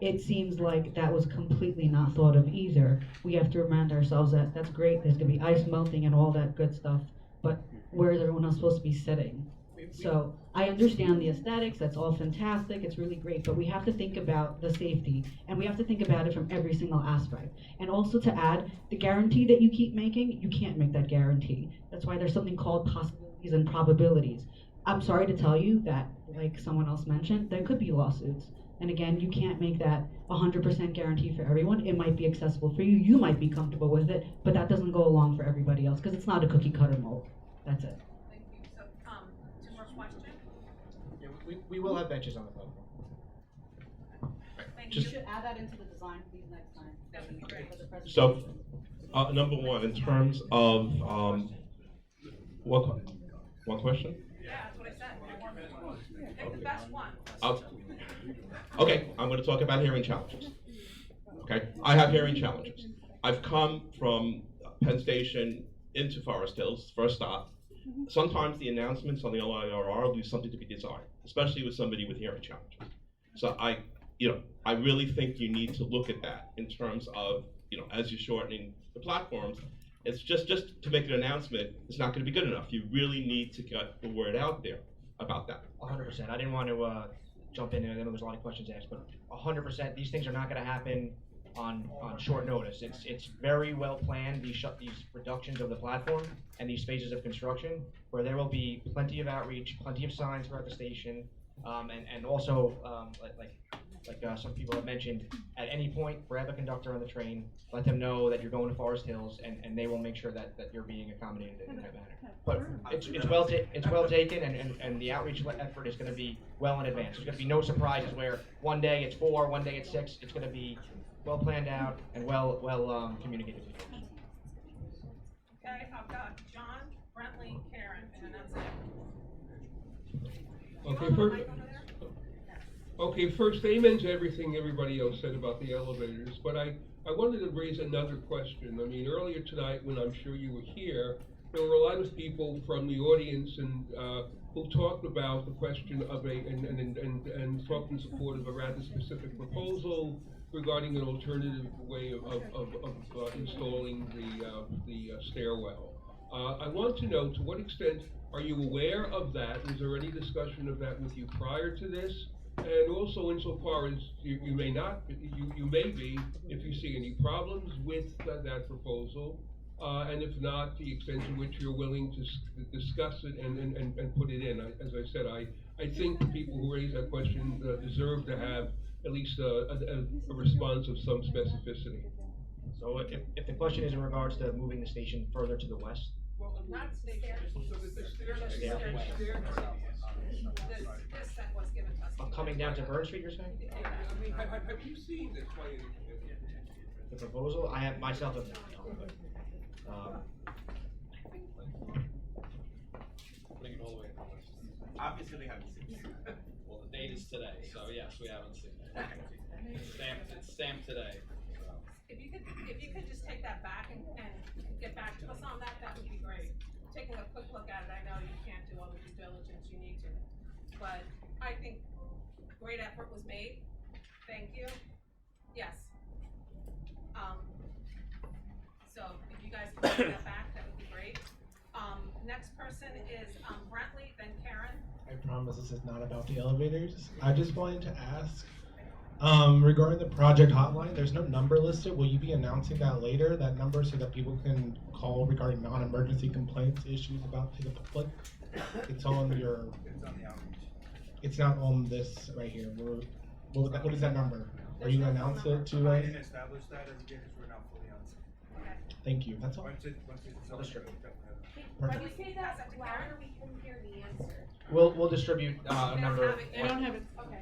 it seems like that was completely not thought of either. We have to remind ourselves that that's great, there's gonna be ice melting and all that good stuff, but where is everyone else supposed to be sitting? So I understand the aesthetics, that's all fantastic, it's really great, but we have to think about the safety, and we have to think about it from every single aspect. And also to add, the guarantee that you keep making, you can't make that guarantee. That's why there's something called possibilities and probabilities. I'm sorry to tell you that, like someone else mentioned, there could be lawsuits. And again, you can't make that 100% guarantee for everyone. It might be accessible for you, you might be comfortable with it, but that doesn't go along for everybody else, because it's not a cookie cutter mold. That's it. Thank you. So, two more questions? Yeah, we will have benches on the platform. Thank You you. should add that into the design, please, next time. That would be great. For the presentation. So, number one, in terms of, one question? Yeah, that's what I said. Pick the best one. Okay, I'm gonna talk about hearing challenges. Okay, I have hearing challenges. I've come from Penn Station into Forest Hills, first stop. Sometimes the announcements on the LIRR leave something to be desired, especially with somebody with hearing challenges. So I really think you need to look at that in terms of, as you're shortening the platforms, it's just to make an announcement, it's not gonna be good enough. You really need to get the word out there about that. 100%. I didn't want to jump in there. I know there's a lot of questions asked, but 100%. These things are not going to happen on short notice. It's very well planned. These reductions of the platform and these phases of construction, where there will be plenty of outreach, plenty of signs throughout the station, and also like some people have mentioned, at any point, grab a conductor on the train, let them know that you're going to Forest Hills, and they will make sure that you're being accommodated in that manner. But it's well taken, and the outreach effort is going to be well in advance. There's going to be no surprises where one day it's 4, one day it's 6. It's going to be well planned out and well communicated. Okay, I've got John, Brentley, Karen, and that's it. Okay, first, amen to everything everybody else said about the elevators, but I wanted to raise another question. I mean, earlier tonight, when I'm sure you were here, there were a lot of people from the audience and who talked about the question of and talked in support of a rather specific proposal regarding an alternative way of installing the stairwell. I want to know, to what extent are you aware of that? Was there any discussion of that with you prior to this? And also, insofar as you may not, you may be, if you see any problems with that proposal, and if not, the extent to which you're willing to discuss it and put it in. As I said, I think the people who raised that question deserve to have at least a response of some specificity. So if the question is in regards to moving the station further to the west, Well, not the stairs. This set was given to us. coming down to Burn Street, you're saying? I mean, have you seen this by any The proposal, I have myself have not, but, Putting it all the way across. Obviously, we haven't seen it. Well, the date is today, so yes, we haven't seen it. It's stamped today. If you could just take that back and get back to us on that, that would be great. Taking a quick look at it, I know you can't do all the due diligence you need to, but I think great effort was made. Thank you. Yes. So if you guys can take that back, that would be great. Next person is Brentley, then Karen. I promise this is not about the elevators. I just wanted to ask, regarding the project hotline, there's no number listed. Will you be announcing that later, that number, so that people can call regarding non-emergency complaints issues about to the public? It's on your. It's on the outreach. It's not on this right here. What is that number? Are you gonna announce it to I us? didn't establish that as yet, because we're not fully on site. Thank you. That's all. Once it's on, we'll definitely have it. Perfect. When you say that louder, we couldn't hear the answer. we'll distribute a number. They don't have it. Okay.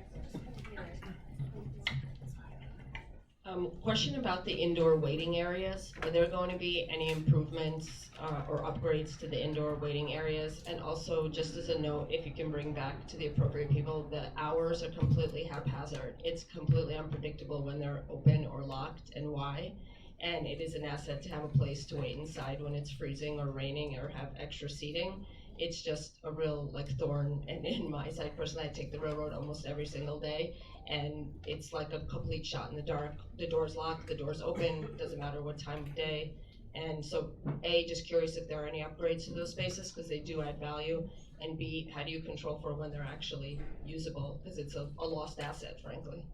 Question about the indoor waiting areas. Are there going to be any improvements or upgrades to the indoor waiting areas? And also, just as a note, if you can bring back to the appropriate people, the hours are completely haphazard. It's completely unpredictable when they're open or locked and why. And it is an asset to have a place to wait inside when it's freezing or raining or have extra seating. It's just a real thorn in my side. Personally, I take the railroad almost every single day, and it's like a complete shot in the dark. The door's locked, the door's open, doesn't matter what time of day. And so, A, just curious if there are any upgrades to those spaces, because they do add value, and B, how do you control for when they're actually usable, because it's a lost asset, frankly.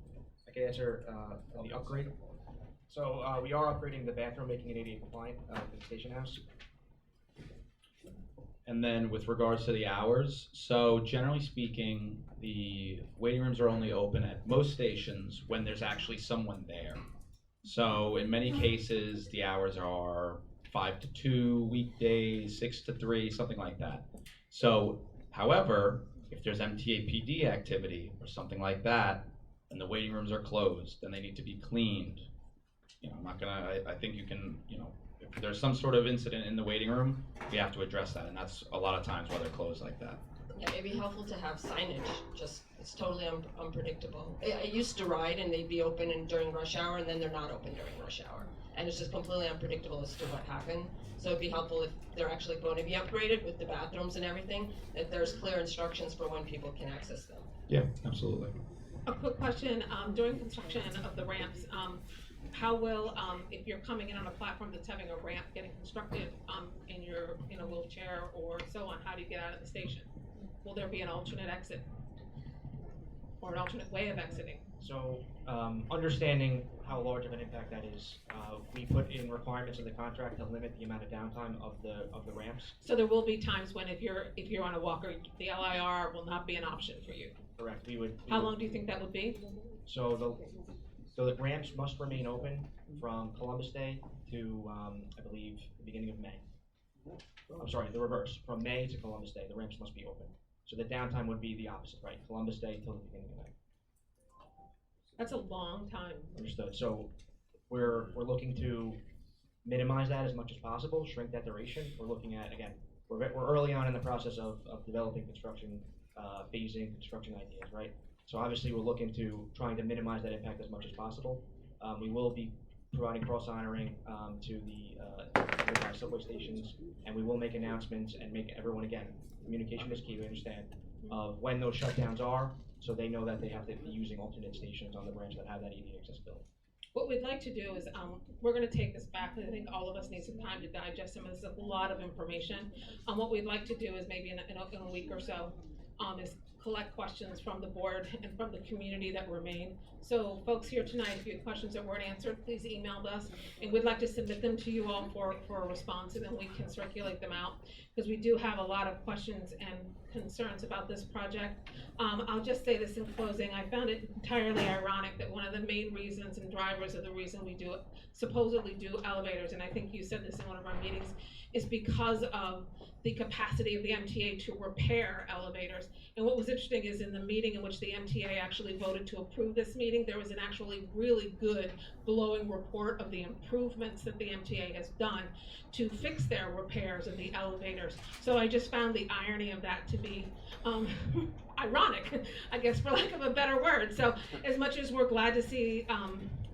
I can answer the upgrade. So we are upgrading the bathroom, making it ADA compliant for the station house. And then with regards to the hours, so generally speaking, the waiting rooms are only open at most stations when there's actually someone there. So in many cases, the hours are 5 to 2 weekdays, 6 to 3, something like that. So, however, if there's MTA PD activity or something like that, and the waiting rooms are closed, then they need to be cleaned. You know, I'm not gonna, I think you can, you know, if there's some sort of incident in the waiting room, we have to address that, and that's a lot of times why they're closed like that. Yeah, it'd be helpful to have signage, just, it's totally unpredictable. I used to ride and they'd be open during rush hour and then they're not open during rush hour. And it's just completely unpredictable as to what happened. So it'd be helpful if they're actually going to be upgraded with the bathrooms and everything, that there's clear instructions for when people can access them. Yeah, absolutely. A quick question, during construction of the ramps, how will, if you're coming in on a platform that's having a ramp getting constructed, and you're in a wheelchair or so on, how do you get out of the station? Will there be an alternate exit? Or an alternate way of exiting? So, understanding how large of an impact that is, we put in requirements in the contract to limit the amount of downtime of the ramps. So there will be times when if you're on a walker, the LIR will not be an option for you. Correct. How long do you think that would be? So the ramps must remain open from Columbus Day to, I believe, the beginning of May. I'm sorry, the reverse. From May to Columbus Day, the ramps must be open. So the downtime would be the opposite, right? Columbus Day till the beginning of May. That's a long time. Understood. So we're looking to minimize that as much as possible, shrink that duration. We're looking at, again, we're early on in the process of developing construction, phasing construction ideas, right? So obviously we're looking to trying to minimize that impact as much as possible. We will be providing cross-honoring to the nearby subway stations, and we will make announcements and make everyone, again, communication is key, we understand, of when those shutdowns are, so they know that they have to be using alternate stations on the branch that have that ADA accessibility. What we'd like to do is, we're gonna take this back, because I think all of us need some time to digest some of this, a lot of information. What we'd like to do is maybe in a week or so, is collect questions from the board and from the community that remain. So folks here tonight, if you have questions that weren't answered, please email us, and we'd like to submit them to you all for a response, and then we can circulate them out, because we do have a lot of questions and concerns about this project. I'll just say this in closing, I found it entirely ironic that one of the main reasons and drivers of the reason we supposedly do elevators, and I think you said this in one of our meetings, is because of the capacity of the MTA to repair elevators. And what was interesting is in the meeting in which the MTA actually voted to approve this meeting, there was an actually really good glowing report of the improvements that the MTA has done to fix their repairs of the elevators. So I just found the irony of that to be ironic, I guess, for lack of a better word. So as much as we're glad to see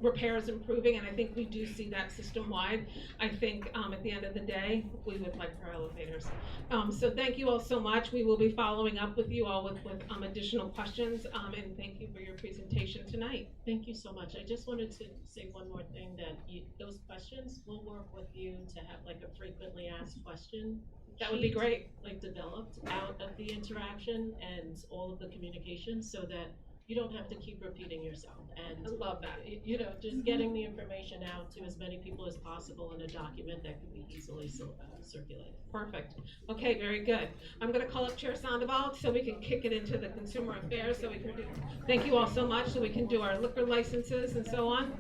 repairs improving, and I think we do see that system-wide, I think at the end of the day, we would like our elevators. So thank you all so much. We will be following up with you all with additional questions, and thank you for your presentation tonight. Thank you so much. I just wanted to say one more thing, that those questions, we'll work with you to have like a frequently asked question. That would be great. Like developed out of the interaction and all of the communication, so that you don't have to keep repeating yourself. And I love that. You know, just getting the information out to as many people as possible in a document that can be easily circulated. Perfect. Okay, very good. I'm going to call up Chair Sandoval so we can kick it into the consumer affairs, so we can do. Thank you all so much, so we can do our liquor licenses and so on.